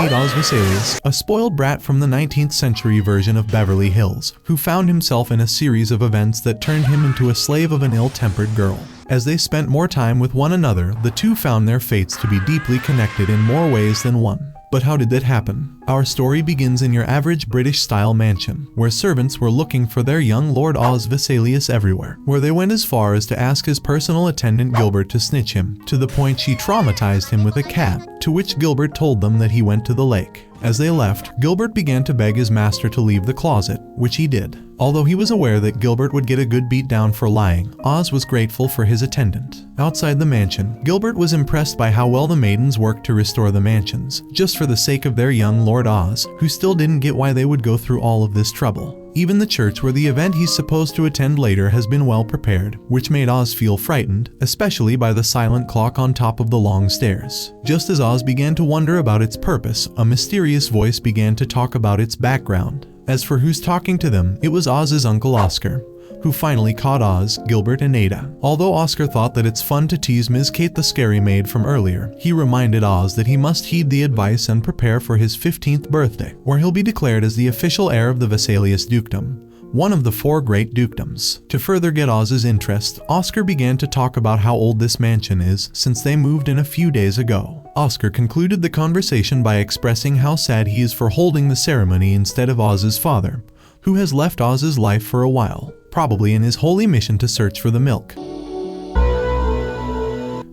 meet Oz Viselius, a spoiled brat from the 19th century version of Beverly Hills, who found himself in a series of events that turned him into a slave of an ill-tempered girl. As they spent more time with one another, the two found their fates to be deeply connected in more ways than one. But how did that happen? Our story begins in your average British-style mansion, where servants were looking for their young Lord Oz Viselius everywhere, where they went as far as to ask his personal attendant Gilbert to snitch him, to the point she traumatized him with a cat, to which Gilbert told them that he went to the lake. As they left, Gilbert began to beg his master to leave the closet, which he did. Although he was aware that Gilbert would get a good beat down for lying, Oz was grateful for his attendant. Outside the mansion, Gilbert was impressed by how well the maidens worked to restore the mansions, just for the sake of their young Lord Oz, who still didn't get why they would go through all of this trouble. Even the church where the event he's supposed to attend later has been well prepared, which made Oz feel frightened, especially by the silent clock on top of the long stairs. Just as Oz began to wonder about its purpose, a mysterious voice began to talk about its background. As for who's talking to them, it was Oz's uncle Oscar, who finally caught Oz, Gilbert, and Ada. Although Oscar thought that it's fun to tease Ms. Kate the scary maid from earlier, he reminded Oz that he must heed the advice and prepare for his 15th birthday, where he'll be declared as the official heir of the Vessalius dukedom, one of the 4 great dukedoms. To further get Oz's interest, Oscar began to talk about how old this mansion is, since they moved in a few days ago. Oscar concluded the conversation by expressing how sad he is for holding the ceremony instead of Oz's father, who has left Oz's life for a while, probably in his holy mission to search for the milk.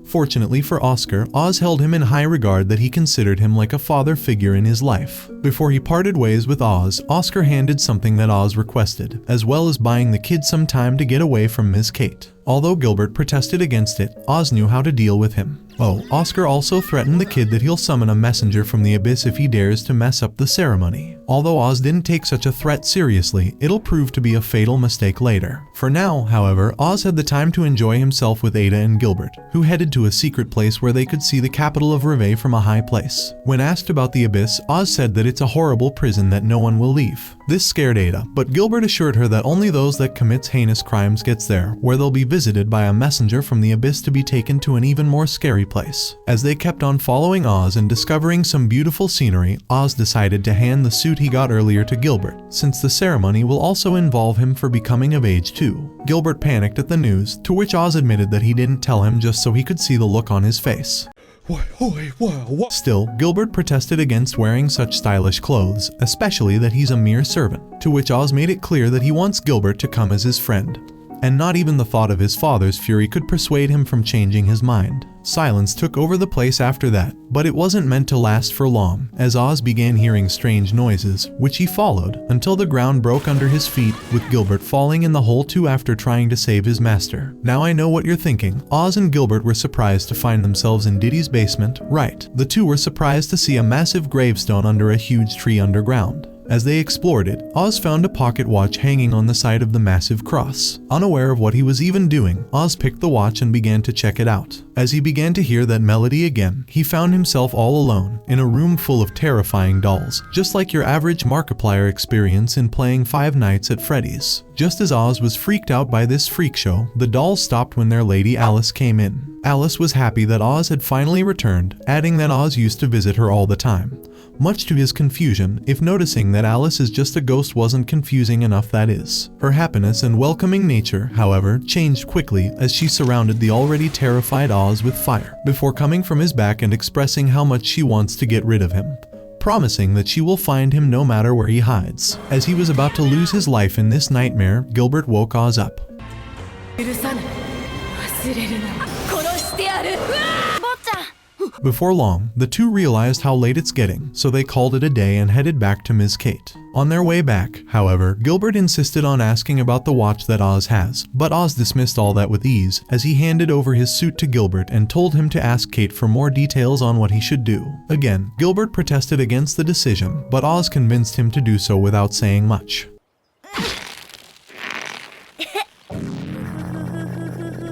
Fortunately for Oscar, Oz held him in high regard that he considered him like a father figure in his life. Before he parted ways with Oz, Oscar handed something that Oz requested, as well as buying the kid some time to get away from Ms. Kate. Although Gilbert protested against it, Oz knew how to deal with him. Oscar also threatened the kid that he'll summon a messenger from the abyss if he dares to mess up the ceremony. Although Oz didn't take such a threat seriously, it'll prove to be a fatal mistake later. For now, however, Oz had the time to enjoy himself with Ada and Gilbert, who headed to a secret place where they could see the capital of Reveille from a high place. When asked about the abyss, Oz said that it's a horrible prison that no one will leave. This scared Ada, but Gilbert assured her that only those that commits heinous crimes gets there, where they'll be visited by a messenger from the abyss to be taken to an even more scary place. As they kept on following Oz and discovering some beautiful scenery, Oz decided to hand the suit he got earlier to Gilbert, since the ceremony will also involve him for becoming of age too. Gilbert panicked at the news, to which Oz admitted that he didn't tell him just so he could see the look on his face. Still, Gilbert protested against wearing such stylish clothes, especially that he's a mere servant, to which Oz made it clear that he wants Gilbert to come as his friend. And not even the thought of his father's fury could persuade him from changing his mind. Silence took over the place after that, but it wasn't meant to last for long, as Oz began hearing strange noises, which he followed, until the ground broke under his feet, with Gilbert falling in the hole too after trying to save his master. Now I know what you're thinking. Oz and Gilbert were surprised to find themselves in Diddy's basement. Right, the two were surprised to see a massive gravestone under a huge tree underground. As they explored it, Oz found a pocket watch hanging on the side of the massive cross. Unaware of what he was even doing, Oz picked the watch and began to check it out. As he began to hear that melody again, he found himself all alone, in a room full of terrifying dolls, just like your average Markiplier experience in playing Five Nights at Freddy's. Just as Oz was freaked out by this freak show, the dolls stopped when their lady Alice came in. Alice was happy that Oz had finally returned, adding that Oz used to visit her all the time. Much to his confusion, if noticing that Alice is just a ghost wasn't confusing enough, that is. Her happiness and welcoming nature, however, changed quickly as she surrounded the already terrified Oz with fire, before coming from his back and expressing how much she wants to get rid of him, promising that she will find him no matter where he hides. As he was about to lose his life in this nightmare, Gilbert woke Oz up. Before long, the two realized how late it's getting, so they called it a day and headed back to Ms. Kate. On their way back, however, Gilbert insisted on asking about the watch that Oz has, but Oz dismissed all that with ease, as he handed over his suit to Gilbert and told him to ask Kate for more details on what he should do. Again, Gilbert protested against the decision, but Oz convinced him to do so without saying much.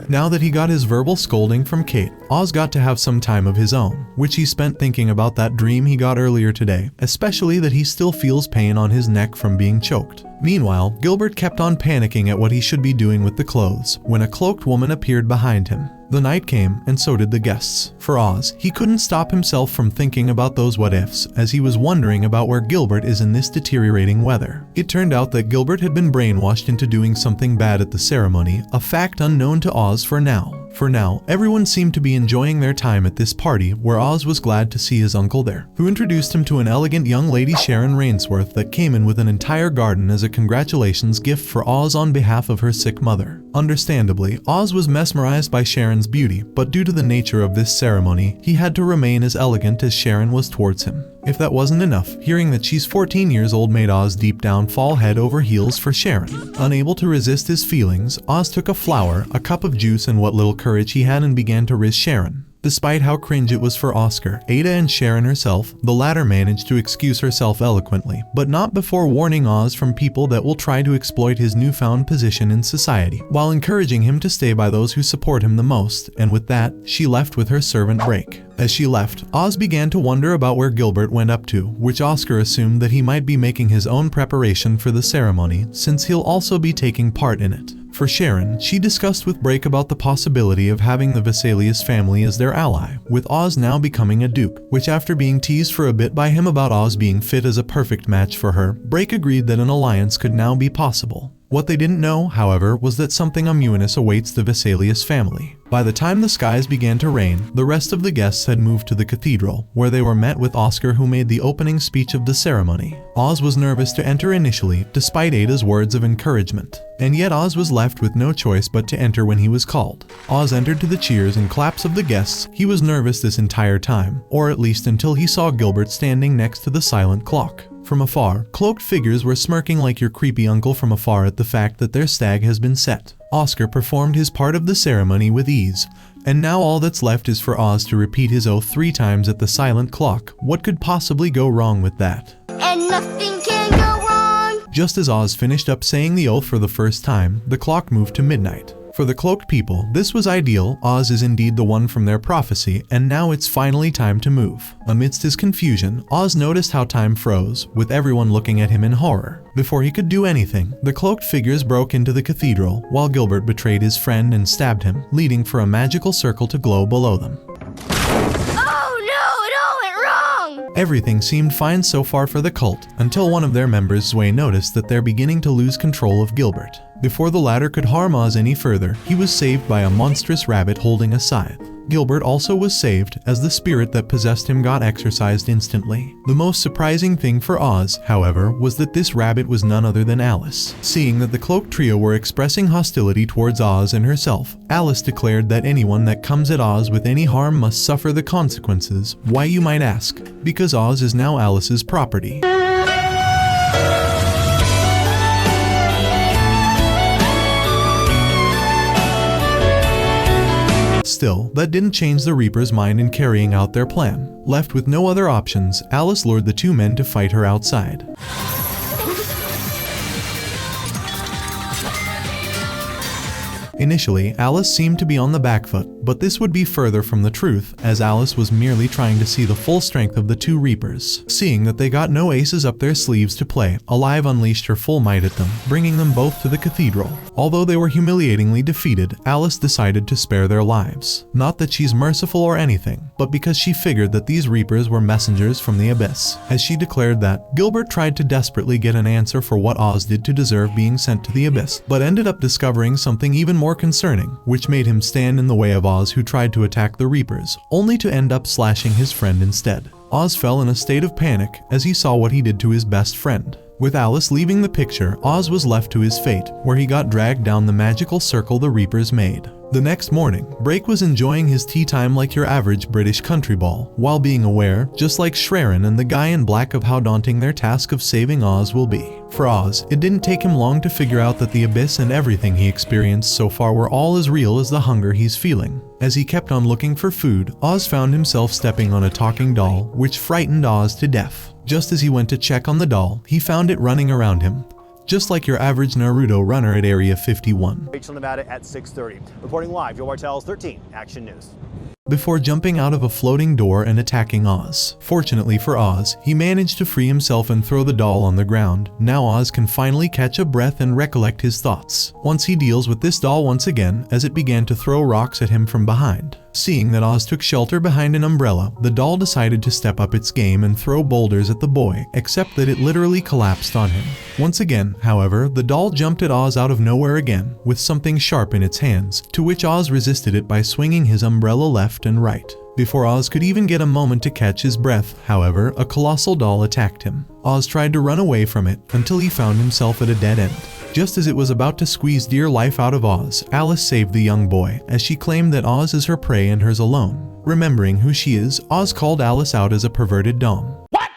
Now that he got his verbal scolding from Kate, Oz got to have some time of his own, which he spent thinking about that dream he got earlier today, especially that he still feels pain on his neck from being choked. Meanwhile, Gilbert kept on panicking at what he should be doing with the clothes, when a cloaked woman appeared behind him. The night came, and so did the guests. For Oz, he couldn't stop himself from thinking about those what-ifs, as he was wondering about where Gilbert is in this deteriorating weather. It turned out that Gilbert had been brainwashed into doing something bad at the ceremony, a fact unknown to Oz for now. For now, everyone seemed to be enjoying their time at this party, where Oz was glad to see his uncle there, who introduced him to an elegant young lady, Sharon Rainsworth, that came in with an entire garden as a congratulations gift for Oz on behalf of her sick mother. Understandably, Oz was mesmerized by Sharon's beauty, but due to the nature of this ceremony, he had to remain as elegant as Sharon was towards him. If that wasn't enough, hearing that she's 14 years old made Oz deep down fall head over heels for Sharon. Unable to resist his feelings, Oz took a flower, a cup of juice, and what little courage he had and began to riz Sharon. Despite how cringe it was for Oscar, Ada, and Sharon herself, the latter managed to excuse herself eloquently, but not before warning Oz from people that will try to exploit his newfound position in society, while encouraging him to stay by those who support him the most, and with that, she left with her servant Break. As she left, Oz began to wonder about where Gilbert went up to, which Oscar assumed that he might be making his own preparation for the ceremony, since he'll also be taking part in it. For Sharon, she discussed with Break about the possibility of having the Vessalius family as their ally, with Oz now becoming a dupe, which after being teased for a bit by him about Oz being fit as a perfect match for her, Break agreed that an alliance could now be possible. What they didn't know, however, was that something ominous awaits the Vessalius family. By the time the skies began to rain, the rest of the guests had moved to the cathedral, where they were met with Oscar, who made the opening speech of the ceremony. Oz was nervous to enter initially, despite Ada's words of encouragement. And yet Oz was left with no choice but to enter when he was called. Oz entered to the cheers and claps of the guests. He was nervous this entire time, or at least until he saw Gilbert standing next to the silent clock. From afar, cloaked figures were smirking like your creepy uncle from afar at the fact that their stag has been set. Oscar performed his part of the ceremony with ease, and now all that's left is for Oz to repeat his oath 3 times at the silent clock. What could possibly go wrong with that? And nothing can go wrong! Just as Oz finished up saying the oath for the first time, the clock moved to midnight. For the cloaked people, this was ideal. Oz is indeed the one from their prophecy, and now it's finally time to move. Amidst his confusion, Oz noticed how time froze, with everyone looking at him in horror. Before he could do anything, the cloaked figures broke into the cathedral, while Gilbert betrayed his friend and stabbed him, leading for a magical circle to glow below them. Everything seemed fine so far for the cult, until one of their members, Zway, noticed that they're beginning to lose control of Gilbert. Before the latter could harm Oz any further, he was saved by a monstrous rabbit holding a scythe. Gilbert also was saved, as the spirit that possessed him got exorcised instantly. The most surprising thing for Oz, however, was that this rabbit was none other than Alice. Seeing that the cloaked trio were expressing hostility towards Oz and herself, Alice declared that anyone that comes at Oz with any harm must suffer the consequences. Why, you might ask? Because Oz is now Alice's property. Still, that didn't change the Reaper's mind in carrying out their plan. Left with no other options, Alice lured the 2 men to fight her outside. Initially, Alice seemed to be on the back foot, but this would be further from the truth, as Alice was merely trying to see the full strength of the 2 Reapers. Seeing that they got no aces up their sleeves to play, Alive unleashed her full might at them, bringing them both to the cathedral. Although they were humiliatingly defeated, Alice decided to spare their lives. Not that she's merciful or anything, but because she figured that these Reapers were messengers from the abyss. As she declared that, Gilbert tried to desperately get an answer for what Oz did to deserve being sent to the abyss, but ended up discovering something even more concerning, which made him stand in the way of Oz, who tried to attack the Reapers, only to end up slashing his friend instead. Oz fell in a state of panic as he saw what he did to his best friend. With Alice leaving the picture, Oz was left to his fate, where he got dragged down the magical circle the Reapers made. The next morning, Break was enjoying his tea time like your average British country ball, while being aware, just like Sharon and the guy in black, of how daunting their task of saving Oz will be. For Oz, it didn't take him long to figure out that the abyss and everything he experienced so far were all as real as the hunger he's feeling. As he kept on looking for food, Oz found himself stepping on a talking doll, which frightened Oz to death. Just as he went to check on the doll, he found it running around him, just like your average Naruto runner at Area 51. Rachel, Nevada at 6:30. Reporting live, Joe Bartel's 13 Action News. before jumping out of a floating door and attacking Oz. Fortunately for Oz, he managed to free himself and throw the doll on the ground. Now Oz can finally catch a breath and recollect his thoughts. Once he deals with this doll once again, as it began to throw rocks at him from behind. Seeing that Oz took shelter behind an umbrella, the doll decided to step up its game and throw boulders at the boy, except that it literally collapsed on him. Once again, however, the doll jumped at Oz out of nowhere again, with something sharp in its hands, to which Oz resisted it by swinging his umbrella left and right. Before Oz could even get a moment to catch his breath, however, a colossal doll attacked him. Oz tried to run away from it, until he found himself at a dead end. Just as it was about to squeeze dear life out of Oz, Alice saved the young boy, as she claimed that Oz is her prey and hers alone. Remembering who she is, Oz called Alice out as a perverted dom. What?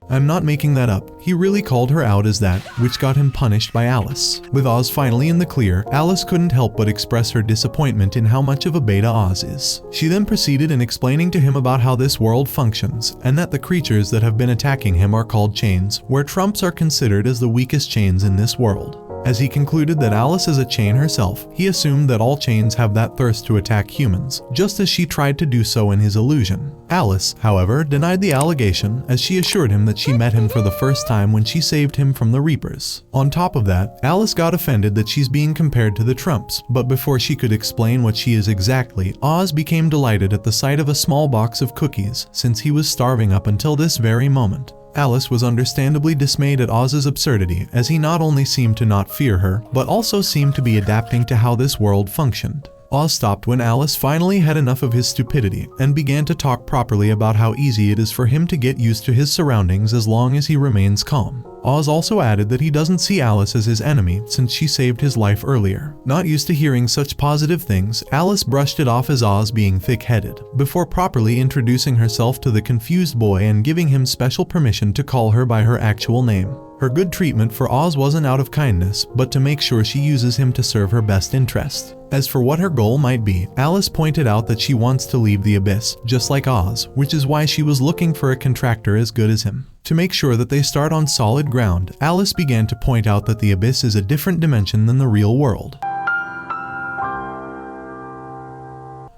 I'm not making that up. He really called her out as that, which got him punished by Alice. With Oz finally in the clear, Alice couldn't help but express her disappointment in how much of a beta Oz is. She then proceeded in explaining to him about how this world functions, and that the creatures that have been attacking him are called chains, where trumps are considered as the weakest chains in this world. As he concluded that Alice is a chain herself, he assumed that all chains have that thirst to attack humans, just as she tried to do so in his illusion. Alice, however, denied the allegation, as she assured him that she met him for the first time when she saved him from the Reapers. On top of that, Alice got offended that she's being compared to the Trumps, but before she could explain what she is exactly, Oz became delighted at the sight of a small box of cookies, since he was starving up until this very moment. Alice was understandably dismayed at Oz's absurdity, as he not only seemed to not fear her, but also seemed to be adapting to how this world functioned. Oz stopped when Alice finally had enough of his stupidity, and began to talk properly about how easy it is for him to get used to his surroundings as long as he remains calm. Oz also added that he doesn't see Alice as his enemy since she saved his life earlier. Not used to hearing such positive things, Alice brushed it off as Oz being thick-headed, before properly introducing herself to the confused boy and giving him special permission to call her by her actual name. Her good treatment for Oz wasn't out of kindness, but to make sure she uses him to serve her best interest. As for what her goal might be, Alice pointed out that she wants to leave the abyss, just like Oz, which is why she was looking for a contractor as good as him. To make sure that they start on solid ground, Alice began to point out that the abyss is a different dimension than the real world.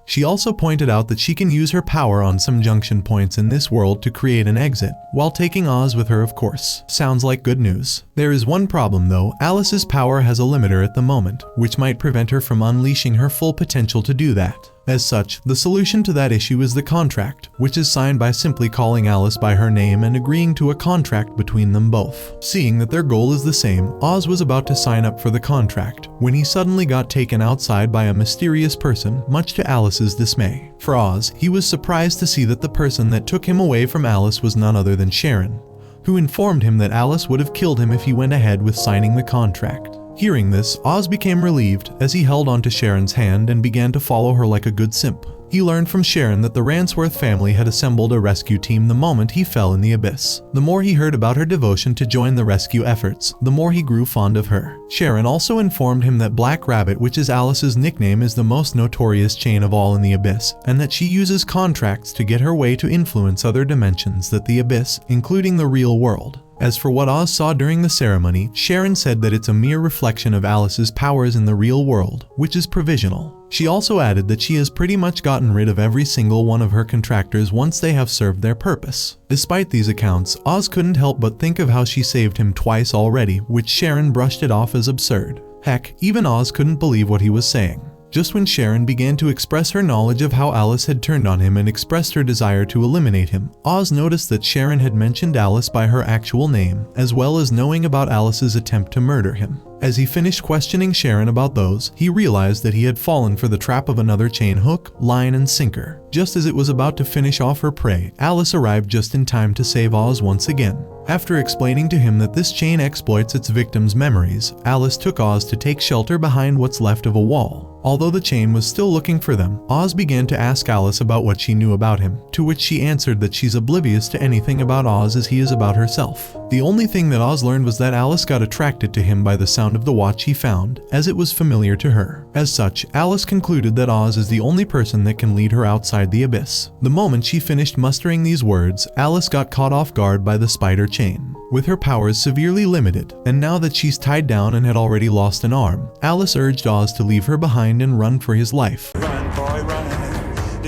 She also pointed out that she can use her power on some junction points in this world to create an exit, while taking Oz with her, of course. Sounds like good news. There is one problem though. Alice's power has a limiter at the moment, which might prevent her from unleashing her full potential to do that. As such, the solution to that issue is the contract, which is signed by simply calling Alice by her name and agreeing to a contract between them both. Seeing that their goal is the same, Oz was about to sign up for the contract, when he suddenly got taken outside by a mysterious person, much to Alice's dismay. For Oz, he was surprised to see that the person that took him away from Alice was none other than Sharon, who informed him that Alice would have killed him if he went ahead with signing the contract. Hearing this, Oz became relieved as he held onto Sharon's hand and began to follow her like a good simp. He learned from Sharon that the Ransworth family had assembled a rescue team the moment he fell in the abyss. The more he heard about her devotion to join the rescue efforts, the more he grew fond of her. Sharon also informed him that Black Rabbit, which is Alice's nickname, is the most notorious chain of all in the abyss, and that she uses contracts to get her way to influence other dimensions that the abyss, including the real world. As for what Oz saw during the ceremony, Sharon said that it's a mere reflection of Alice's powers in the real world, which is provisional. She also added that she has pretty much gotten rid of every single one of her contractors once they have served their purpose. Despite these accounts, Oz couldn't help but think of how she saved him twice already, which Sharon brushed it off as absurd. Heck, even Oz couldn't believe what he was saying. Just when Sharon began to express her knowledge of how Alice had turned on him and expressed her desire to eliminate him, Oz noticed that Sharon had mentioned Alice by her actual name, as well as knowing about Alice's attempt to murder him. As he finished questioning Sharon about those, he realized that he had fallen for the trap of another chain hook, line, and sinker. Just as it was about to finish off her prey, Alice arrived just in time to save Oz once again. After explaining to him that this chain exploits its victims' memories, Alice took Oz to take shelter behind what's left of a wall. Although the chain was still looking for them, Oz began to ask Alice about what she knew about him, to which she answered that she's oblivious to anything about Oz as he is about herself. The only thing that Oz learned was that Alice got attracted to him by the sound of the watch he found, as it was familiar to her. As such, Alice concluded that Oz is the only person that can lead her outside the abyss. The moment she finished mustering these words, Alice got caught off guard by the spider chain. With her powers severely limited, and now that she's tied down and had already lost an arm, Alice urged Oz to leave her behind and run for his life. Run, boy, run.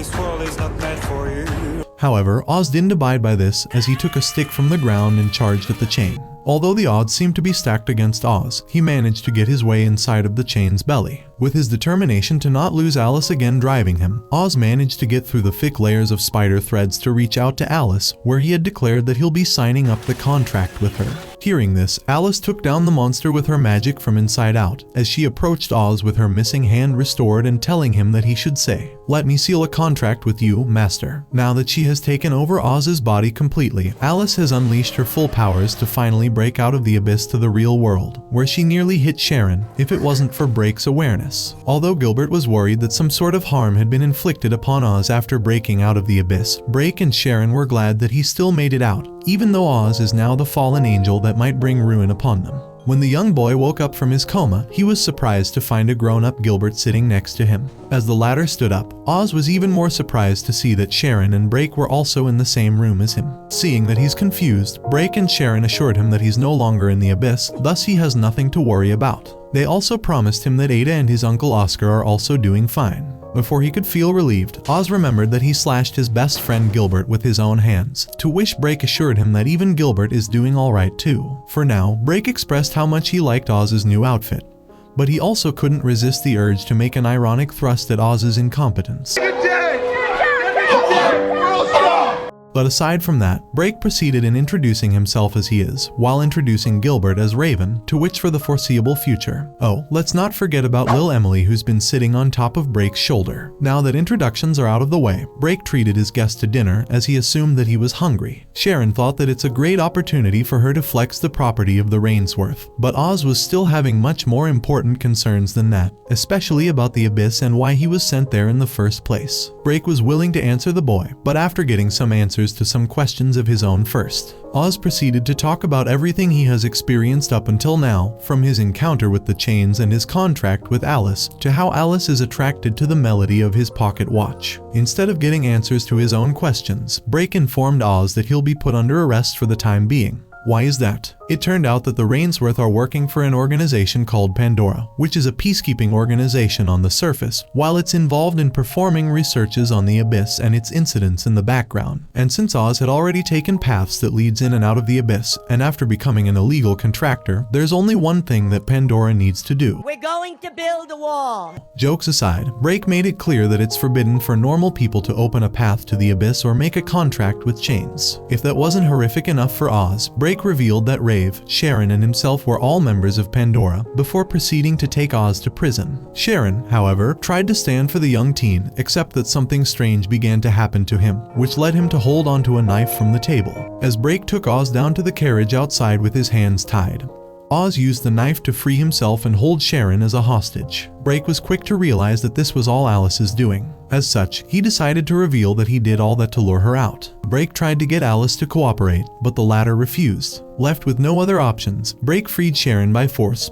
this world is not meant for you. However, Oz didn't abide by this as he took a stick from the ground and charged at the chain. Although the odds seemed to be stacked against Oz, he managed to get his way inside of the chain's belly. With his determination to not lose Alice again driving him, Oz managed to get through the thick layers of spider threads to reach out to Alice, where he had declared that he'll be signing up the contract with her. Hearing this, Alice took down the monster with her magic from inside out, as she approached Oz with her missing hand restored and telling him that he should say, "Let me seal a contract with you, master." Now that she has taken over Oz's body completely, Alice has unleashed her full powers to finally break out of the abyss to the real world, where she nearly hit Sharon if it wasn't for Break's awareness. Although Gilbert was worried that some sort of harm had been inflicted upon Oz after breaking out of the abyss, Break and Sharon were glad that he still made it out, even though Oz is now the fallen angel that might bring ruin upon them. When the young boy woke up from his coma, he was surprised to find a grown-up Gilbert sitting next to him. As the latter stood up, Oz was even more surprised to see that Sharon and Break were also in the same room as him. Seeing that he's confused, Break and Sharon assured him that he's no longer in the abyss, thus he has nothing to worry about. They also promised him that Ada and his uncle Oscar are also doing fine. Before he could feel relieved, Oz remembered that he slashed his best friend Gilbert with his own hands, to which Break assured him that even Gilbert is doing alright too. For now, Break expressed how much he liked Oz's new outfit, but he also couldn't resist the urge to make an ironic thrust at Oz's incompetence. But aside from that, Break proceeded in introducing himself as he is, while introducing Gilbert as Raven, to which for the foreseeable future. Oh, let's not forget about Lil Emily, who's been sitting on top of Break's shoulder. Now that introductions are out of the way, Break treated his guest to dinner as he assumed that he was hungry. Sharon thought that it's a great opportunity for her to flex the property of the Rainsworth, but Oz was still having much more important concerns than that, especially about the abyss and why he was sent there in the first place. Break was willing to answer the boy, but after getting some answers to some questions of his own first, Oz proceeded to talk about everything he has experienced up until now, from his encounter with the chains and his contract with Alice, to how Alice is attracted to the melody of his pocket watch. Instead of getting answers to his own questions, Break informed Oz that he'll be put under arrest for the time being. Why is that? It turned out that the Rainsworth are working for an organization called Pandora, which is a peacekeeping organization on the surface, while it's involved in performing researches on the abyss and its incidents in the background. And since Oz had already taken paths that leads in and out of the abyss, and after becoming an illegal contractor, there's only one thing that Pandora needs to do. We're going to build a wall. Jokes aside, Break made it clear that it's forbidden for normal people to open a path to the abyss or make a contract with chains. If that wasn't horrific enough for Oz, Break revealed that Rave, Sharon, and himself were all members of Pandora before proceeding to take Oz to prison. Sharon, however, tried to stand for the young teen, except that something strange began to happen to him, which led him to hold onto a knife from the table. As Break took Oz down to the carriage outside with his hands tied, Oz used the knife to free himself and hold Sharon as a hostage. Break was quick to realize that this was all Alice's doing. As such, he decided to reveal that he did all that to lure her out. Break tried to get Alice to cooperate, but the latter refused. Left with no other options, Break freed Sharon by force.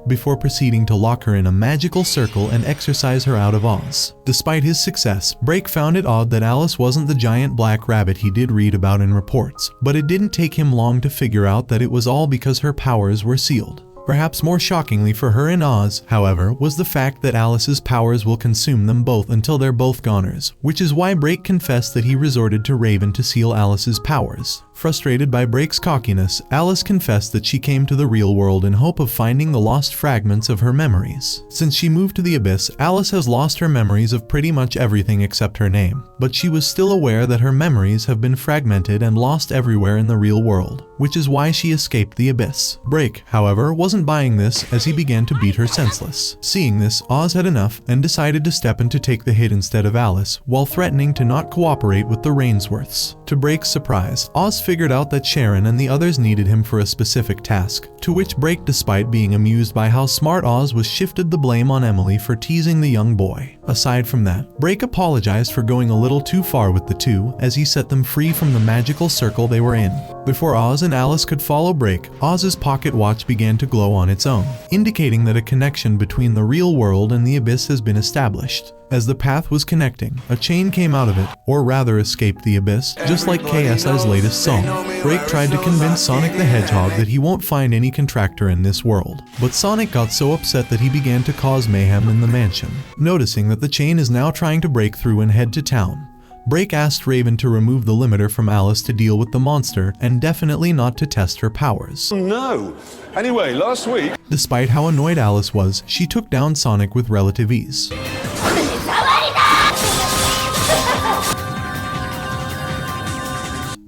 Before proceeding to lock her in a magical circle and exorcise her out of Oz. Despite his success, Break found it odd that Alice wasn't the giant black rabbit he did read about in reports, but it didn't take him long to figure out that it was all because her powers were sealed. Perhaps more shockingly for her and Oz, however, was the fact that Alice's powers will consume them both until they're both goners, which is why Break confessed that he resorted to Raven to seal Alice's powers. Frustrated by Break's cockiness, Alice confessed that she came to the real world in hope of finding the lost fragments of her memories. Since she moved to the abyss, Alice has lost her memories of pretty much everything except her name, but she was still aware that her memories have been fragmented and lost everywhere in the real world, which is why she escaped the abyss. Break, however, wasn't buying this as he began to beat her senseless. Seeing this, Oz had enough and decided to step in to take the hit instead of Alice, while threatening to not cooperate with the Rainsworths. To Break's surprise, Oz figured out that Sharon and the others needed him for a specific task, to which Break, despite being amused by how smart Oz was, shifted the blame on Emily for teasing the young boy. Aside from that, Break apologized for going a little too far with the two as he set them free from the magical circle they were in. Before Oz and Alice could follow Break, Oz's pocket watch began to glow on its own, indicating that a connection between the real world and the abyss has been established. As the path was connecting, a chain came out of it, or rather escaped the abyss, just like KSI's latest song. Break tried to convince Sonic the Hedgehog that he won't find any contractor in this world, but Sonic got so upset that he began to cause mayhem in the mansion. Noticing that the chain is now trying to break through and head to town, Break asked Raven to remove the limiter from Alice to deal with the monster and definitely not to test her powers. No. Anyway, last week... Despite how annoyed Alice was, she took down Sonic with relative ease.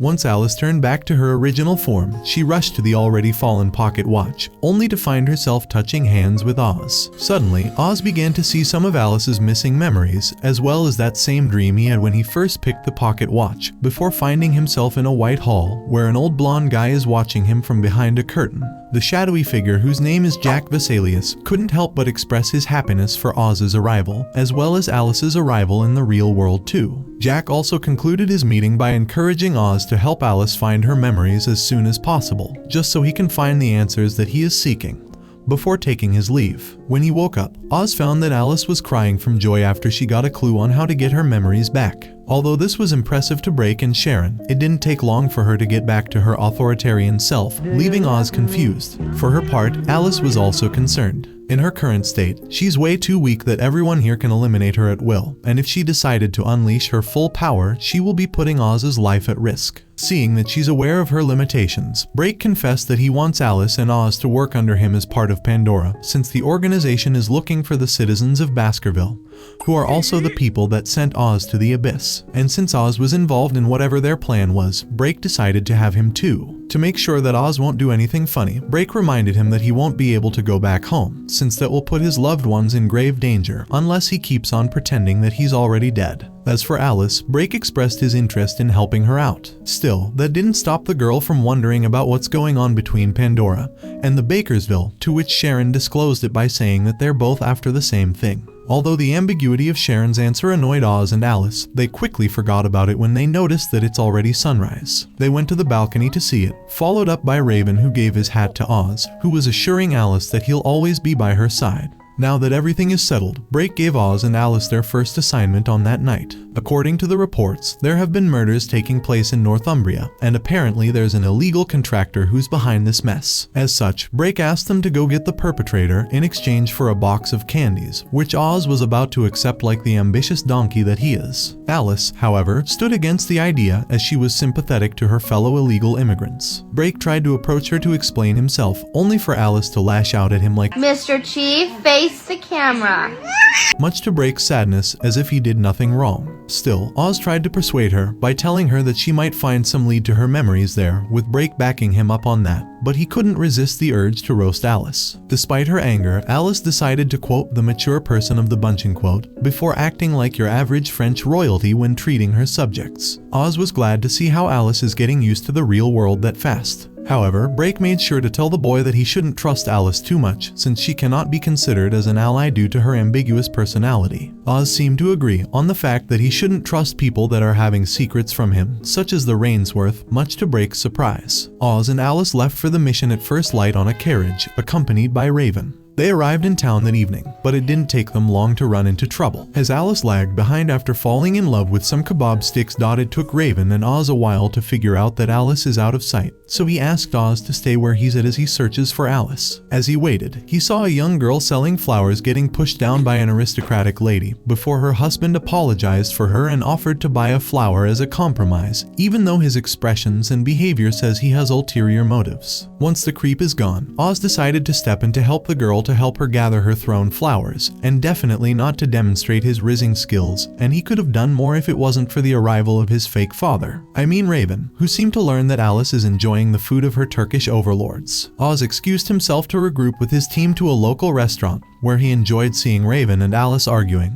Once Alice turned back to her original form, she rushed to the already fallen pocket watch, only to find herself touching hands with Oz. Suddenly, Oz began to see some of Alice's missing memories, as well as that same dream he had when he first picked the pocket watch, before finding himself in a white hall, where an old blonde guy is watching him from behind a curtain. The shadowy figure, whose name is Jack Vessalius, couldn't help but express his happiness for Oz's arrival, as well as Alice's arrival in the real world too. Jack also concluded his meeting by encouraging Oz to help Alice find her memories as soon as possible, just so he can find the answers that he is seeking. Before taking his leave, when he woke up, Oz found that Alice was crying from joy after she got a clue on how to get her memories back. Although this was impressive to Break and Sharon, it didn't take long for her to get back to her authoritarian self, leaving Oz confused. For her part, Alice was also concerned. In her current state, she's way too weak that everyone here can eliminate her at will, and if she decided to unleash her full power, she will be putting Oz's life at risk. Seeing that she's aware of her limitations, Break confessed that he wants Alice and Oz to work under him as part of Pandora, since the organization is looking for the citizens of Baskerville, who are also the people that sent Oz to the abyss. And since Oz was involved in whatever their plan was, Break decided to have him too. To make sure that Oz won't do anything funny, Break reminded him that he won't be able to go back home, since that will put his loved ones in grave danger unless he keeps on pretending that he's already dead. As for Alice, Break expressed his interest in helping her out. Still, that didn't stop the girl from wondering about what's going on between Pandora and the Bakersville, to which Sharon disclosed it by saying that they're both after the same thing. Although the ambiguity of Sharon's answer annoyed Oz and Alice, they quickly forgot about it when they noticed that it's already sunrise. They went to the balcony to see it, followed up by Raven, who gave his hat to Oz, who was assuring Alice that he'll always be by her side. Now that everything is settled, Break gave Oz and Alice their first assignment on that night. According to the reports, there have been murders taking place in Northumbria, and apparently there's an illegal contractor who's behind this mess. As such, Break asked them to go get the perpetrator in exchange for a box of candies, which Oz was about to accept like the ambitious donkey that he is. Alice, however, stood against the idea as she was sympathetic to her fellow illegal immigrants. Break tried to approach her to explain himself, only for Alice to lash out at him like, Mr. Chief, face the camera. Much to Break's sadness, as if he did nothing wrong. Still, Oz tried to persuade her by telling her that she might find some lead to her memories there, with Break backing him up on that, but he couldn't resist the urge to roast Alice. Despite her anger, Alice decided to quote the mature person of the bunch in quote, before acting like your average French royalty when treating her subjects. Oz was glad to see how Alice is getting used to the real world that fast. However, Break made sure to tell the boy that he shouldn't trust Alice too much, since she cannot be considered as an ally due to her ambiguous personality. Oz seemed to agree on the fact that he shouldn't trust people that are having secrets from him, such as the Rainsworth, much to Break's surprise. Oz and Alice left for the mission at first light on a carriage, accompanied by Raven. They arrived in town that evening, but it didn't take them long to run into trouble, as Alice lagged behind after falling in love with some kebab sticks. It took Raven and Oz a while to figure out that Alice is out of sight, so he asked Oz to stay where he's at as he searches for Alice. As he waited, he saw a young girl selling flowers getting pushed down by an aristocratic lady, before her husband apologized for her and offered to buy a flower as a compromise, even though his expressions and behavior says he has ulterior motives. Once the creep is gone, Oz decided to step in to help the girl to help her gather her thrown flowers, and definitely not to demonstrate his rizzing skills, and he could have done more if it wasn't for the arrival of his fake father. I mean Raven, who seemed to learn that Alice is enjoying the food of her Turkish overlords. Oz excused himself to regroup with his team to a local restaurant, where he enjoyed seeing Raven and Alice arguing,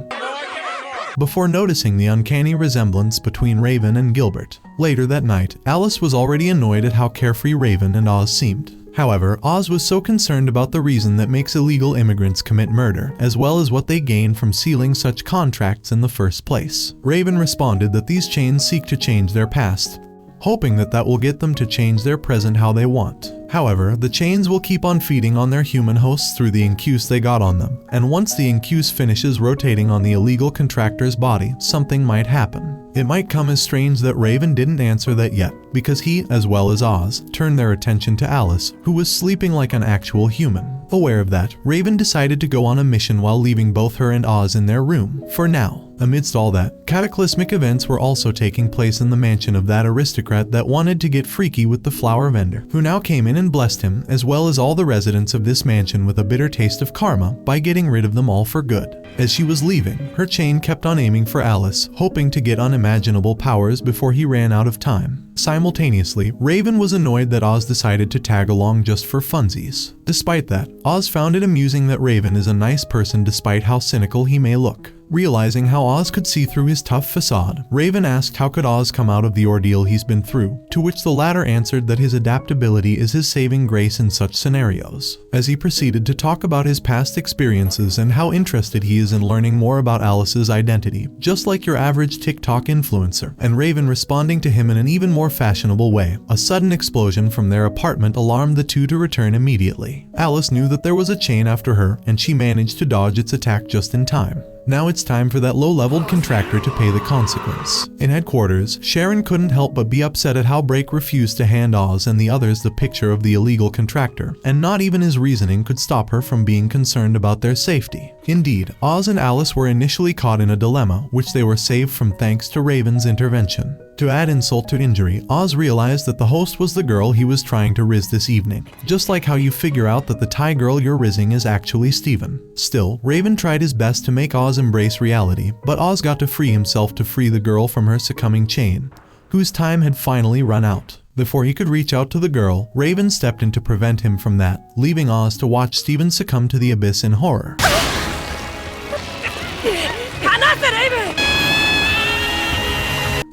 before noticing the uncanny resemblance between Raven and Gilbert. Later that night, Alice was already annoyed at how carefree Raven and Oz seemed. However, Oz was so concerned about the reason that makes illegal immigrants commit murder, as well as what they gain from sealing such contracts in the first place. Raven responded that these chains seek to change their past, hoping that that will get them to change their present how they want. However, the chains will keep on feeding on their human hosts through the incuse they got on them, and once the incuse finishes rotating on the illegal contractor's body, something might happen. It might come as strange that Raven didn't answer that yet, because he, as well as Oz, turned their attention to Alice, who was sleeping like an actual human. Aware of that, Raven decided to go on a mission while leaving both her and Oz in their room, for now. Amidst all that, cataclysmic events were also taking place in the mansion of that aristocrat that wanted to get freaky with the flower vendor, who now came in and blessed him, as well as all the residents of this mansion with a bitter taste of karma by getting rid of them all for good. As she was leaving, her chain kept on aiming for Alice, hoping to get unimaginable powers before he ran out of time. Simultaneously, Raven was annoyed that Oz decided to tag along just for funsies. Despite that, Oz found it amusing that Raven is a nice person despite how cynical he may look. Realizing how Oz could see through his tough facade, Raven asked how could Oz come out of the ordeal he's been through, to which the latter answered that his adaptability is his saving grace in such scenarios. As he proceeded to talk about his past experiences and how interested he is in learning more about Alice's identity, just like your average TikTok influencer, and Raven responding to him in an even more fashionable way, a sudden explosion from their apartment alarmed the two to return immediately. Alice knew that there was a chain after her, and she managed to dodge its attack just in time. Now it's time for that low-leveled contractor to pay the consequence. In headquarters, Sharon couldn't help but be upset at how Brake refused to hand Oz and the others the picture of the illegal contractor, and not even his reasoning could stop her from being concerned about their safety. Indeed, Oz and Alice were initially caught in a dilemma, which they were saved from thanks to Raven's intervention. To add insult to injury, Oz realized that the host was the girl he was trying to rizz this evening, just like how you figure out that the Thai girl you're rizzing is actually Steven. Still, Raven tried his best to make Oz embrace reality, but Oz got to free himself to free the girl from her succumbing chain, whose time had finally run out. Before he could reach out to the girl, Raven stepped in to prevent him from that, leaving Oz to watch Steven succumb to the abyss in horror.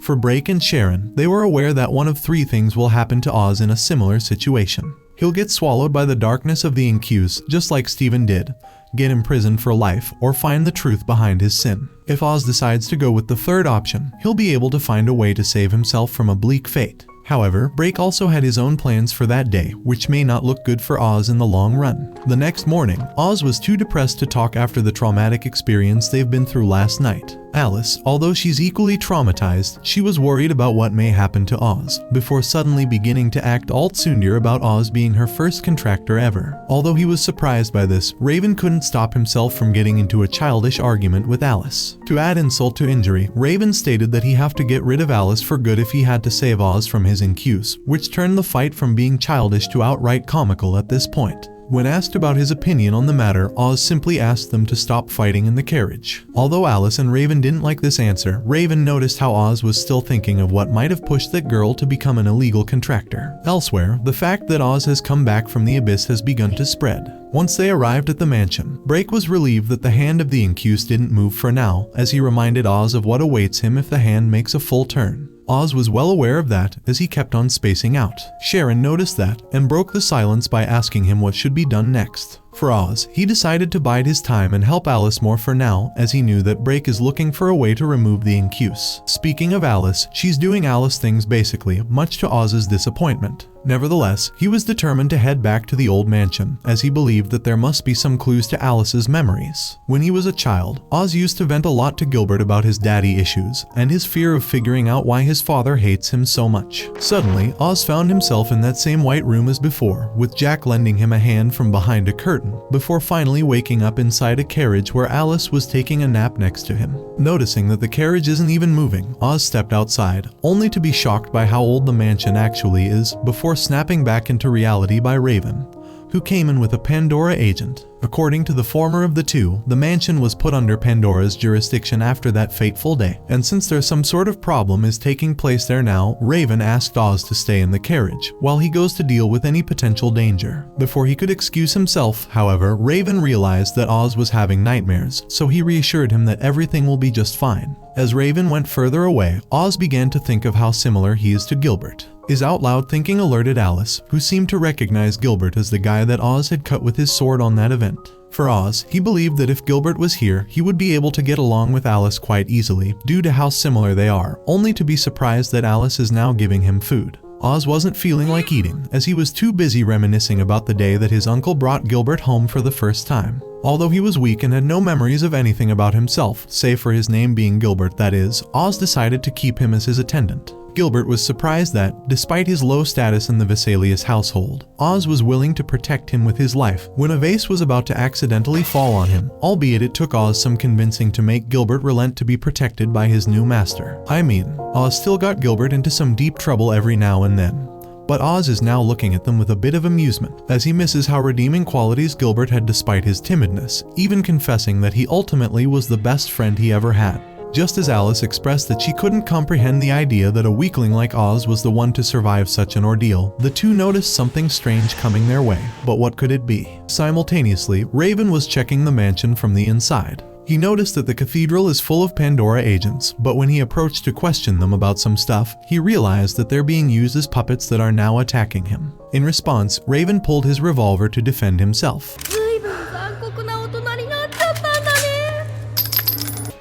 For Brake and Sharon, they were aware that one of three things will happen to Oz in a similar situation. He'll get swallowed by the darkness of the incuse, just like Steven did, get imprisoned for life, or find the truth behind his sin. If Oz decides to go with the third option, he'll be able to find a way to save himself from a bleak fate. However, Brake also had his own plans for that day, which may not look good for Oz in the long run. The next morning, Oz was too depressed to talk after the traumatic experience they've been through last night. Alice, although she's equally traumatized, she was worried about what may happen to Oz, before suddenly beginning to act all tsundir about Oz being her first contractor ever. Although he was surprised by this, Raven couldn't stop himself from getting into a childish argument with Alice. To add insult to injury, Raven stated that he'd have to get rid of Alice for good if he had to save Oz from his incuse, which turned the fight from being childish to outright comical at this point. When asked about his opinion on the matter, Oz simply asked them to stop fighting in the carriage. Although Alice and Raven didn't like this answer, Raven noticed how Oz was still thinking of what might have pushed that girl to become an illegal contractor. Elsewhere, the fact that Oz has come back from the abyss has begun to spread. Once they arrived at the mansion, Brake was relieved that the hand of the incuse didn't move for now, as he reminded Oz of what awaits him if the hand makes a full turn. Oz was well aware of that as he kept on spacing out. Sharon noticed that and broke the silence by asking him what should be done next. For Oz, he decided to bide his time and help Alice more for now, as he knew that Brake is looking for a way to remove the incuse. Speaking of Alice, she's doing Alice things basically, much to Oz's disappointment. Nevertheless, he was determined to head back to the old mansion, as he believed that there must be some clues to Alice's memories. When he was a child, Oz used to vent a lot to Gilbert about his daddy issues, and his fear of figuring out why his father hates him so much. Suddenly, Oz found himself in that same white room as before, with Jack lending him a hand from behind a curtain, before finally waking up inside a carriage where Alice was taking a nap next to him. Noticing that the carriage isn't even moving, Oz stepped outside, only to be shocked by how old the mansion actually is, before snapping back into reality by Raven, who came in with a Pandora agent. According to the former of the two, the mansion was put under Pandora's jurisdiction after that fateful day, and since there's some sort of problem is taking place there now, Raven asked Oz to stay in the carriage, while he goes to deal with any potential danger. Before he could excuse himself, however, Raven realized that Oz was having nightmares, so he reassured him that everything will be just fine. As Raven went further away, Oz began to think of how similar he is to Gilbert. His out loud thinking alerted Alice, who seemed to recognize Gilbert as the guy that Oz had cut with his sword on that event. For Oz, he believed that if Gilbert was here, he would be able to get along with Alice quite easily due to how similar they are, only to be surprised that Alice is now giving him food. Oz wasn't feeling like eating, as he was too busy reminiscing about the day that his uncle brought Gilbert home for the first time. Although he was weak and had no memories of anything about himself, save for his name being Gilbert that is, Oz decided to keep him as his attendant. Gilbert was surprised that, despite his low status in the Vessalius household, Oz was willing to protect him with his life when a vase was about to accidentally fall on him, albeit it took Oz some convincing to make Gilbert relent to be protected by his new master. I mean, Oz still got Gilbert into some deep trouble every now and then. But Oz is now looking at them with a bit of amusement, as he misses how redeeming qualities Gilbert had despite his timidness, even confessing that he ultimately was the best friend he ever had. Just as Alice expressed that she couldn't comprehend the idea that a weakling like Oz was the one to survive such an ordeal, the two noticed something strange coming their way. But what could it be? Simultaneously, Raven was checking the mansion from the inside. He noticed that the cathedral is full of Pandora agents, but when he approached to question them about some stuff, he realized that they're being used as puppets that are now attacking him. In response, Raven pulled his revolver to defend himself.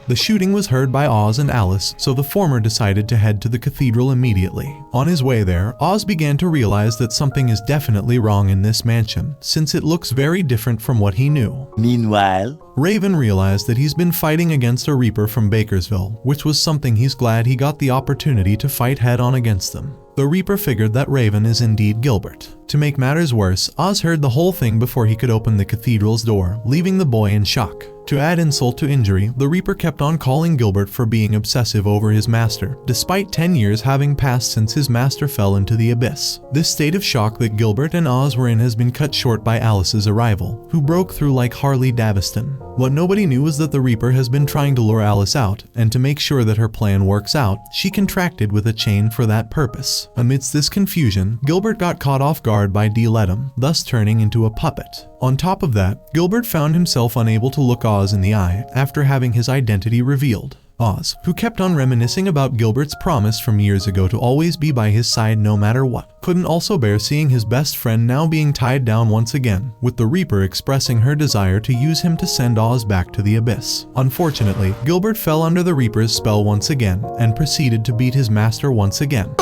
The shooting was heard by Oz and Alice, so the former decided to head to the cathedral immediately. On his way there, Oz began to realize that something is definitely wrong in this mansion, since it looks very different from what he knew. Meanwhile, Raven realized that he's been fighting against a Reaper from Baskervilles, which was something he's glad he got the opportunity to fight head-on against them. The Reaper figured that Raven is indeed Gilbert. To make matters worse, Oz heard the whole thing before he could open the cathedral's door, leaving the boy in shock. To add insult to injury, the Reaper kept on calling Gilbert for being obsessive over his master, despite 10 years having passed since his master fell into the abyss. This state of shock that Gilbert and Oz were in has been cut short by Alice's arrival, who broke through like Harley Davidson. What nobody knew was that the Reaper has been trying to lure Alice out, and to make sure that her plan works out, she contracted with a chain for that purpose. Amidst this confusion, Gilbert got caught off guard by Diletum, thus turning into a puppet. On top of that, Gilbert found himself unable to look Oz in the eye after having his identity revealed. Oz, who kept on reminiscing about Gilbert's promise from years ago to always be by his side no matter what, couldn't also bear seeing his best friend now being tied down once again, with the Reaper expressing her desire to use him to send Oz back to the abyss. Unfortunately, Gilbert fell under the Reaper's spell once again, and proceeded to beat his master once again.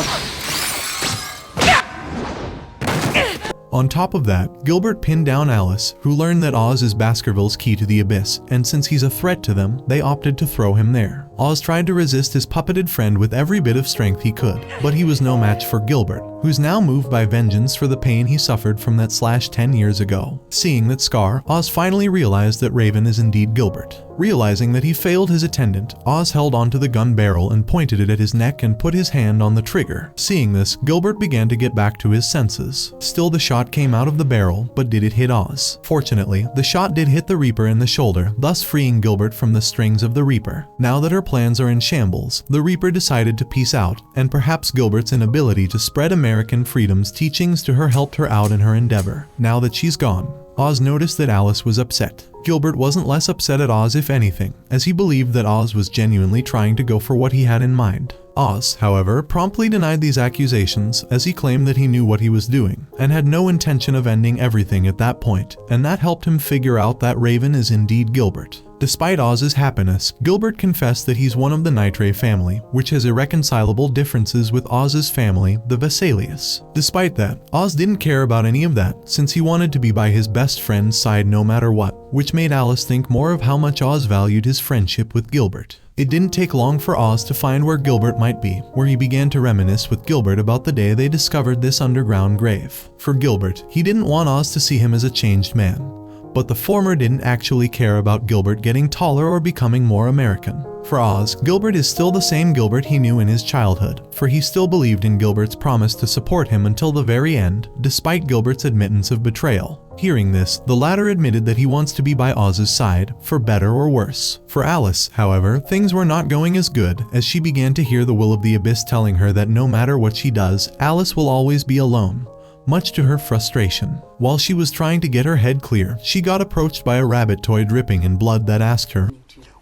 On top of that, Gilbert pinned down Alice, who learned that Oz is Baskervilles' key to the abyss, and since he's a threat to them, they opted to throw him there. Oz tried to resist his puppeted friend with every bit of strength he could, but he was no match for Gilbert, who's now moved by vengeance for the pain he suffered from that slash 10 years ago. Seeing that scar, Oz finally realized that Raven is indeed Gilbert. Realizing that he failed his attendant, Oz held onto the gun barrel and pointed it at his neck and put his hand on the trigger. Seeing this, Gilbert began to get back to his senses. Still, the shot came out of the barrel, but did it hit Oz? Fortunately, the shot did hit the Reaper in the shoulder, thus freeing Gilbert from the strings of the Reaper. Now that her plans are in shambles, the Reaper decided to peace out, and perhaps Gilbert's inability to spread American freedom's teachings to her helped her out in her endeavor. Now that she's gone, Oz noticed that Alice was upset. Gilbert wasn't less upset at Oz if anything, as he believed that Oz was genuinely trying to go for what he had in mind. Oz, however, promptly denied these accusations, as he claimed that he knew what he was doing, and had no intention of ending everything at that point, and that helped him figure out that Raven is indeed Gilbert. Despite Oz's happiness, Gilbert confessed that he's one of the Nitre family, which has irreconcilable differences with Oz's family, the Vessalius. Despite that, Oz didn't care about any of that, since he wanted to be by his best friend's side no matter what, which made Alice think more of how much Oz valued his friendship with Gilbert. It didn't take long for Oz to find where Gilbert might be, where he began to reminisce with Gilbert about the day they discovered this underground grave. For Gilbert, he didn't want Oz to see him as a changed man. But the former didn't actually care about Gilbert getting taller or becoming more American. For Oz, Gilbert is still the same Gilbert he knew in his childhood, for he still believed in Gilbert's promise to support him until the very end, despite Gilbert's admittance of betrayal. Hearing this, the latter admitted that he wants to be by Oz's side, for better or worse. For Alice, however, things were not going as good, as she began to hear the will of the abyss telling her that no matter what she does, Alice will always be alone. Much to her frustration. While she was trying to get her head clear, she got approached by a rabbit toy dripping in blood that asked her,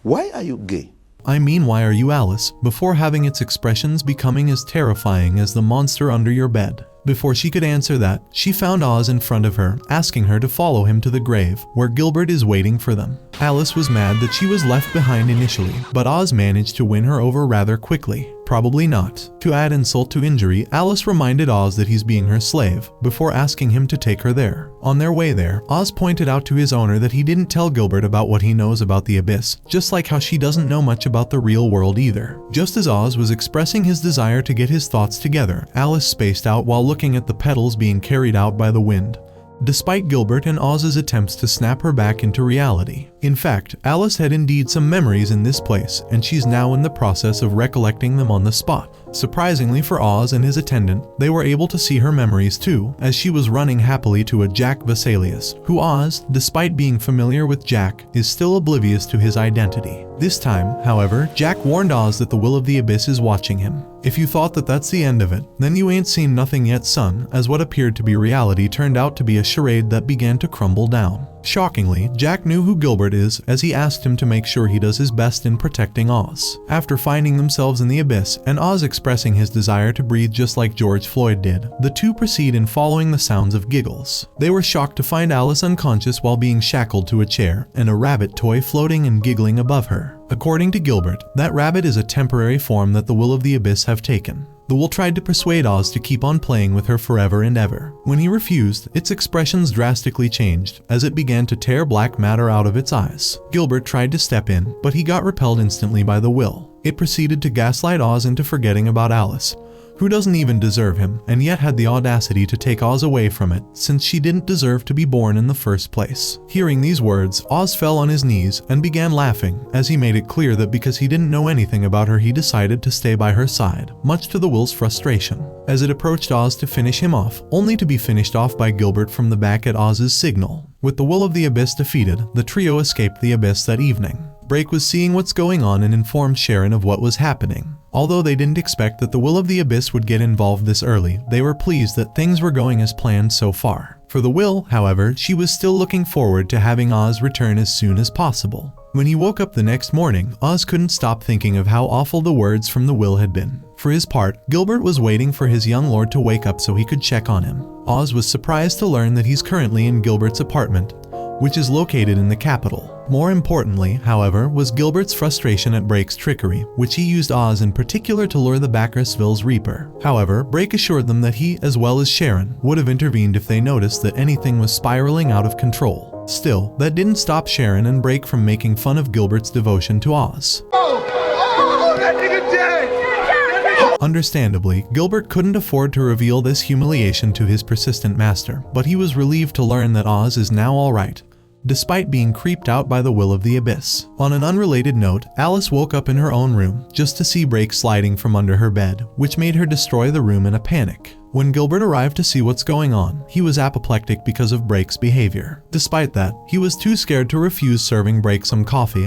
why are you gay? I mean, why are you Alice? Before having its expressions becoming as terrifying as the monster under your bed. Before she could answer that, she found Oz in front of her, asking her to follow him to the grave, where Gilbert is waiting for them. Alice was mad that she was left behind initially, but Oz managed to win her over rather quickly. Probably not. To add insult to injury, Alice reminded Oz that he's being her slave, before asking him to take her there. On their way there, Oz pointed out to his owner that he didn't tell Gilbert about what he knows about the Abyss, just like how she doesn't know much about the real world either. Just as Oz was expressing his desire to get his thoughts together, Alice spaced out while looking at the petals being carried out by the wind, despite Gilbert and Oz's attempts to snap her back into reality. In fact, Alice had indeed some memories in this place, and she's now in the process of recollecting them on the spot. Surprisingly for Oz and his attendant, they were able to see her memories too, as she was running happily to a Jack Vessalius, who Oz, despite being familiar with Jack, is still oblivious to his identity. This time, however, Jack warned Oz that the will of the Abyss is watching him. If you thought that that's the end of it, then you ain't seen nothing yet, son, as what appeared to be reality turned out to be a charade that began to crumble down. Shockingly, Jack knew who Gilbert is, as he asked him to make sure he does his best in protecting Oz. After finding themselves in the Abyss, and Oz expressing his desire to breathe just like George Floyd did, the two proceed in following the sounds of giggles. They were shocked to find Alice unconscious while being shackled to a chair, and a rabbit toy floating and giggling above her. According to Gilbert, that rabbit is a temporary form that the will of the Abyss have taken. The will tried to persuade Oz to keep on playing with her forever and ever. When he refused, its expressions drastically changed, as it began to tear black matter out of its eyes. Gilbert tried to step in, but he got repelled instantly by the will. It proceeded to gaslight Oz into forgetting about Alice, who doesn't even deserve him, and yet had the audacity to take Oz away from it, since she didn't deserve to be born in the first place. Hearing these words, Oz fell on his knees and began laughing, as he made it clear that because he didn't know anything about her, he decided to stay by her side, much to the will's frustration. As it approached Oz to finish him off, only to be finished off by Gilbert from the back at Oz's signal. With the will of the Abyss defeated, the trio escaped the Abyss that evening. Brake was seeing what's going on and informed Sharon of what was happening. Although they didn't expect that the will of the Abyss would get involved this early, they were pleased that things were going as planned so far. For the will, however, she was still looking forward to having Oz return as soon as possible. When he woke up the next morning, Oz couldn't stop thinking of how awful the words from the will had been. For his part, Gilbert was waiting for his young lord to wake up so he could check on him. Oz was surprised to learn that he's currently in Gilbert's apartment, which is located in the capital. More importantly, however, was Gilbert's frustration at Brake's trickery, which he used Oz in particular to lure the Baskervilles Reaper. However, Brake assured them that he, as well as Sharon, would have intervened if they noticed that anything was spiraling out of control. Still, that didn't stop Sharon and Brake from making fun of Gilbert's devotion to Oz. That nigga dead! Understandably, Gilbert couldn't afford to reveal this humiliation to his persistent master, but he was relieved to learn that Oz is now alright, despite being creeped out by the will of the Abyss. On an unrelated note, Alice woke up in her own room, just to see Brake sliding from under her bed, which made her destroy the room in a panic. When Gilbert arrived to see what's going on, he was apoplectic because of Brake's behavior. Despite that, he was too scared to refuse serving Brake some coffee.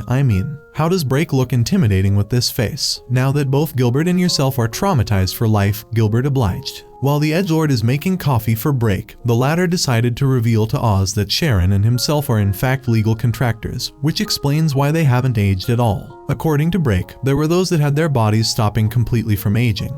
How does Brake look intimidating with this face? Now that both Gilbert and yourself are traumatized for life, Gilbert obliged. While the edgelord is making coffee for Brake, the latter decided to reveal to Oz that Sharon and himself are in fact legal contractors, which explains why they haven't aged at all. According to Brake, there were those that had their bodies stopping completely from aging,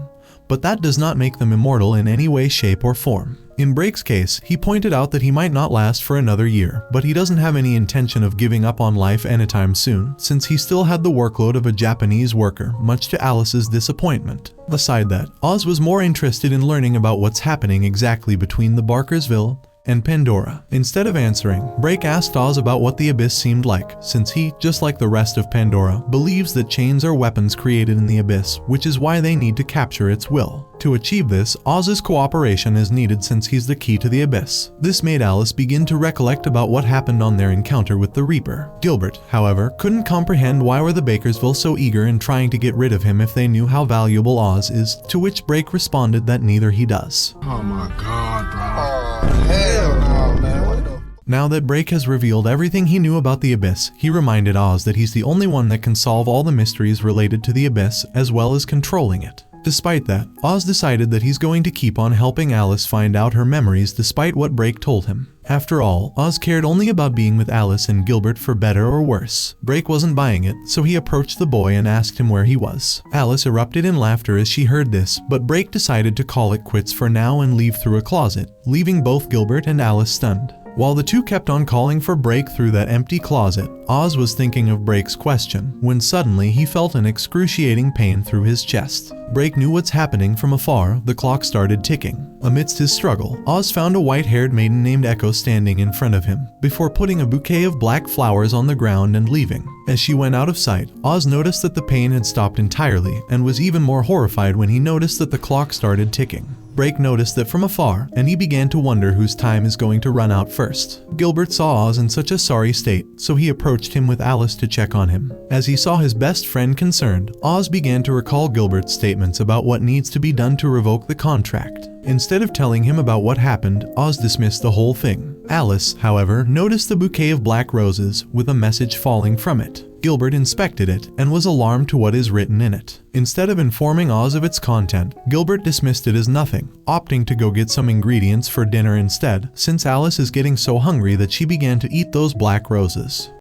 but that does not make them immortal in any way, shape, or form. In Brake's case, he pointed out that he might not last for another year, but he doesn't have any intention of giving up on life anytime soon, since he still had the workload of a Japanese worker, much to Alice's disappointment. Aside that, Oz was more interested in learning about what's happening exactly between the Baskervilles and Pandora. Instead of answering, Brake asked Oz about what the Abyss seemed like, since he, just like the rest of Pandora, believes that chains are weapons created in the Abyss, which is why they need to capture its will. To achieve this, Oz's cooperation is needed since he's the key to the Abyss. This made Alice begin to recollect about what happened on their encounter with the Reaper. Gilbert, however, couldn't comprehend why were the Baskervilles so eager in trying to get rid of him if they knew how valuable Oz is, to which Brake responded that neither he does. Oh my god, bro. Hell no, man. Now that Brake has revealed everything he knew about the Abyss, he reminded Oz that he's the only one that can solve all the mysteries related to the Abyss as well as controlling it. Despite that, Oz decided that he's going to keep on helping Alice find out her memories despite what Brake told him. After all, Oz cared only about being with Alice and Gilbert for better or worse. Brake wasn't buying it, so he approached the boy and asked him where he was. Alice erupted in laughter as she heard this, but Brake decided to call it quits for now and leave through a closet, leaving both Gilbert and Alice stunned. While the two kept on calling for Brake through that empty closet, Oz was thinking of Brake's question, when suddenly he felt an excruciating pain through his chest. Brake knew what's happening from afar. The clock started ticking. Amidst his struggle, Oz found a white-haired maiden named Echo standing in front of him, before putting a bouquet of black flowers on the ground and leaving. As she went out of sight, Oz noticed that the pain had stopped entirely, and was even more horrified when he noticed that the clock started ticking. Brake noticed that from afar, and he began to wonder whose time is going to run out first. Gilbert saw Oz in such a sorry state, so he approached him with Alice to check on him. As he saw his best friend concerned, Oz began to recall Gilbert's statements about what needs to be done to revoke the contract. Instead of telling him about what happened, Oz dismissed the whole thing. Alice, however, noticed the bouquet of black roses with a message falling from it. Gilbert inspected it and was alarmed to what is written in it. Instead of informing Oz of its content, Gilbert dismissed it as nothing, opting to go get some ingredients for dinner instead, since Alice is getting so hungry that she began to eat those black roses.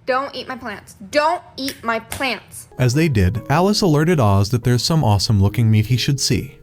Don't eat my plants. Don't eat my plants. As they did, Alice alerted Oz that there's some awesome looking meat he should see.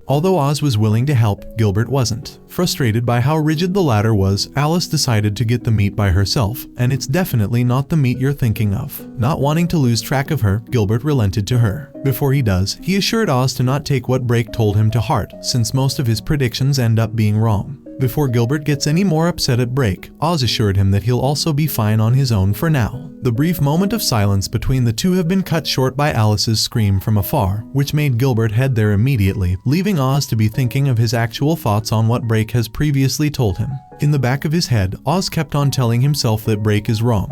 Although Oz was willing to help, Gilbert wasn't. Frustrated by how rigid the latter was, Alice decided to get the meat by herself, and it's definitely not the meat you're thinking of. Not wanting to lose track of her, Gilbert relented to her. Before he does, he assured Oz to not take what Brake told him to heart, since most of his predictions end up being wrong. Before Gilbert gets any more upset at Brake, Oz assured him that he'll also be fine on his own for now. The brief moment of silence between the two have been cut short by Alice's scream from afar, which made Gilbert head there immediately, leaving Oz to be thinking of his actual thoughts on what Brake has previously told him. In the back of his head, Oz kept on telling himself that Brake is wrong,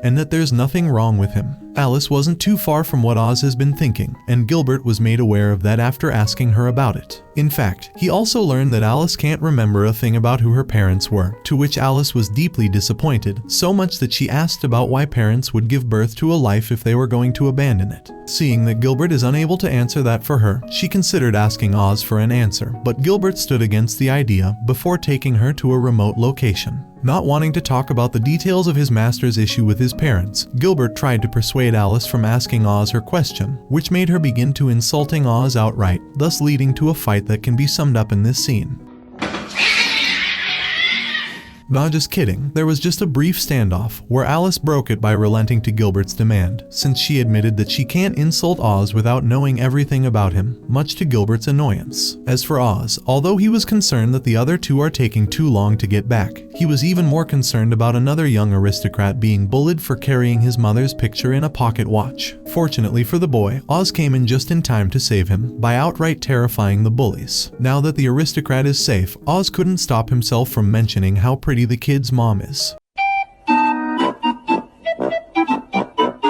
and that there's nothing wrong with him. Alice wasn't too far from what Oz has been thinking, and Gilbert was made aware of that after asking her about it. In fact, he also learned that Alice can't remember a thing about who her parents were, to which Alice was deeply disappointed, so much that she asked about why parents would give birth to a life if they were going to abandon it. Seeing that Gilbert is unable to answer that for her, she considered asking Oz for an answer, but Gilbert stood against the idea before taking her to a remote location. Not wanting to talk about the details of his master's issue with his parents, Gilbert tried to persuade Alice from asking Oz her question, which made her begin to insulting Oz outright, thus leading to a fight that can be summed up in this scene. Nah, just kidding. There was just a brief standoff, where Alice broke it by relenting to Gilbert's demand, since she admitted that she can't insult Oz without knowing everything about him, much to Gilbert's annoyance. As for Oz, although he was concerned that the other two are taking too long to get back, he was even more concerned about another young aristocrat being bullied for carrying his mother's picture in a pocket watch. Fortunately for the boy, Oz came in just in time to save him, by outright terrifying the bullies. Now that the aristocrat is safe, Oz couldn't stop himself from mentioning how pretty the kid's mom is.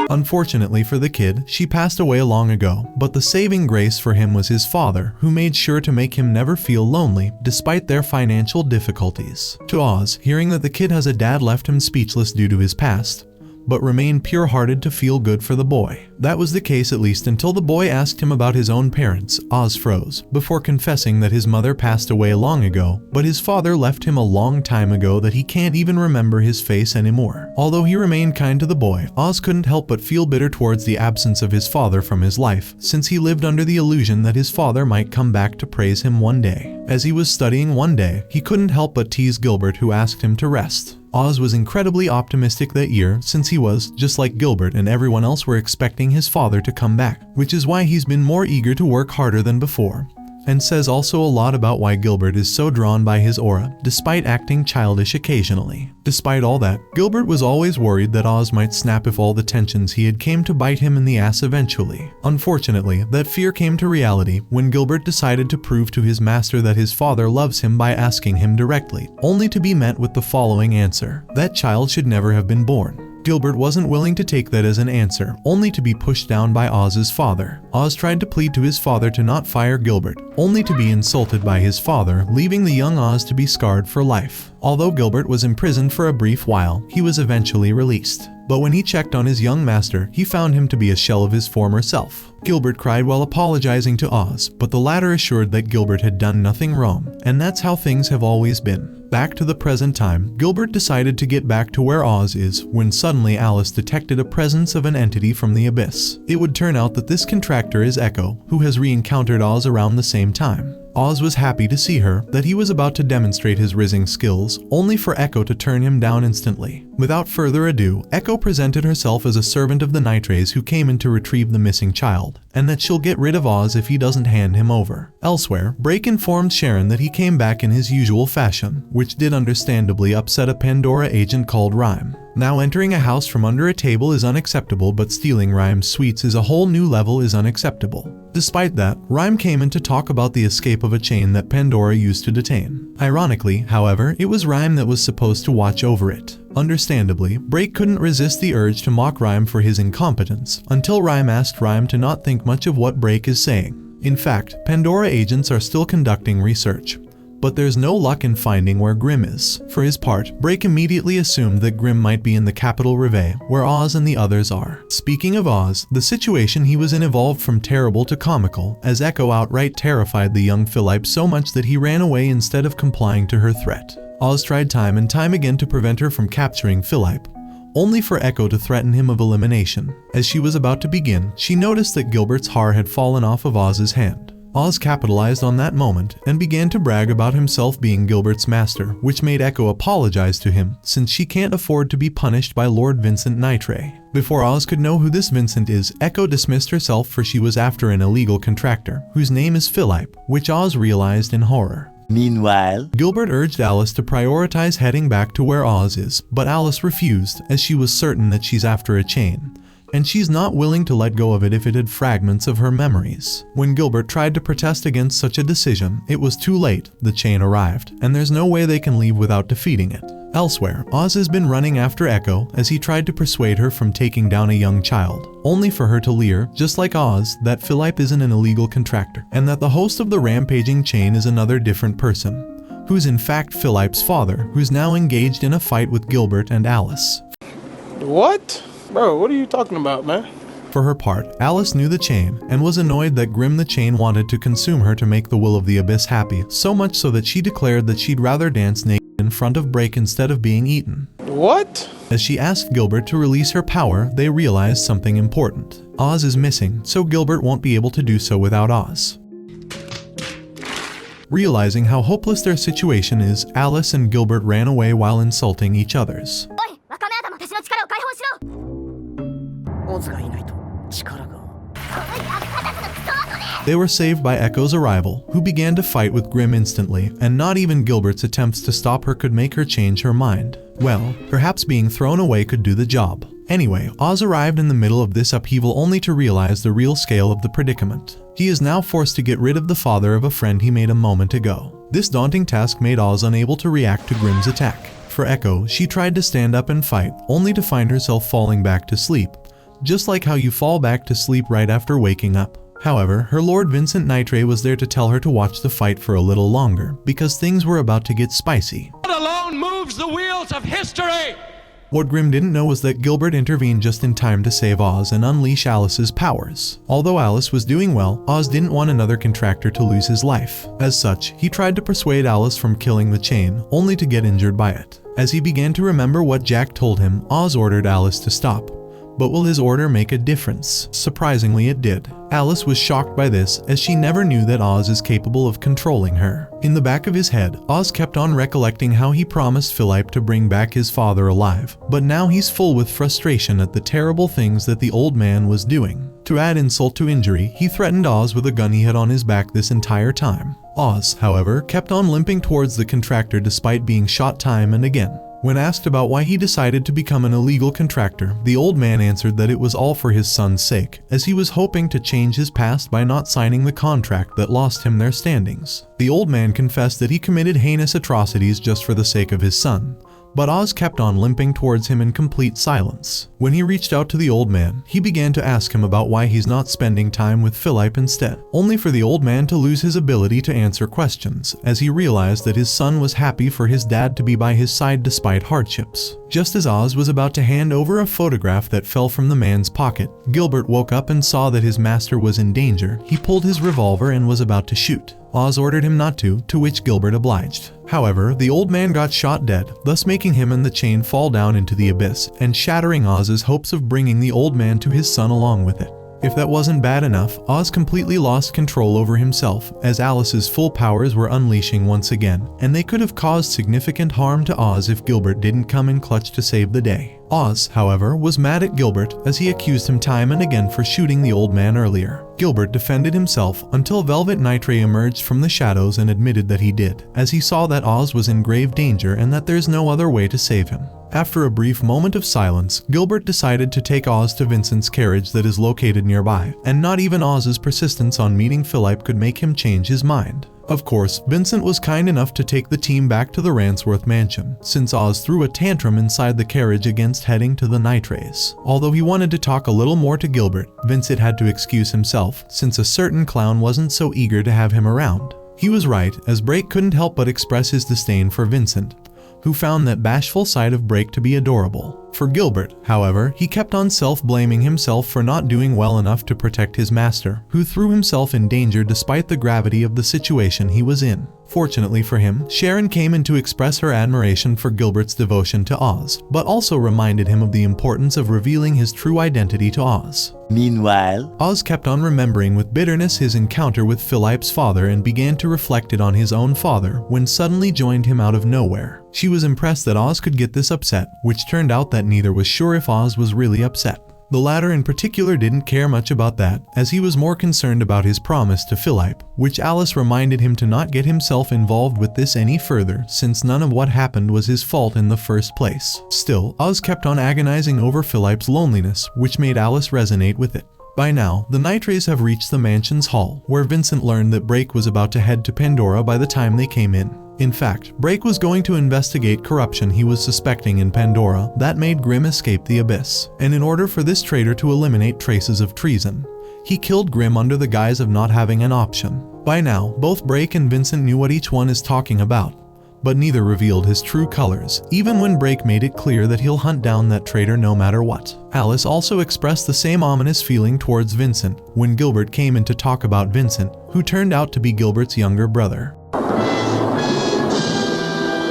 Unfortunately for the kid, she passed away long ago, but the saving grace for him was his father, who made sure to make him never feel lonely, despite their financial difficulties. To Oz, hearing that the kid has a dad left him speechless due to his past, but remained pure-hearted to feel good for the boy. That was the case at least until the boy asked him about his own parents. Oz froze, before confessing that his mother passed away long ago, but his father left him a long time ago that he can't even remember his face anymore. Although he remained kind to the boy, Oz couldn't help but feel bitter towards the absence of his father from his life, since he lived under the illusion that his father might come back to praise him one day. As he was studying one day, he couldn't help but tease Gilbert, who asked him to rest. Oz was incredibly optimistic that year, since he was, just like Gilbert and everyone else, were expecting his father to come back, which is why he's been more eager to work harder than before, and says also a lot about why Gilbert is so drawn by his aura, despite acting childish occasionally. Despite all that, Gilbert was always worried that Oz might snap if all the tensions he had came to bite him in the ass eventually. Unfortunately, that fear came to reality when Gilbert decided to prove to his master that his father loves him by asking him directly, only to be met with the following answer: that child should never have been born. Gilbert wasn't willing to take that as an answer, only to be pushed down by Oz's father. Oz tried to plead to his father to not fire Gilbert, only to be insulted by his father, leaving the young Oz to be scarred for life. Although Gilbert was imprisoned for a brief while, he was eventually released. But when he checked on his young master, he found him to be a shell of his former self. Gilbert cried while apologizing to Oz, but the latter assured that Gilbert had done nothing wrong, and that's how things have always been. Back to the present time, Gilbert decided to get back to where Oz is when suddenly Alice detected a presence of an entity from the abyss. It would turn out that this contractor is Echo, who has re-encountered Oz around the same time. Oz was happy to see her, that he was about to demonstrate his rizzing skills, only for Echo to turn him down instantly. Without further ado, Echo presented herself as a servant of the Nitres who came in to retrieve the missing child, and that she'll get rid of Oz if he doesn't hand him over. Elsewhere, Brake informed Sharon that he came back in his usual fashion, which did understandably upset a Pandora agent called Rhyme. Now entering a house from under a table is unacceptable, but stealing Rhyme's sweets is a whole new level is unacceptable. Despite that, Rhyme came in to talk about the escape of a chain that Pandora used to detain. Ironically, however, it was Rhyme that was supposed to watch over it. Understandably, Brake couldn't resist the urge to mock Rhyme for his incompetence, until Rhyme asked Rhyme to not think much of what Brake is saying. In fact, Pandora agents are still conducting research, but there's no luck in finding where Grimm is. For his part, Brake immediately assumed that Grimm might be in the capital Reveille, where Oz and the others are. Speaking of Oz, the situation he was in evolved from terrible to comical, as Echo outright terrified the young Philippe so much that he ran away instead of complying to her threat. Oz tried time and time again to prevent her from capturing Philippe, only for Echo to threaten him of elimination. As she was about to begin, she noticed that Gilbert's hair had fallen off of Oz's hand. Oz capitalized on that moment and began to brag about himself being Gilbert's master, which made Echo apologize to him, since she can't afford to be punished by Lord Vincent Nitre. Before Oz could know who this Vincent is, Echo dismissed herself, for she was after an illegal contractor, whose name is Philippe, which Oz realized in horror. Meanwhile, Gilbert urged Alice to prioritize heading back to where Oz is, but Alice refused, as she was certain that she's after a chain, and she's not willing to let go of it if it had fragments of her memories. When Gilbert tried to protest against such a decision, it was too late. The chain arrived, and there's no way they can leave without defeating it. Elsewhere, Oz has been running after Echo as he tried to persuade her from taking down a young child, only for her to leer, just like Oz, that Philippe isn't an illegal contractor, and that the host of the rampaging chain is another different person, who's in fact Philippe's father, who's now engaged in a fight with Gilbert and Alice. What? Bro, what are you talking about, man? For her part, Alice knew the chain and was annoyed that Grimm the Chain wanted to consume her to make the will of the Abyss happy, so much so that she declared that she'd rather dance naked in front of Brake instead of being eaten. What? As she asked Gilbert to release her power, they realized something important. Oz is missing, so Gilbert won't be able to do so without Oz. Realizing how hopeless their situation is, Alice and Gilbert ran away while insulting each other's. They were saved by Echo's arrival, who began to fight with Grimm instantly, and not even Gilbert's attempts to stop her could make her change her mind. Well, perhaps being thrown away could do the job. Anyway, Oz arrived in the middle of this upheaval only to realize the real scale of the predicament. He is now forced to get rid of the father of a friend he made a moment ago. This daunting task made Oz unable to react to Grimm's attack. For Echo, she tried to stand up and fight, only to find herself falling back to sleep, just like how you fall back to sleep right after waking up. However, her Lord Vincent Nitre was there to tell her to watch the fight for a little longer, because things were about to get spicy. What alone moves the wheels of history? What Grimm didn't know was that Gilbert intervened just in time to save Oz and unleash Alice's powers. Although Alice was doing well, Oz didn't want another contractor to lose his life. As such, he tried to persuade Alice from killing the chain, only to get injured by it. As he began to remember what Jack told him, Oz ordered Alice to stop. But will his order make a difference? Surprisingly, it did. Alice was shocked by this, as she never knew that Oz is capable of controlling her. In the back of his head, Oz kept on recollecting how he promised Philippe to bring back his father alive, but now he's full with frustration at the terrible things that the old man was doing. To add insult to injury, he threatened Oz with a gun he had on his back this entire time. Oz, however, kept on limping towards the contractor despite being shot time and again. When asked about why he decided to become an illegal contractor, the old man answered that it was all for his son's sake, as he was hoping to change his past by not signing the contract that lost him their standings. The old man confessed that he committed heinous atrocities just for the sake of his son, but Oz kept on limping towards him in complete silence. When he reached out to the old man, he began to ask him about why he's not spending time with Philippe instead, only for the old man to lose his ability to answer questions, as he realized that his son was happy for his dad to be by his side despite hardships. Just as Oz was about to hand over a photograph that fell from the man's pocket, Gilbert woke up and saw that his master was in danger. He pulled his revolver and was about to shoot. Oz ordered him not to which Gilbert obliged. However, the old man got shot dead, thus making him and the chain fall down into the abyss, and shattering Oz's hopes of bringing the old man to his son along with it. If that wasn't bad enough, Oz completely lost control over himself, as Alice's full powers were unleashing once again, and they could have caused significant harm to Oz if Gilbert didn't come in clutch to save the day. Oz, however, was mad at Gilbert as he accused him time and again for shooting the old man earlier. Gilbert defended himself until Velvet Nitre emerged from the shadows and admitted that he did, as he saw that Oz was in grave danger and that there's no other way to save him. After a brief moment of silence, Gilbert decided to take Oz to Vincent's carriage that is located nearby, and not even Oz's persistence on meeting Philippe could make him change his mind. Of course, Vincent was kind enough to take the team back to the Ransworth mansion, since Oz threw a tantrum inside the carriage against heading to the Nitres. Although he wanted to talk a little more to Gilbert, Vincent had to excuse himself, since a certain clown wasn't so eager to have him around. He was right, as Brake couldn't help but express his disdain for Vincent, who found that bashful side of Brake to be adorable. For Gilbert, however, he kept on self-blaming himself for not doing well enough to protect his master, who threw himself in danger despite the gravity of the situation he was in. Fortunately for him, Sharon came in to express her admiration for Gilbert's devotion to Oz, but also reminded him of the importance of revealing his true identity to Oz. Meanwhile, Oz kept on remembering with bitterness his encounter with Philippe's father and began to reflect it on his own father when suddenly joined him out of nowhere. She was impressed that Oz could get this upset, which turned out that neither was sure if Oz was really upset. The latter in particular didn't care much about that, as he was more concerned about his promise to Philippe, which Alice reminded him to not get himself involved with this any further, since none of what happened was his fault in the first place. Still, Oz kept on agonizing over Philippe's loneliness, which made Alice resonate with it. By now, the Nitres have reached the mansion's hall, where Vincent learned that Brake was about to head to Pandora by the time they came in. In fact, Brake was going to investigate corruption he was suspecting in Pandora that made Grimm escape the abyss, and in order for this traitor to eliminate traces of treason, he killed Grimm under the guise of not having an option. By now, both Brake and Vincent knew what each one is talking about, but neither revealed his true colors, even when Brake made it clear that he'll hunt down that traitor no matter what. Alice also expressed the same ominous feeling towards Vincent when Gilbert came in to talk about Vincent, who turned out to be Gilbert's younger brother.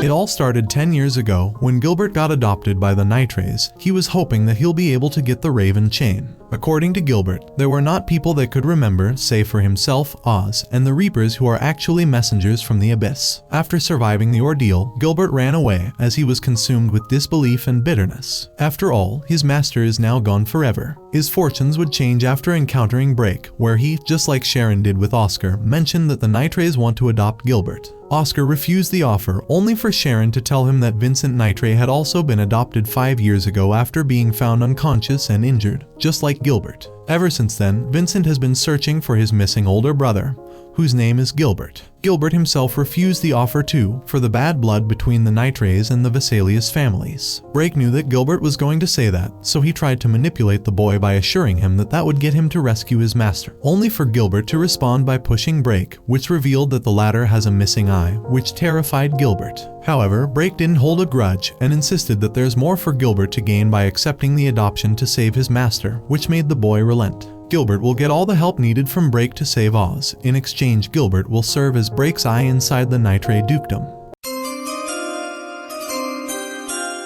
It all started 10 years ago when Gilbert got adopted by the Nitres. He was hoping that he'll be able to get the Raven chain. According to Gilbert, there were not people that could remember, save for himself, Oz, and the Reapers, who are actually messengers from the abyss. After surviving the ordeal, Gilbert ran away as he was consumed with disbelief and bitterness. After all, his master is now gone forever. His fortunes would change after encountering Brake, where he, just like Sharon did with Oscar, mentioned that the Nitres want to adopt Gilbert. Oscar refused the offer, only for Sharon to tell him that Vincent Nitre had also been adopted 5 years ago after being found unconscious and injured, just like Gilbert. Ever since then, Vincent has been searching for his missing older brother, whose name is Gilbert. Gilbert himself refused the offer too, for the bad blood between the Nitres and the Vessalius families. Brake knew that Gilbert was going to say that, so he tried to manipulate the boy by assuring him that that would get him to rescue his master, only for Gilbert to respond by pushing Brake, which revealed that the latter has a missing eye, which terrified Gilbert. However, Brake didn't hold a grudge and insisted that there's more for Gilbert to gain by accepting the adoption to save his master, which made the boy relent. Gilbert will get all the help needed from Brake to save Oz. In exchange, Gilbert will serve as Brake's eye inside the Nitre dukedom.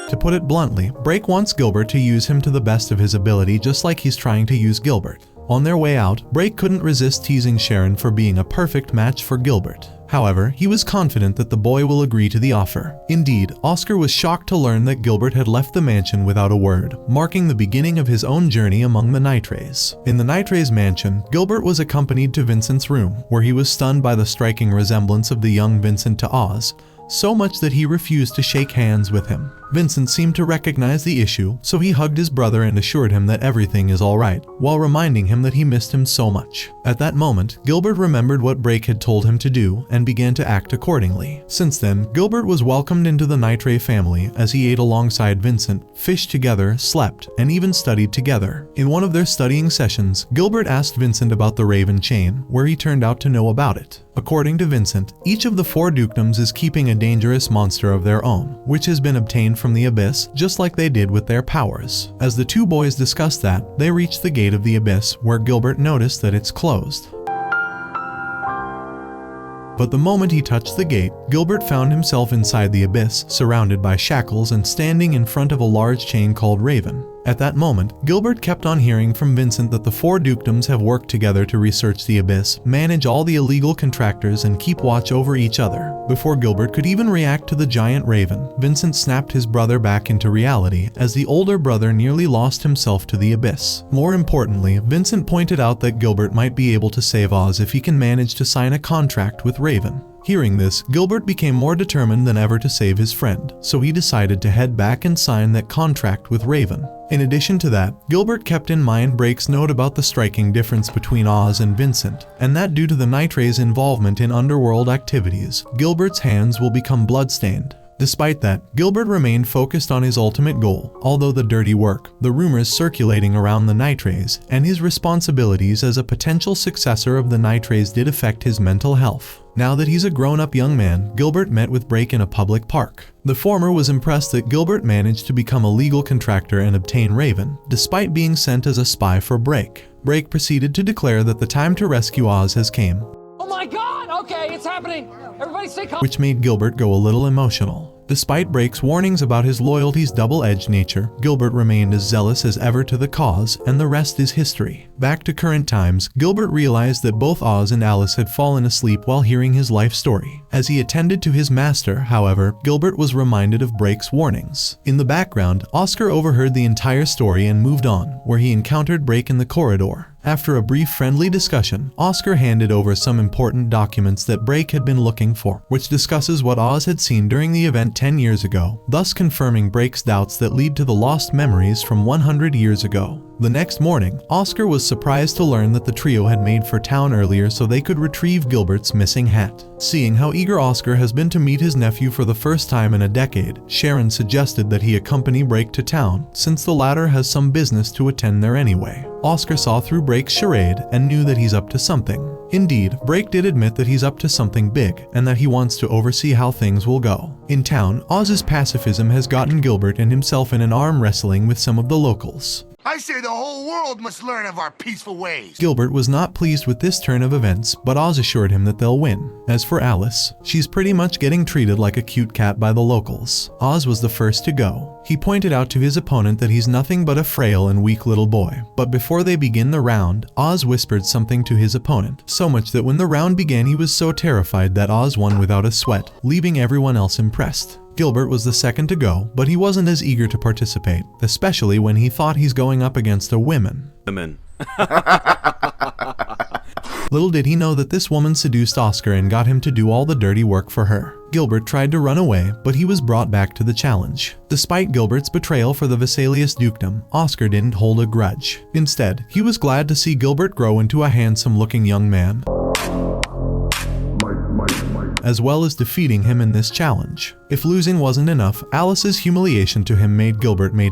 To put it bluntly, Brake wants Gilbert to use him to the best of his ability, just like he's trying to use Gilbert. On their way out, Brake couldn't resist teasing Sharon for being a perfect match for Gilbert. However, he was confident that the boy will agree to the offer. Indeed, Oscar was shocked to learn that Gilbert had left the mansion without a word, marking the beginning of his own journey among the Nitres. In the Nitres mansion, Gilbert was accompanied to Vincent's room, where he was stunned by the striking resemblance of the young Vincent to Oz, so much that he refused to shake hands with him. Vincent seemed to recognize the issue, so he hugged his brother and assured him that everything is alright, while reminding him that he missed him so much. At that moment, Gilbert remembered what Brake had told him to do and began to act accordingly. Since then, Gilbert was welcomed into the Nitre family as he ate alongside Vincent, fished together, slept, and even studied together. In one of their studying sessions, Gilbert asked Vincent about the Raven chain, where he turned out to know about it. According to Vincent, each of the 4 dukedoms is keeping a dangerous monster of their own, which has been obtained from the Abyss, just like they did with their powers. As the 2 boys discussed that, they reached the gate of the Abyss, where Gilbert noticed that it's closed. But the moment he touched the gate, Gilbert found himself inside the Abyss, surrounded by shackles and standing in front of a large chain called Raven. At that moment, Gilbert kept on hearing from Vincent that the 4 dukedoms have worked together to research the Abyss, manage all the illegal contractors, and keep watch over each other. Before Gilbert could even react to the giant Raven, Vincent snapped his brother back into reality as the older brother nearly lost himself to the Abyss. More importantly, Vincent pointed out that Gilbert might be able to save Oz if he can manage to sign a contract with Raven. Hearing this, Gilbert became more determined than ever to save his friend, so he decided to head back and sign that contract with Raven. In addition to that, Gilbert kept in mind Brake's note about the striking difference between Oz and Vincent, and that due to the Nitre's involvement in underworld activities, Gilbert's hands will become bloodstained. Despite that, Gilbert remained focused on his ultimate goal, although the dirty work, the rumors circulating around the Nitres, and his responsibilities as a potential successor of the Nitres did affect his mental health. Now that he's a grown-up young man, Gilbert met with Brake in a public park. The former was impressed that Gilbert managed to become a legal contractor and obtain Raven, despite being sent as a spy for Brake. Brake proceeded to declare that the time to rescue Oz has came. Oh my God! Okay, it's happening! Everybody stay calm! Which made Gilbert go a little emotional. Despite Brake's warnings about his loyalty's double-edged nature, Gilbert remained as zealous as ever to the cause, and the rest is history. Back to current times, Gilbert realized that both Oz and Alice had fallen asleep while hearing his life story. As he attended to his master, however, Gilbert was reminded of Brake's warnings. In the background, Oscar overheard the entire story and moved on, where he encountered Brake in the corridor. After a brief friendly discussion, Oscar handed over some important documents that Brake had been looking for, which discusses what Oz had seen during the event 10 years ago, thus confirming Brake's doubts that lead to the lost memories from 100 years ago. The next morning, Oscar was surprised to learn that the trio had made for town earlier so they could retrieve Gilbert's missing hat. Seeing how eager Oscar has been to meet his nephew for the first time in a decade, Sharon suggested that he accompany Brake to town, since the latter has some business to attend there anyway. Oscar saw through Brake's charade and knew that he's up to something. Indeed, Brake did admit that he's up to something big, and that he wants to oversee how things will go. In town, Oz's pacifism has gotten Gilbert and himself in an arm wrestling with some of the locals. I say the whole world must learn of our peaceful ways. Gilbert was not pleased with this turn of events, but Oz assured him that they'll win. As for Alice, she's pretty much getting treated like a cute cat by the locals. Oz was the first to go. He pointed out to his opponent that he's nothing but a frail and weak little boy. But before they begin the round, Oz whispered something to his opponent, so much that when the round began he was so terrified that Oz won without a sweat, leaving everyone else impressed. Gilbert was the second to go, but he wasn't as eager to participate, especially when he thought he's going up against a woman. Little did he know that this woman seduced Oscar and got him to do all the dirty work for her. Gilbert tried to run away, but he was brought back to the challenge. Despite Gilbert's betrayal for the Vessalius dukedom, Oscar didn't hold a grudge. Instead, he was glad to see Gilbert grow into a handsome-looking young man, as well as defeating him in this challenge. If losing wasn't enough, Alice's humiliation to him made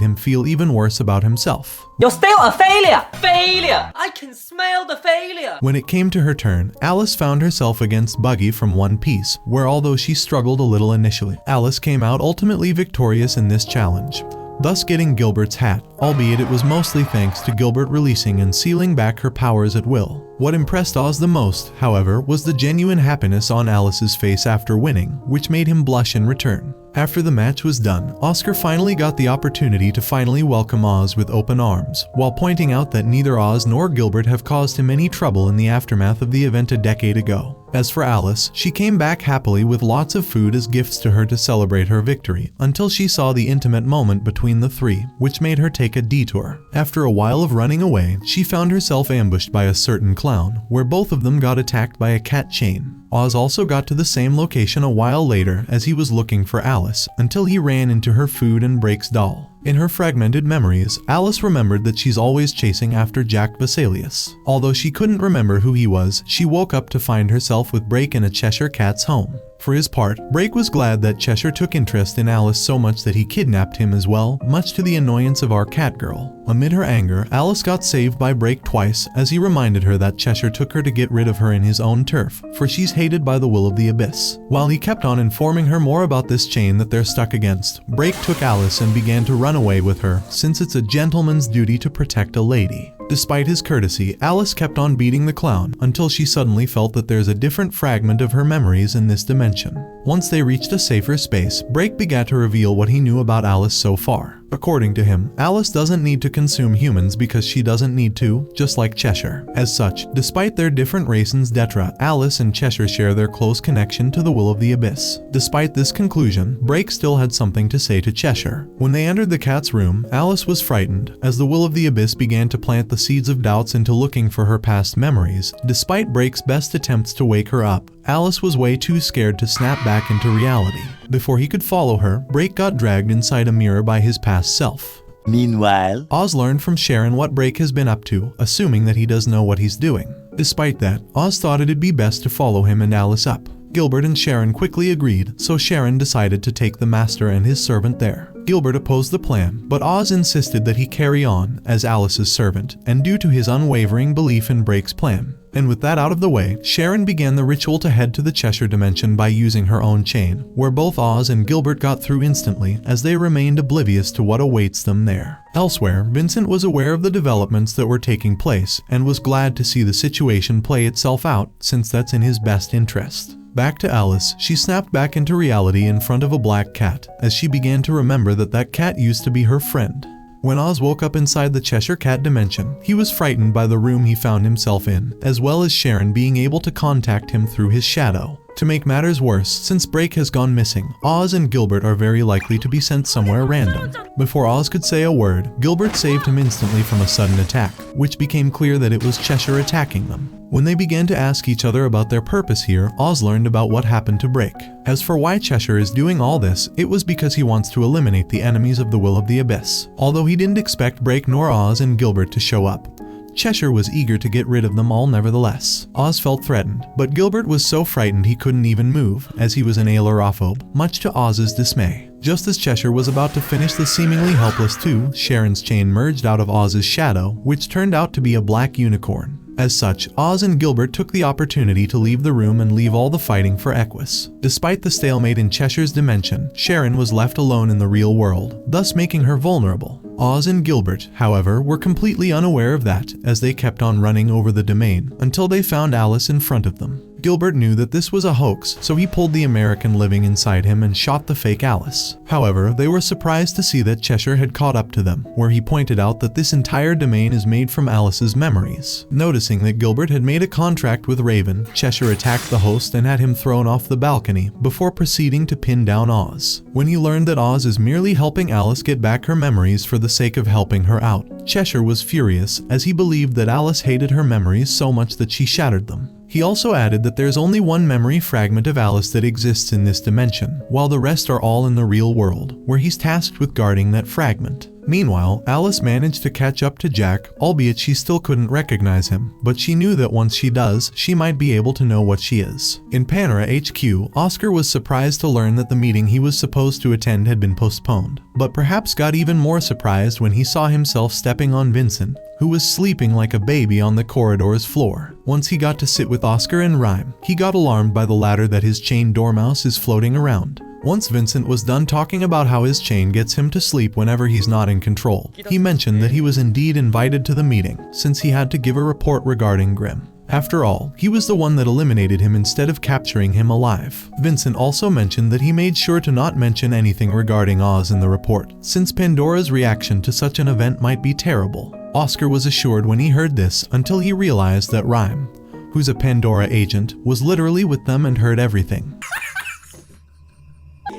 him feel even worse about himself. You're still a failure! Failure! I can smell the failure! When it came to her turn, Alice found herself against Buggy from One Piece, where although she struggled a little initially, Alice came out ultimately victorious in this challenge, thus getting Gilbert's hat, albeit it was mostly thanks to Gilbert releasing and sealing back her powers at will. What impressed Oz the most, however, was the genuine happiness on Alice's face after winning, which made him blush in return. After the match was done, Oscar finally got the opportunity to finally welcome Oz with open arms, while pointing out that neither Oz nor Gilbert have caused him any trouble in the aftermath of the event a decade ago. As for Alice, she came back happily with lots of food as gifts to her to celebrate her victory, until she saw the intimate moment between the three, which made her take a detour. After a while of running away, she found herself ambushed by a certain clown, where both of them got attacked by a cat chain. Oz also got to the same location a while later as he was looking for Alice until he ran into her food and Brake's doll. In her fragmented memories, Alice remembered that she's always chasing after Jack Vessalius. Although she couldn't remember who he was, she woke up to find herself with Brake in a Cheshire Cat's home. For his part, Brake was glad that Cheshire took interest in Alice so much that he kidnapped him as well, much to the annoyance of our cat girl. Amid her anger, Alice got saved by Brake twice as he reminded her that Cheshire took her to get rid of her in his own turf, for she's hated by the will of the abyss. While he kept on informing her more about this chain that they're stuck against, Brake took Alice and began to run away with her, since it's a gentleman's duty to protect a lady. Despite his courtesy, Alice kept on beating the clown until she suddenly felt that there's a different fragment of her memories in this dimension. Once they reached a safer space, Brake began to reveal what he knew about Alice so far. According to him, Alice doesn't need to consume humans because she doesn't need to, just like Cheshire. As such, despite their different races etc., Alice and Cheshire share their close connection to the will of the abyss. Despite this conclusion, Brake still had something to say to Cheshire. When they entered the cat's room, Alice was frightened as the will of the abyss began to plant the seeds of doubts into looking for her past memories. Despite Brake's best attempts to wake her up, Alice was way too scared to snap back into reality. Before he could follow her, Brake got dragged inside a mirror by his past self. Meanwhile, Oz learned from Sharon what Brake has been up to, assuming that he does know what he's doing. Despite that, Oz thought it'd be best to follow him and Alice up. Gilbert and Sharon quickly agreed, so Sharon decided to take the master and his servant there. Gilbert opposed the plan, but Oz insisted that he carry on as Alice's servant, and due to his unwavering belief in Brake's plan. And with that out of the way, Sharon began the ritual to head to the Cheshire dimension by using her own chain, where both Oz and Gilbert got through instantly as they remained oblivious to what awaits them there. Elsewhere, Vincent was aware of the developments that were taking place and was glad to see the situation play itself out, since that's in his best interest. Back to Alice, she snapped back into reality in front of a black cat, as she began to remember that that cat used to be her friend. When Oz woke up inside the Cheshire Cat dimension, he was frightened by the room he found himself in, as well as Sharon being able to contact him through his shadow. To make matters worse, since Brake has gone missing, Oz and Gilbert are very likely to be sent somewhere random. Before Oz could say a word, Gilbert saved him instantly from a sudden attack, which became clear that it was Cheshire attacking them. When they began to ask each other about their purpose here, Oz learned about what happened to Brake. As for why Cheshire is doing all this, it was because he wants to eliminate the enemies of the will of the abyss. Although he didn't expect Brake nor Oz and Gilbert to show up, Cheshire was eager to get rid of them all nevertheless. Oz felt threatened, but Gilbert was so frightened he couldn't even move, as he was an ailurophobe, much to Oz's dismay. Just as Cheshire was about to finish the seemingly helpless two, Sharon's chain merged out of Oz's shadow, which turned out to be a black unicorn. As such, Oz and Gilbert took the opportunity to leave the room and leave all the fighting for Equus. Despite the stalemate in Cheshire's dimension, Sharon was left alone in the real world, thus making her vulnerable. Oz and Gilbert, however, were completely unaware of that, as they kept on running over the domain, until they found Alice in front of them. Gilbert knew that this was a hoax, so he pulled the American living inside him and shot the fake Alice. However, they were surprised to see that Cheshire had caught up to them, where he pointed out that this entire domain is made from Alice's memories. Noticing that Gilbert had made a contract with Raven, Cheshire attacked the host and had him thrown off the balcony, before proceeding to pin down Oz. When he learned that Oz is merely helping Alice get back her memories for the sake of helping her out, Cheshire was furious, as he believed that Alice hated her memories so much that she shattered them. He also added that there's only one memory fragment of Alice that exists in this dimension, while the rest are all in the real world, where he's tasked with guarding that fragment. Meanwhile, Alice managed to catch up to Jack, albeit she still couldn't recognize him, but she knew that once she does, she might be able to know what she is. In Pandora HQ, Oscar was surprised to learn that the meeting he was supposed to attend had been postponed, but perhaps got even more surprised when he saw himself stepping on Vincent, who was sleeping like a baby on the corridor's floor. Once he got to sit with Oscar and Rhyme, he got alarmed by the ladder that his chained dormouse is floating around. Once Vincent was done talking about how his chain gets him to sleep whenever he's not in control, he mentioned that he was indeed invited to the meeting, since he had to give a report regarding Grimm. After all, he was the one that eliminated him instead of capturing him alive. Vincent also mentioned that he made sure to not mention anything regarding Oz in the report, since Pandora's reaction to such an event might be terrible. Oscar was assured when he heard this, until he realized that Rhyme, who's a Pandora agent, was literally with them and heard everything.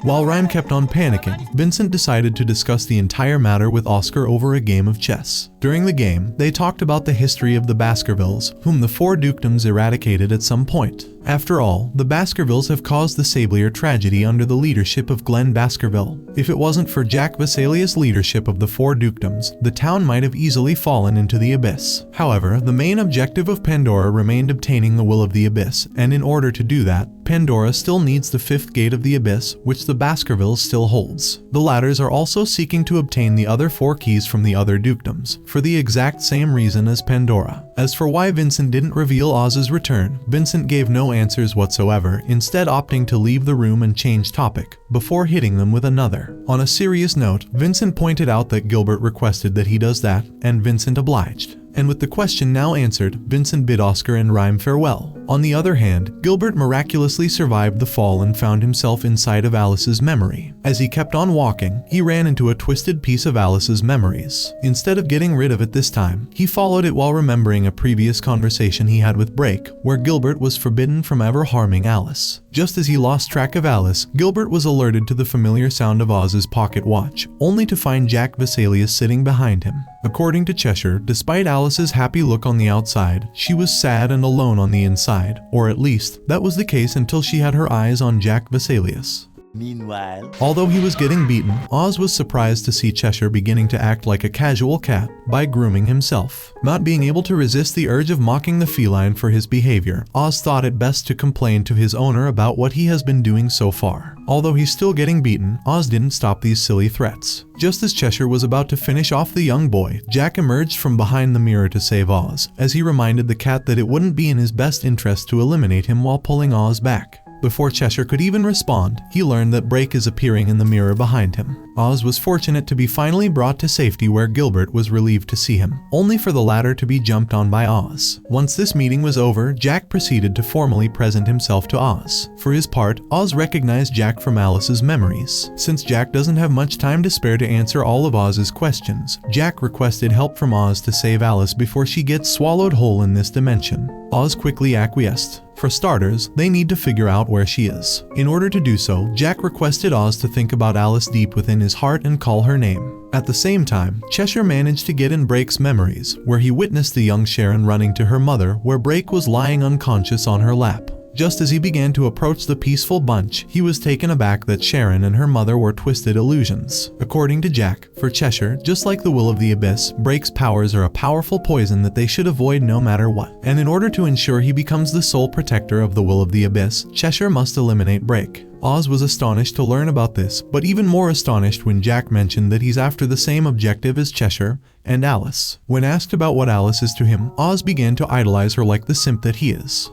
While Rhyme kept on panicking, Vincent decided to discuss the entire matter with Oscar over a game of chess. During the game, they talked about the history of the Baskervilles, whom the four dukedoms eradicated at some point. After all, the Baskervilles have caused the Sablier tragedy under the leadership of Glenn Baskerville. If it wasn't for Jack Vessalius' leadership of the 4 dukedoms, the town might have easily fallen into the abyss. However, the main objective of Pandora remained obtaining the will of the abyss, and in order to do that, Pandora still needs the 5th gate of the abyss, which the Baskervilles still holds. The latters are also seeking to obtain the other 4 keys from the other dukedoms, for the exact same reason as Pandora. As for why Vincent didn't reveal Oz's return, Vincent gave no answers whatsoever, instead opting to leave the room and change topic, before hitting them with another. On a serious note, Vincent pointed out that Gilbert requested that he does that, and Vincent obliged. And with the question now answered, Vincent bid Oscar and Rhyme farewell. On the other hand, Gilbert miraculously survived the fall and found himself inside of Alice's memory. As he kept on walking, he ran into a twisted piece of Alice's memories. Instead of getting rid of it this time, he followed it while remembering a previous conversation he had with Brake, where Gilbert was forbidden from ever harming Alice. Just as he lost track of Alice, Gilbert was alerted to the familiar sound of Oz's pocket watch, only to find Jack Viselius sitting behind him. According to Cheshire, despite Alice's happy look on the outside, she was sad and alone on the inside, or at least, that was the case until she had her eyes on Jack Viselius. Meanwhile, although he was getting beaten, Oz was surprised to see Cheshire beginning to act like a casual cat by grooming himself. Not being able to resist the urge of mocking the feline for his behavior, Oz thought it best to complain to his owner about what he has been doing so far. Although he's still getting beaten, Oz didn't stop these silly threats. Just as Cheshire was about to finish off the young boy, Jack emerged from behind the mirror to save Oz, as he reminded the cat that it wouldn't be in his best interest to eliminate him while pulling Oz back. Before Cheshire could even respond, he learned that Brake is appearing in the mirror behind him. Oz was fortunate to be finally brought to safety where Gilbert was relieved to see him, only for the latter to be jumped on by Oz. Once this meeting was over, Jack proceeded to formally present himself to Oz. For his part, Oz recognized Jack from Alice's memories. Since Jack doesn't have much time to spare to answer all of Oz's questions, Jack requested help from Oz to save Alice before she gets swallowed whole in this dimension. Oz quickly acquiesced. For starters, they need to figure out where she is. In order to do so, Jack requested Oz to think about Alice deep within his heart and call her name. At the same time, Cheshire managed to get in Brake's memories, where he witnessed the young Sharon running to her mother, where Brake was lying unconscious on her lap. Just as he began to approach the peaceful bunch, he was taken aback that Sharon and her mother were twisted illusions. According to Jack, for Cheshire, just like the will of the abyss, Brake's powers are a powerful poison that they should avoid no matter what. And in order to ensure he becomes the sole protector of the will of the abyss, Cheshire must eliminate Brake. Oz was astonished to learn about this, but even more astonished when Jack mentioned that he's after the same objective as Cheshire and Alice. When asked about what Alice is to him, Oz began to idolize her like the simp that he is.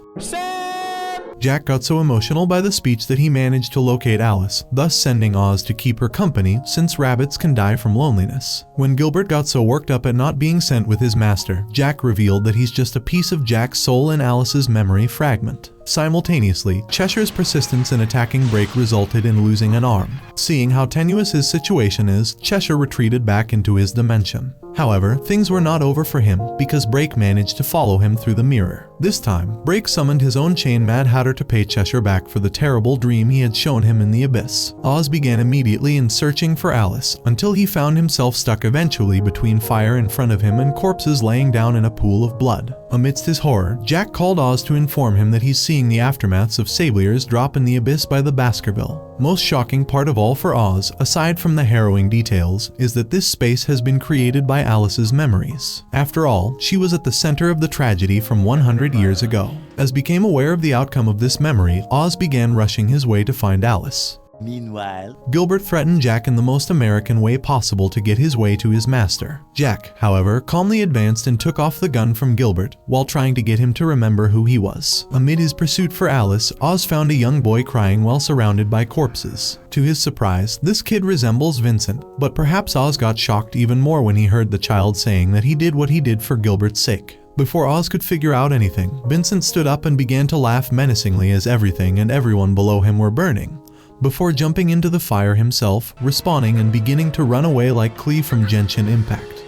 Jack got so emotional by the speech that he managed to locate Alice, thus sending Oz to keep her company since rabbits can die from loneliness. When Gilbert got so worked up at not being sent with his master, Jack revealed that he's just a piece of Jack's soul in Alice's memory fragment. Simultaneously, Cheshire's persistence in attacking Brake resulted in losing an arm. Seeing how tenuous his situation is, Cheshire retreated back into his dimension. However, things were not over for him because Brake managed to follow him through the mirror. This time, Brake summoned his own chain Mad Hatter to pay Cheshire back for the terrible dream he had shown him in the abyss. Oz began immediately in searching for Alice until he found himself stuck eventually between fire in front of him and corpses laying down in a pool of blood. Amidst his horror, Jack called Oz to inform him that he's seeing the aftermaths of Sablier's drop in the abyss by the Baskerville. Most shocking part of all for Oz, aside from the harrowing details, is that this space has been created by Alice's memories. After all, she was at the center of the tragedy from 100 years ago. As became aware of the outcome of this memory, Oz began rushing his way to find Alice. meanwhile, Gilbert threatened Jack in the most American way possible to get his way to his master. Jack, however, calmly advanced and took off the gun from Gilbert while trying to get him to remember who he was. Amid his pursuit for Alice, Oz found a young boy crying while surrounded by corpses. To his surprise, this kid resembles Vincent, but perhaps Oz got shocked even more when he heard the child saying that he did what he did for Gilbert's sake. Before Oz could figure out anything, Vincent stood up and began to laugh menacingly as everything and everyone below him were burning, before jumping into the fire himself, respawning and beginning to run away like Klee from Genshin Impact.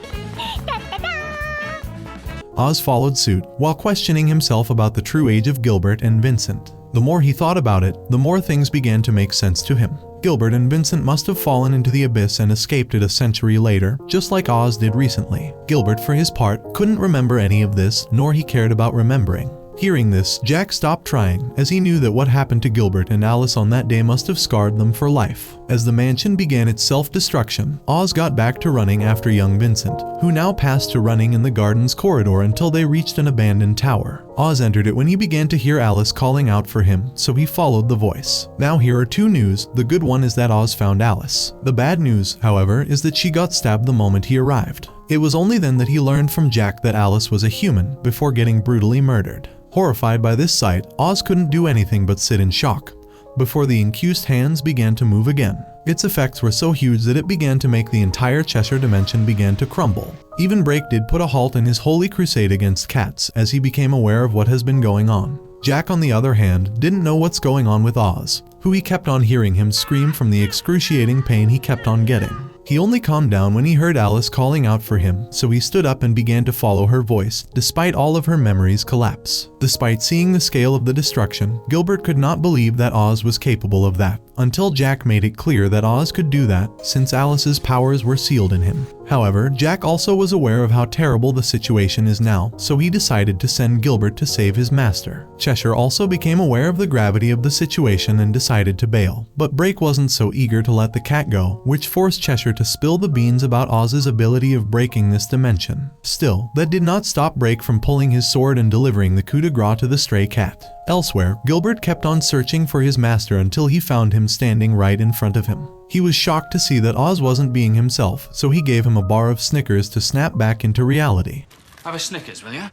Oz followed suit, while questioning himself about the true age of Gilbert and Vincent. The more he thought about it, the more things began to make sense to him. Gilbert and Vincent must have fallen into the abyss and escaped it a century later, just like Oz did recently. Gilbert, for his part, couldn't remember any of this, nor he cared about remembering. Hearing this, Jack stopped trying, as he knew that what happened to Gilbert and Alice on that day must have scarred them for life. As the mansion began its self-destruction, Oz got back to running after young Vincent, who now passed to running in the garden's corridor until they reached an abandoned tower. Oz entered it when he began to hear Alice calling out for him, so he followed the voice. Now here are two news. The good one is that Oz found Alice. The bad news, however, is that she got stabbed the moment he arrived. It was only then that he learned from Jack that Alice was a human, before getting brutally murdered. Horrified by this sight, Oz couldn't do anything but sit in shock, before the accused hands began to move again. Its effects were so huge that it began to make the entire Cheshire dimension begin to crumble. Even Brake did put a halt in his holy crusade against cats as he became aware of what has been going on. Jack, on the other hand, didn't know what's going on with Oz, who he kept on hearing him scream from the excruciating pain he kept on getting. He only calmed down when he heard Alice calling out for him, so he stood up and began to follow her voice, despite all of her memories collapse. Despite seeing the scale of the destruction, Gilbert could not believe that Oz was capable of that, until Jack made it clear that Oz could do that, since Alice's powers were sealed in him. However, Jack also was aware of how terrible the situation is now, so he decided to send Gilbert to save his master. Cheshire also became aware of the gravity of the situation and decided to bail, but Brake wasn't so eager to let the cat go, which forced Cheshire to spill the beans about Oz's ability of breaking this dimension. Still, that did not stop Brake from pulling his sword and delivering the coup de grace to the stray cat. Elsewhere, Gilbert kept on searching for his master until he found him standing right in front of him. He was shocked to see that Oz wasn't being himself, so he gave him a bar of Snickers to snap back into reality. Have a Snickers, will you?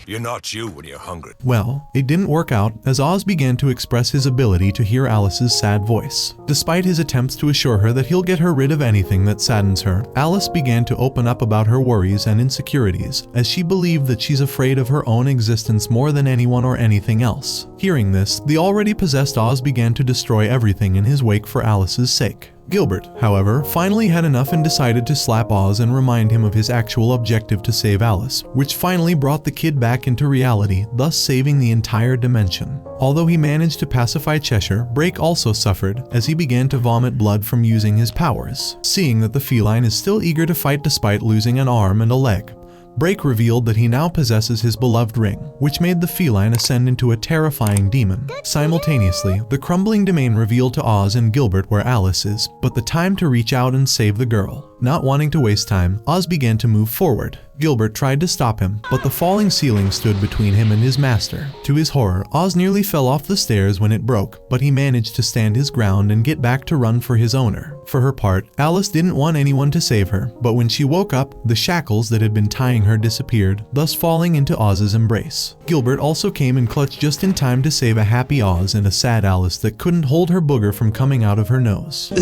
You're not you when you're hungry. Well, it didn't work out, as Oz began to express his ability to hear Alice's sad voice. Despite his attempts to assure her that he'll get her rid of anything that saddens her, Alice began to open up about her worries and insecurities, as she believed that she's afraid of her own existence more than anyone or anything else. Hearing this, the already possessed Oz began to destroy everything in his wake for Alice's sake. Gilbert, however, finally had enough and decided to slap Oz and remind him of his actual objective to save Alice, which finally brought the kid back into reality, thus saving the entire dimension. Although he managed to pacify Cheshire, Brake also suffered, as he began to vomit blood from using his powers. Seeing that the feline is still eager to fight despite losing an arm and a leg, Brake revealed that he now possesses his beloved ring, which made the feline ascend into a terrifying demon. Simultaneously, the crumbling domain revealed to Oz and Gilbert where Alice is, but the time to reach out and save the girl. Not wanting to waste time, Oz began to move forward. Gilbert tried to stop him, but the falling ceiling stood between him and his master. To his horror, Oz nearly fell off the stairs when it broke, but he managed to stand his ground and get back to run for his owner. For her part, Alice didn't want anyone to save her, but when she woke up, the shackles that had been tying her disappeared, thus falling into Oz's embrace. Gilbert also came in clutch just in time to save a happy Oz and a sad Alice that couldn't hold her booger from coming out of her nose.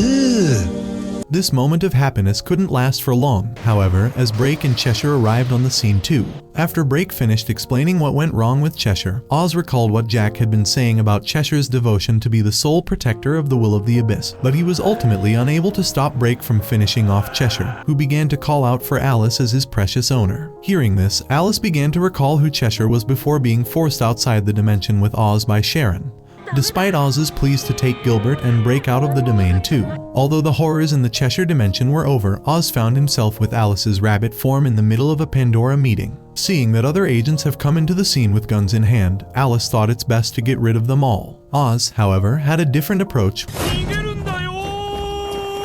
This moment of happiness couldn't last for long, however, as Brake and Cheshire arrived on the scene too. After Brake finished explaining what went wrong with Cheshire, Oz recalled what Jack had been saying about Cheshire's devotion to be the sole protector of the will of the abyss, but he was ultimately unable to stop Brake from finishing off Cheshire, who began to call out for Alice as his precious owner. Hearing this, Alice began to recall who Cheshire was before being forced outside the dimension with Oz by Sharon. Despite Oz's pleas to take Gilbert and Brake out of the domain too. Although the horrors in the Cheshire dimension were over, Oz found himself with Alice's rabbit form in the middle of a Pandora meeting. Seeing that other agents have come into the scene with guns in hand, Alice thought it's best to get rid of them all. Oz, however, had a different approach,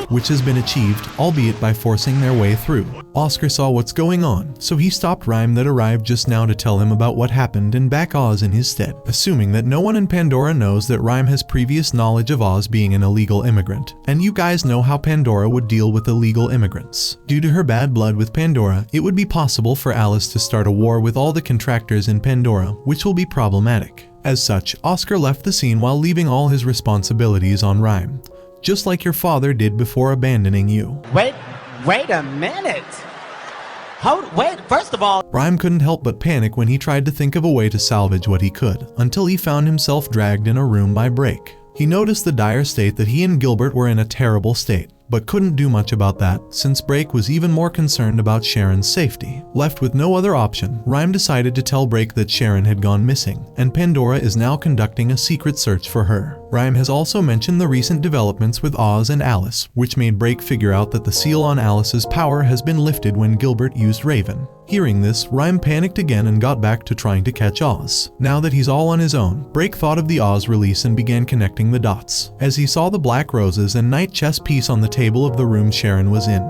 which has been achieved, albeit by forcing their way through. Oscar saw what's going on, so he stopped Rhyme that arrived just now to tell him about what happened and back Oz in his stead, assuming that no one in Pandora knows that Rhyme has previous knowledge of Oz being an illegal immigrant, and you guys know how Pandora would deal with illegal immigrants. Due to her bad blood with Pandora, it would be possible for Alice to start a war with all the contractors in Pandora, which will be problematic. As such, Oscar left the scene while leaving all his responsibilities on Rhyme, just like your father did before abandoning you. Wait a minute. First of all, Rhyme couldn't help but panic when he tried to think of a way to salvage what he could, until he found himself dragged in a room by Brake. He noticed the dire state that he and Gilbert were in a terrible state, but couldn't do much about that, since Brake was even more concerned about Sharon's safety. Left with no other option, Rhyme decided to tell Brake that Sharon had gone missing, and Pandora is now conducting a secret search for her. Rhyme has also mentioned the recent developments with Oz and Alice, which made Break figure out that the seal on Alice's power has been lifted when Gilbert used Raven. Hearing this, Rhyme panicked again and got back to trying to catch Oz. Now that he's all on his own, Break thought of the Oz release and began connecting the dots. As he saw the black roses and knight chess piece on the table of the room Sharon was in,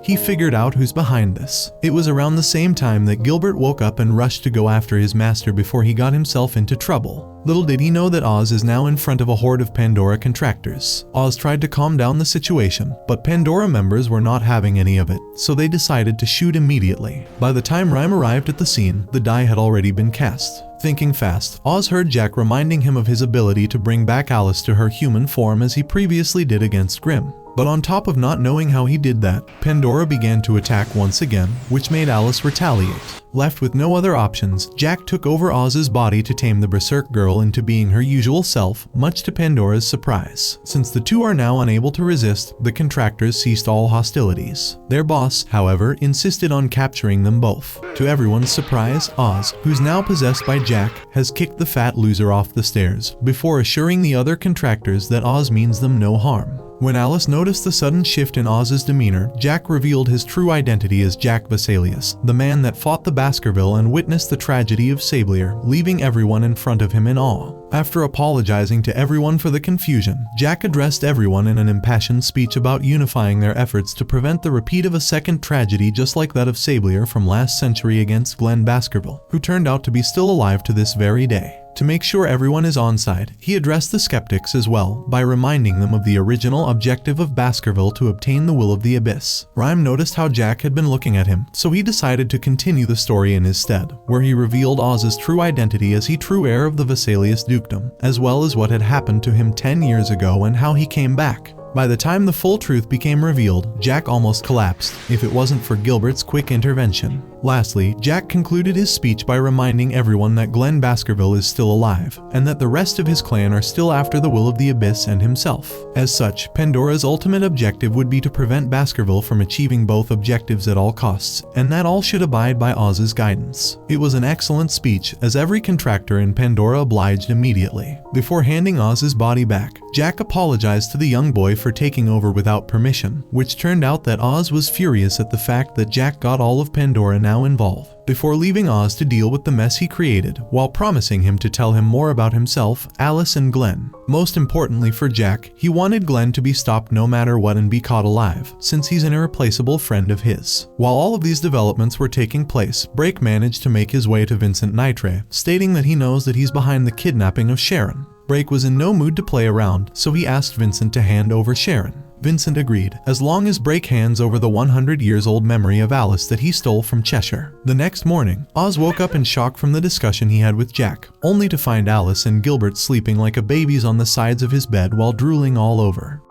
he figured out who's behind this. It was around the same time that Gilbert woke up and rushed to go after his master before he got himself into trouble. Little did he know that Oz is now in front of a horde of Pandora contractors. Oz tried to calm down the situation, but Pandora members were not having any of it, so they decided to shoot immediately. By the time Rhyme arrived at the scene, the die had already been cast. Thinking fast, Oz heard Jack reminding him of his ability to bring back Alice to her human form as he previously did against Grimm. But on top of not knowing how he did that, Pandora began to attack once again, which made Alice retaliate. Left with no other options, Jack took over Oz's body to tame the Berserk girl into being her usual self, much to Pandora's surprise. Since the two are now unable to resist, the contractors ceased all hostilities. Their boss, however, insisted on capturing them both. To everyone's surprise, Oz, who's now possessed by Jack, has kicked the fat loser off the stairs, before assuring the other contractors that Oz means them no harm. When Alice noticed the sudden shift in Oz's demeanor, Jack revealed his true identity as Jack Vessalius, the man that fought the Baskervilles and witnessed the tragedy of Sablier, leaving everyone in front of him in awe. After apologizing to everyone for the confusion, Jack addressed everyone in an impassioned speech about unifying their efforts to prevent the repeat of a second tragedy just like that of Sablier from last century against Glenn Baskerville, who turned out to be still alive to this very day. To make sure everyone is on side, he addressed the skeptics as well by reminding them of the original objective of Baskerville to obtain the will of the Abyss. Rhyme noticed how Jack had been looking at him, so he decided to continue the story in his stead, where he revealed Oz's true identity as he true heir of the Vessalius dukedom, as well as what had happened to him 10 years ago and how he came back. By the time the full truth became revealed, Jack almost collapsed, if it wasn't for Gilbert's quick intervention. Lastly, Jack concluded his speech by reminding everyone that Glenn Baskerville is still alive, and that the rest of his clan are still after the will of the Abyss and himself. As such, Pandora's ultimate objective would be to prevent Baskerville from achieving both objectives at all costs, and that all should abide by Oz's guidance. It was an excellent speech, as every contractor in Pandora obliged immediately. Before handing Oz's body back, Jack apologized to the young boy for taking over without permission, which turned out that Oz was furious at the fact that Jack got all of Pandora now involved. Before leaving Oz to deal with the mess he created, while promising him to tell him more about himself, Alice and Glenn. Most importantly for Jack, he wanted Glenn to be stopped no matter what and be caught alive, since he's an irreplaceable friend of his. While all of these developments were taking place, Break managed to make his way to Vincent Nitre, stating that he knows that he's behind the kidnapping of Sharon. Break was in no mood to play around, so he asked Vincent to hand over Sharon. Vincent agreed, as long as Break hands over the 100 years old memory of Alice that he stole from Cheshire. The next morning, Oz woke up in shock from the discussion he had with Jack, only to find Alice and Gilbert sleeping like a babies on the sides of his bed while drooling all over.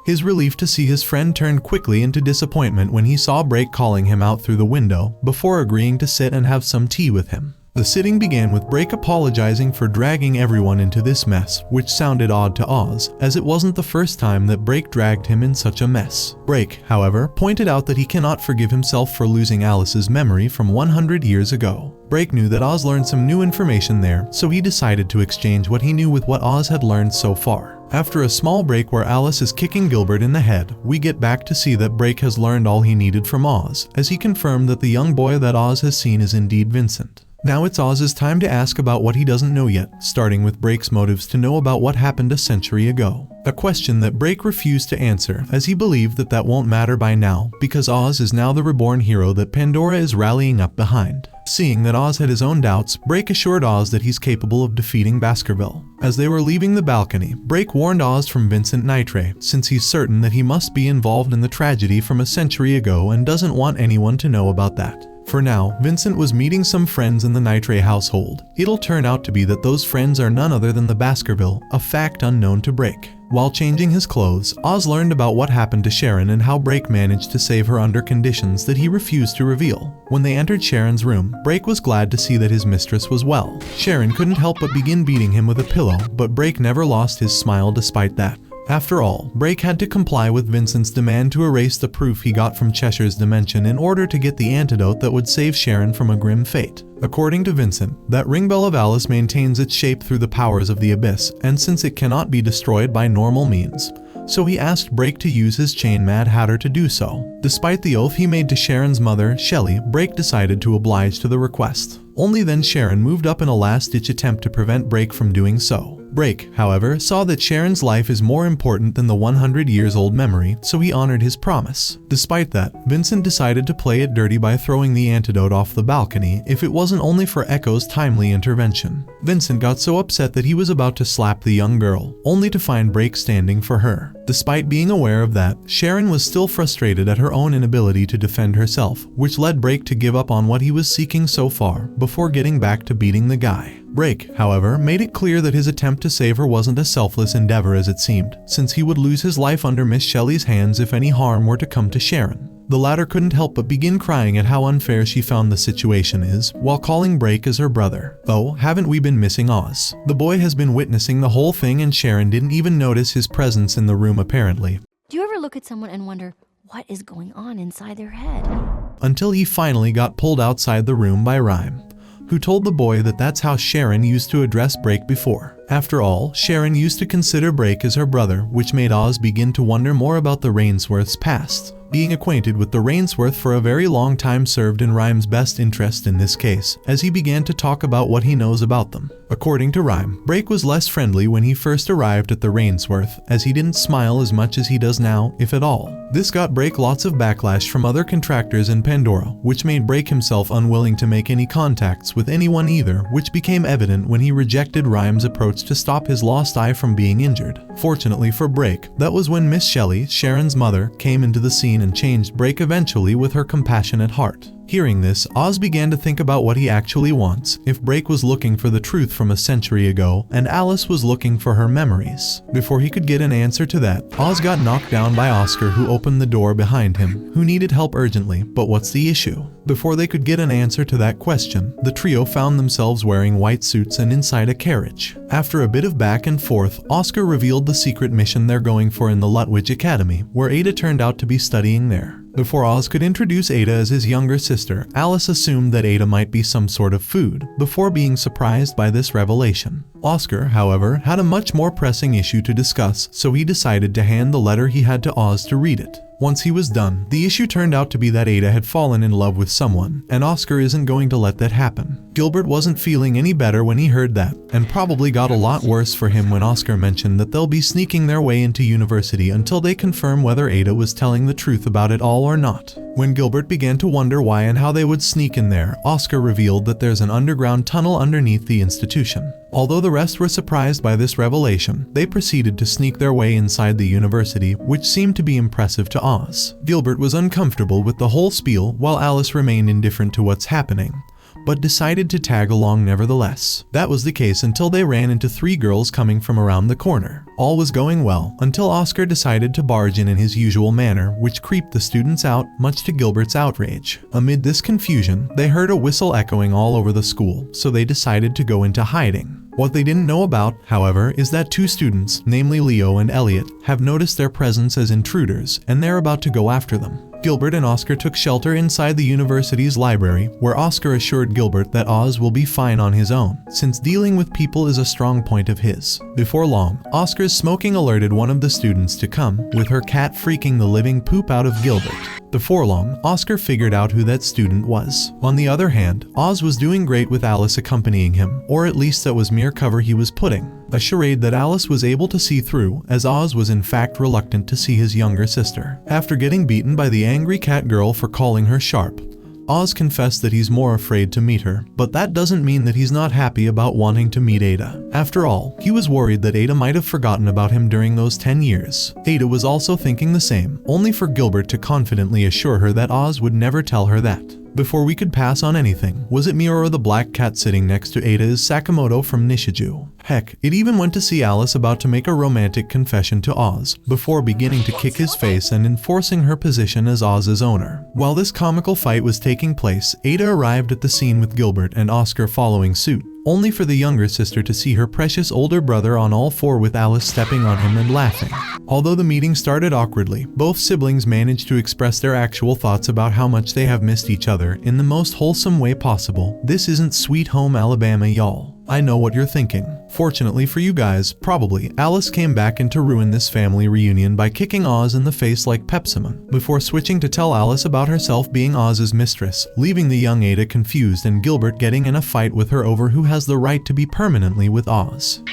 His relief to see his friend turned quickly into disappointment when he saw Break calling him out through the window, before agreeing to sit and have some tea with him. The sitting began with Break apologizing for dragging everyone into this mess, which sounded odd to Oz, as it wasn't the first time that Break dragged him in such a mess. Break, however, pointed out that he cannot forgive himself for losing Alice's memory from 100 years ago. Break knew that Oz learned some new information there, so he decided to exchange what he knew with what Oz had learned so far. After a small break where Alice is kicking Gilbert in the head, we get back to see that Break has learned all he needed from Oz, as he confirmed that the young boy that Oz has seen is indeed Vincent. Now it's Oz's time to ask about what he doesn't know yet, starting with Break's motives to know about what happened a century ago. A question that Break refused to answer, as he believed that that won't matter by now, because Oz is now the reborn hero that Pandora is rallying up behind. Seeing that Oz had his own doubts, Break assured Oz that he's capable of defeating Baskerville. As they were leaving the balcony, Break warned Oz from Vincent Nitre, since he's certain that he must be involved in the tragedy from a century ago and doesn't want anyone to know about that. For now, Vincent was meeting some friends in the Nitre household. It'll turn out to be that those friends are none other than the Baskerville, a fact unknown to Break. While changing his clothes, Oz learned about what happened to Sharon and how Break managed to save her under conditions that he refused to reveal. When they entered Sharon's room, Break was glad to see that his mistress was well. Sharon couldn't help but begin beating him with a pillow, but Break never lost his smile despite that. After all, Brake had to comply with Vincent's demand to erase the proof he got from Cheshire's dimension in order to get the antidote that would save Sharon from a grim fate. According to Vincent, that ring bell of Alice maintains its shape through the powers of the abyss, and since it cannot be destroyed by normal means, so he asked Brake to use his chain Mad Hatter to do so. Despite the oath he made to Sharon's mother, Shelley, Brake decided to oblige to the request. Only then Sharon moved up in a last-ditch attempt to prevent Brake from doing so. Brake, however, saw that Sharon's life is more important than the 100-years-old memory, so he honored his promise. Despite that, Vincent decided to play it dirty by throwing the antidote off the balcony if it wasn't only for Echo's timely intervention. Vincent got so upset that he was about to slap the young girl, only to find Brake standing for her. Despite being aware of that, Sharon was still frustrated at her own inability to defend herself, which led Brake to give up on what he was seeking so far, before getting back to beating the guy. Brake, however, made it clear that his attempt to save her wasn't a selfless endeavor as it seemed, since he would lose his life under Miss Shelley's hands if any harm were to come to Sharon. The latter couldn't help but begin crying at how unfair she found the situation is, while calling Brake as her brother. "Oh, haven't we been missing Oz? The boy has been witnessing the whole thing and Sharon didn't even notice his presence in the room apparently." Do you ever look at someone and wonder what is going on inside their head? Until he finally got pulled outside the room by Rhyme, who told the boy that that's how Sharon used to address Brake before. After all, Sharon used to consider Brake as her brother, which made Oz begin to wonder more about the Rainsworth's past. Being acquainted with the Rainsworth for a very long time served in Rhyme's best interest in this case, as he began to talk about what he knows about them. According to Rhyme, Brake was less friendly when he first arrived at the Rainsworth, as he didn't smile as much as he does now, if at all. This got Brake lots of backlash from other contractors in Pandora, which made Brake himself unwilling to make any contacts with anyone either, which became evident when he rejected Rhyme's approach to stop his lost eye from being injured. Fortunately for Brake, that was when Miss Shelley, Sharon's mother, came into the scene and changed Brake eventually with her compassionate heart. Hearing this, Oz began to think about what he actually wants, if Brake was looking for the truth from a century ago, and Alice was looking for her memories. Before he could get an answer to that, Oz got knocked down by Oscar, who opened the door behind him, who needed help urgently. But what's the issue? Before they could get an answer to that question, the trio found themselves wearing white suits and inside a carriage. After a bit of back and forth, Oscar revealed the secret mission they're going for in the Lutwidge Academy, where Ada turned out to be studying there. Before Oz could introduce Ada as his younger sister, Alice assumed that Ada might be some sort of food, before being surprised by this revelation. Oscar, however, had a much more pressing issue to discuss, so he decided to hand the letter he had to Oz to read it. Once he was done, the issue turned out to be that Ada had fallen in love with someone, and Oscar isn't going to let that happen. Gilbert wasn't feeling any better when he heard that, and probably got a lot worse for him when Oscar mentioned that they'll be sneaking their way into university until they confirm whether Ada was telling the truth about it all or not. When Gilbert began to wonder why and how they would sneak in there, Oscar revealed that there's an underground tunnel underneath the institution. Although the rest were surprised by this revelation, they proceeded to sneak their way inside the university, which seemed to be impressive to Oz. Gilbert was uncomfortable with the whole spiel, while Alice remained indifferent to what's happening, but decided to tag along nevertheless. That was the case until they ran into three girls coming from around the corner. All was going well, until Oscar decided to barge in his usual manner, which creeped the students out, much to Gilbert's outrage. Amid this confusion, they heard a whistle echoing all over the school, so they decided to go into hiding. What they didn't know about, however, is that two students, namely Leo and Elliot, have noticed their presence as intruders, and they're about to go after them. Gilbert and Oscar took shelter inside the university's library, where Oscar assured Gilbert that Oz will be fine on his own, since dealing with people is a strong point of his. Before long, Oscar's smoking alerted one of the students to come, with her cat freaking the living poop out of Gilbert. Before long, Oscar figured out who that student was. On the other hand, Oz was doing great with Alice accompanying him, or at least that was mere cover he was putting. A charade that Alice was able to see through, as Oz was in fact reluctant to see his younger sister. After getting beaten by the angry cat girl for calling her sharp, Oz confessed that he's more afraid to meet her, but that doesn't mean that he's not happy about wanting to meet Ada. After all, he was worried that Ada might have forgotten about him during those 10 years. Ada was also thinking the same, only for Gilbert to confidently assure her that Oz would never tell her that. Before we could pass on anything, was it me or the black cat sitting next to Ada is Sakamoto from Nishiju? Heck, it even went to see Alice about to make a romantic confession to Oz, before beginning to kick his face and enforcing her position as Oz's owner. While this comical fight was taking place, Ada arrived at the scene with Gilbert and Oscar following suit, only for the younger sister to see her precious older brother on all four with Alice stepping on him and laughing. Although the meeting started awkwardly, both siblings managed to express their actual thoughts about how much they have missed each other in the most wholesome way possible. This isn't Sweet Home Alabama, y'all. I know what you're thinking. Fortunately for you guys, probably, Alice came back in to ruin this family reunion by kicking Oz in the face like Pepsimon, before switching to tell Alice about herself being Oz's mistress, leaving the young Ada confused and Gilbert getting in a fight with her over who has the right to be permanently with Oz.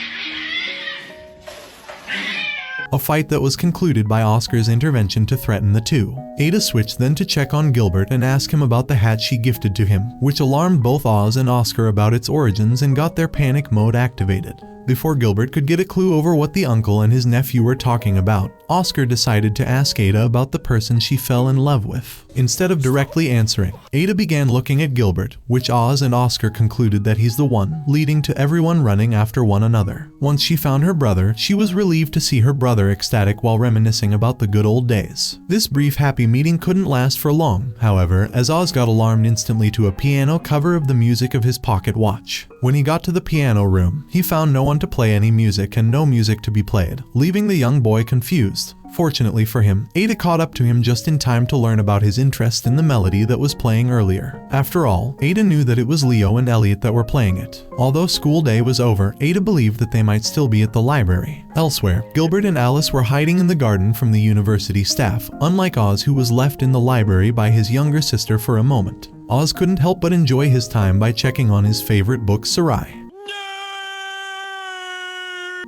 A fight that was concluded by Oscar's intervention to threaten the two. Ada switched then to check on Gilbert and ask him about the hat she gifted to him, which alarmed both Oz and Oscar about its origins and got their panic mode activated. Before Gilbert could get a clue over what the uncle and his nephew were talking about, Oscar decided to ask Ada about the person she fell in love with. Instead of directly answering, Ada began looking at Gilbert, which Oz and Oscar concluded that he's the one, leading to everyone running after one another. Once she found her brother, she was relieved to see her brother ecstatic while reminiscing about the good old days. This brief happy meeting couldn't last for long, however, as Oz got alarmed instantly to a piano cover of the music of his pocket watch. When he got to the piano room, he found no one to play any music and no music to be played, leaving the young boy confused. Fortunately for him, Ada caught up to him just in time to learn about his interest in the melody that was playing earlier. After all, Ada knew that it was Leo and Elliot that were playing it. Although school day was over, Ada believed that they might still be at the library. Elsewhere, Gilbert and Alice were hiding in the garden from the university staff, unlike Oz, who was left in the library by his younger sister for a moment. Oz couldn't help but enjoy his time by checking on his favorite book, Sarai.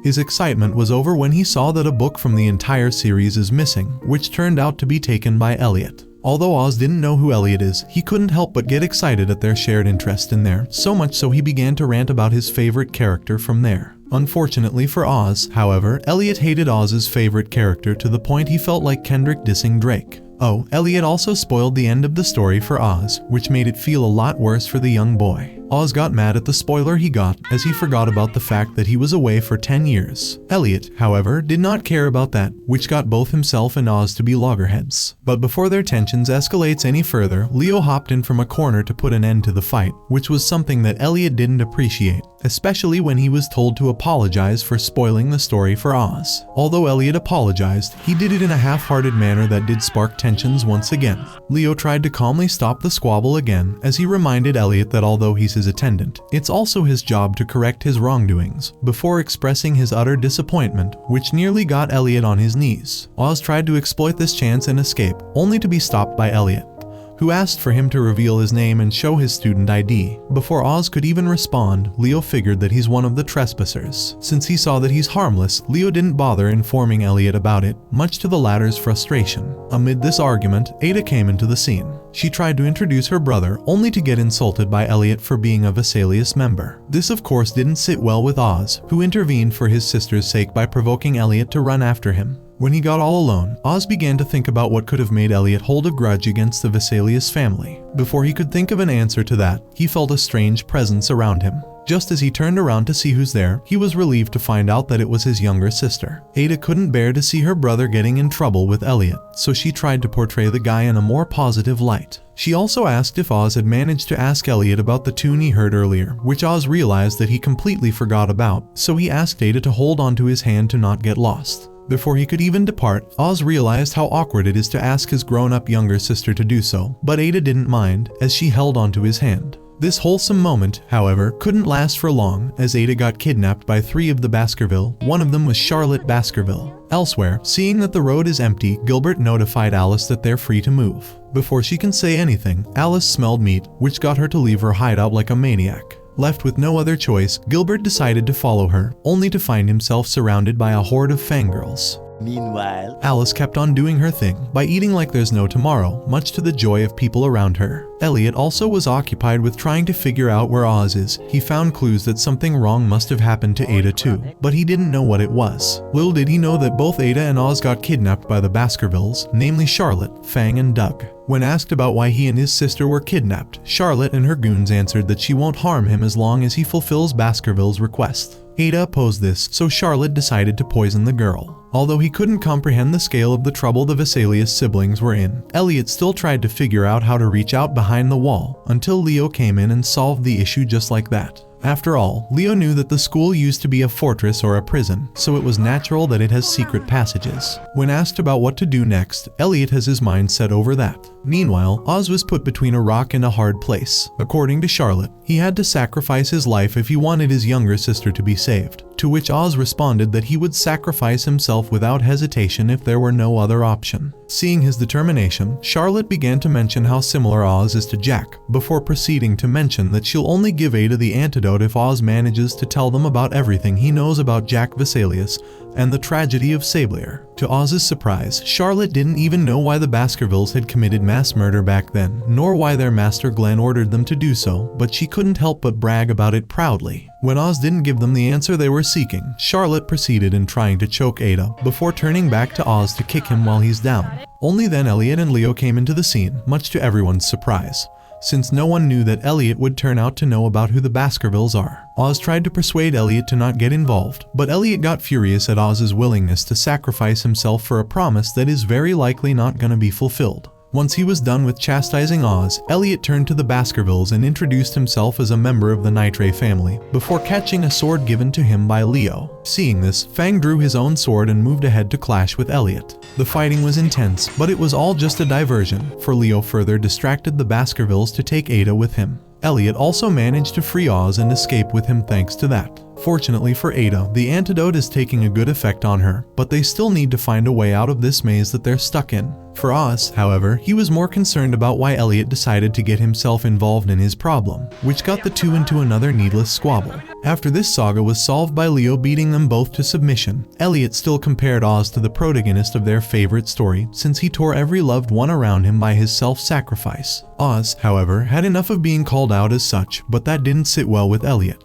His excitement was over when he saw that a book from the entire series is missing, which turned out to be taken by Elliot. Although Oz didn't know who Elliot is, he couldn't help but get excited at their shared interest in there, so much so he began to rant about his favorite character from there. Unfortunately for Oz, however, Elliot hated Oz's favorite character to the point he felt like Kendrick dissing Drake. Oh, Elliot also spoiled the end of the story for Oz, which made it feel a lot worse for the young boy. Oz got mad at the spoiler he got, as he forgot about the fact that he was away for 10 years. Elliot, however, did not care about that, which got both himself and Oz to be loggerheads. But before their tensions escalates any further, Leo hopped in from a corner to put an end to the fight, which was something that Elliot didn't appreciate, especially when he was told to apologize for spoiling the story for Oz. Although Elliot apologized, he did it in a half-hearted manner that did spark tensions once again. Leo tried to calmly stop the squabble again, as he reminded Elliot that although he's his attendant, it's also his job to correct his wrongdoings, before expressing his utter disappointment, which nearly got Elliot on his knees. Oz tried to exploit this chance and escape, only to be stopped by Elliot, who asked for him to reveal his name and show his student ID. Before Oz could even respond, Leo figured that he's one of the trespassers. Since he saw that he's harmless, Leo didn't bother informing Elliot about it, much to the latter's frustration. Amid this argument, Ada came into the scene. She tried to introduce her brother, only to get insulted by Elliot for being a Vessalius member. This of course didn't sit well with Oz, who intervened for his sister's sake by provoking Elliot to run after him. When he got all alone, Oz began to think about what could have made Elliot hold a grudge against the Vessalius family. Before he could think of an answer to that, he felt a strange presence around him. Just as he turned around to see who's there, he was relieved to find out that it was his younger sister. Ada couldn't bear to see her brother getting in trouble with Elliot, so she tried to portray the guy in a more positive light. She also asked if Oz had managed to ask Elliot about the tune he heard earlier, which Oz realized that he completely forgot about, so he asked Ada to hold onto his hand to not get lost. Before he could even depart, Oz realized how awkward it is to ask his grown-up younger sister to do so, but Ada didn't mind, as she held onto his hand. This wholesome moment, however, couldn't last for long, as Ada got kidnapped by 3 of the Baskervilles. One of them was Charlotte Baskerville. Elsewhere, seeing that the road is empty, Gilbert notified Alice that they're free to move. Before she can say anything, Alice smelled meat, which got her to leave her hideout like a maniac. Left with no other choice, Gilbert decided to follow her, only to find himself surrounded by a horde of fangirls. Meanwhile, Alice kept on doing her thing by eating like there's no tomorrow, much to the joy of people around her. Elliot also was occupied with trying to figure out where Oz is. He found clues that something wrong must have happened to Ada too, but he didn't know what it was. Little did he know that both Ada and Oz got kidnapped by the Baskervilles, namely Charlotte, Fang, and Doug. When asked about why he and his sister were kidnapped, Charlotte and her goons answered that she won't harm him as long as he fulfills Baskerville's request. Ada opposed this, so Charlotte decided to poison the girl. Although he couldn't comprehend the scale of the trouble the Vessalius siblings were in, Elliot still tried to figure out how to reach out behind the wall, until Leo came in and solved the issue just like that. After all, Leo knew that the school used to be a fortress or a prison, so it was natural that it has secret passages. When asked about what to do next, Elliot has his mind set over that. Meanwhile, Oz was put between a rock and a hard place. According to Charlotte, he had to sacrifice his life if he wanted his younger sister to be saved, to which Oz responded that he would sacrifice himself without hesitation if there were no other option. Seeing his determination, Charlotte began to mention how similar Oz is to Jack, before proceeding to mention that she'll only give Ada the antidote if Oz manages to tell them about everything he knows about Jack Vessalius and the tragedy of Sablier. To Oz's surprise, Charlotte didn't even know why the Baskervilles had committed mass murder back then, nor why their master Glenn ordered them to do so, but she couldn't help but brag about it proudly. When Oz didn't give them the answer they were seeking, Charlotte proceeded in trying to choke Ada, before turning back to Oz to kick him while he's down. Only then Elliot and Leo came into the scene, much to everyone's surprise, since no one knew that Elliot would turn out to know about who the Baskervilles are. Oz tried to persuade Elliot to not get involved, but Elliot got furious at Oz's willingness to sacrifice himself for a promise that is very likely not gonna be fulfilled. Once he was done with chastising Oz, Elliot turned to the Baskervilles and introduced himself as a member of the Nitre family, before catching a sword given to him by Leo. Seeing this, Fang drew his own sword and moved ahead to clash with Elliot. The fighting was intense, but it was all just a diversion, for Leo further distracted the Baskervilles to take Ada with him. Elliot also managed to free Oz and escape with him thanks to that. Fortunately for Ada, the antidote is taking a good effect on her, but they still need to find a way out of this maze that they're stuck in. For Oz, however, he was more concerned about why Elliot decided to get himself involved in his problem, which got the two into another needless squabble. After this saga was solved by Leo beating them both to submission, Elliot still compared Oz to the protagonist of their favorite story, since he tore every loved one around him by his self-sacrifice. Oz, however, had enough of being called out as such, but that didn't sit well with Elliot,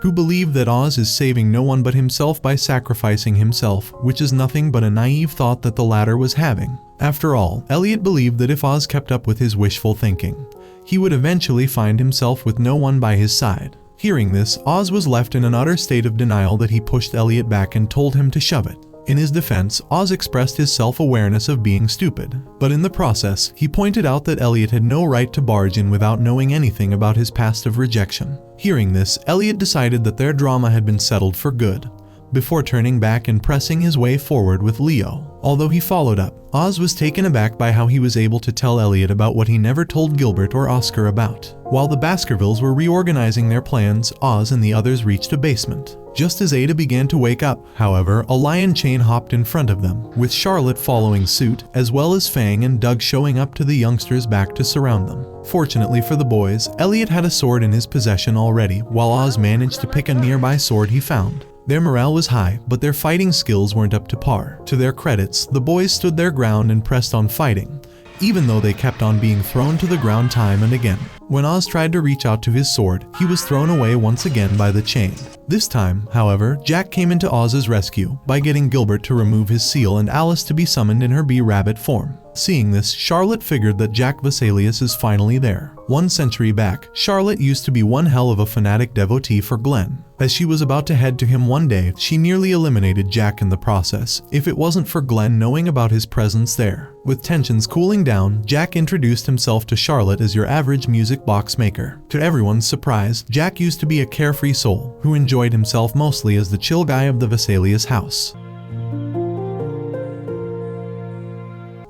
who believed that Oz is saving no one but himself by sacrificing himself, which is nothing but a naive thought that the latter was having. After all, Elliot believed that if Oz kept up with his wishful thinking, he would eventually find himself with no one by his side. Hearing this, Oz was left in an utter state of denial that he pushed Elliot back and told him to shove it. In his defense, Oz expressed his self-awareness of being stupid, but in the process, he pointed out that Elliot had no right to barge in without knowing anything about his past of rejection. Hearing this, Elliot decided that their drama had been settled for good, before turning back and pressing his way forward with Leo. Although he followed up, Oz was taken aback by how he was able to tell Elliot about what he never told Gilbert or Oscar about. While the Baskervilles were reorganizing their plans, Oz and the others reached a basement. Just as Ada began to wake up, however, a lion chain hopped in front of them, with Charlotte following suit, as well as Fang and Doug showing up to the youngsters' back to surround them. Fortunately for the boys, Elliot had a sword in his possession already, while Oz managed to pick a nearby sword he found. Their morale was high, but their fighting skills weren't up to par. To their credits, the boys stood their ground and pressed on fighting, even though they kept on being thrown to the ground time and again. When Oz tried to reach out to his sword, he was thrown away once again by the chain. This time, however, Jack came into Oz's rescue by getting Gilbert to remove his seal and Alice to be summoned in her bee-rabbit form. Seeing this, Charlotte figured that Jack Vessalius is finally there. 1 century back, Charlotte used to be one hell of a fanatic devotee for Glenn. As she was about to head to him one day, she nearly eliminated Jack in the process, if it wasn't for Glenn knowing about his presence there. With tensions cooling down, Jack introduced himself to Charlotte as your average music box maker. To everyone's surprise, Jack used to be a carefree soul, who enjoyed himself mostly as the chill guy of the Vessalius house.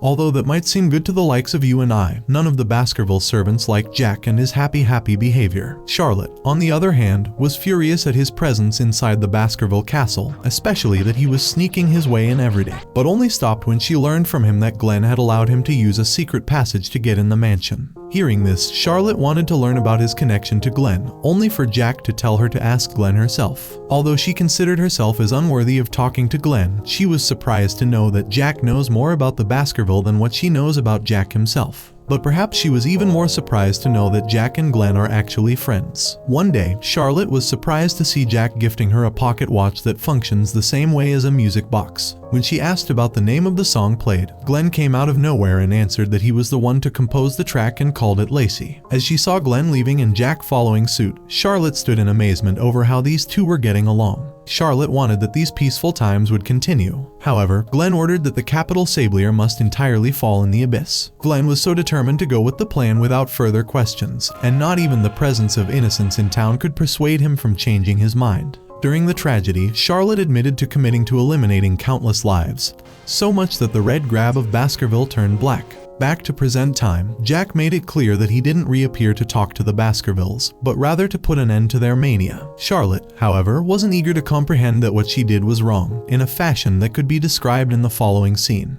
Although that might seem good to the likes of you and I, none of the Baskerville servants liked Jack and his happy behavior. Charlotte, on the other hand, was furious at his presence inside the Baskerville castle, especially that he was sneaking his way in every day, but only stopped when she learned from him that Glenn had allowed him to use a secret passage to get in the mansion. Hearing this, Charlotte wanted to learn about his connection to Glenn, only for Jack to tell her to ask Glenn herself. Although she considered herself as unworthy of talking to Glenn, she was surprised to know that Jack knows more about the Baskerville than what she knows about Jack himself. But perhaps she was even more surprised to know that Jack and Glenn are actually friends. One day, Charlotte was surprised to see Jack gifting her a pocket watch that functions the same way as a music box. When she asked about the name of the song played, Glenn came out of nowhere and answered that he was the one to compose the track and called it Lacey. As she saw Glenn leaving and Jack following suit, Charlotte stood in amazement over how these two were getting along. Charlotte wanted that these peaceful times would continue. However, Glenn ordered that the capital Sablier must entirely fall in the abyss. Glenn was so determined to go with the plan without further questions, and not even the presence of innocence in town could persuade him from changing his mind. During the tragedy, Charlotte admitted to committing to eliminating countless lives, so much that the red grab of Baskerville turned black. Back to present time, Jack made it clear that he didn't reappear to talk to the Baskervilles, but rather to put an end to their mania. Charlotte, however, wasn't eager to comprehend that what she did was wrong, in a fashion that could be described in the following scene.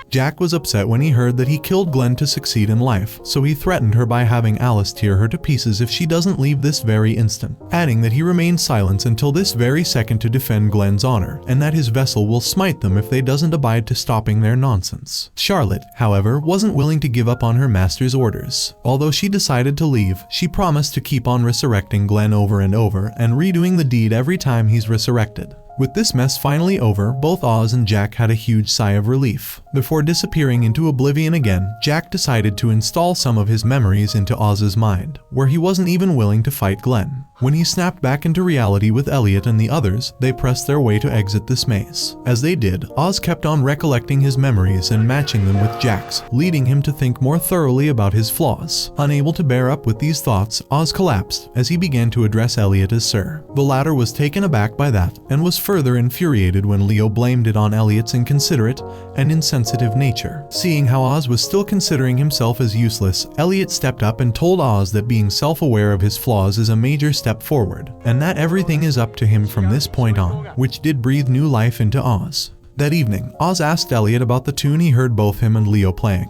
Jack was upset when he heard that he killed Glenn to succeed in life, so he threatened her by having Alice tear her to pieces if she doesn't leave this very instant, adding that he remained silent until this very second to defend Glenn's honor, and that his vessel will smite them if they doesn't abide to stopping their nonsense. Charlotte, however, wasn't willing to give up on her master's orders. Although she decided to leave, she promised to keep on resurrecting Glenn over and over, and redoing the deed every time he's resurrected. With this mess finally over, both Oz and Jack had a huge sigh of relief. Before disappearing into oblivion again, Jack decided to install some of his memories into Oz's mind, where he wasn't even willing to fight Glenn. When he snapped back into reality with Elliot and the others, they pressed their way to exit this maze. As they did, Oz kept on recollecting his memories and matching them with Jack's, leading him to think more thoroughly about his flaws. Unable to bear up with these thoughts, Oz collapsed as he began to address Elliot as Sir. The latter was taken aback by that, and was further infuriated when Leo blamed it on Elliot's inconsiderate and insensitive nature. Seeing how Oz was still considering himself as useless, Elliot stepped up and told Oz that being self-aware of his flaws is a major step forward, and that everything is up to him from this point on, which did breathe new life into Oz. That evening, Oz asked Elliot about the tune he heard both him and Leo playing,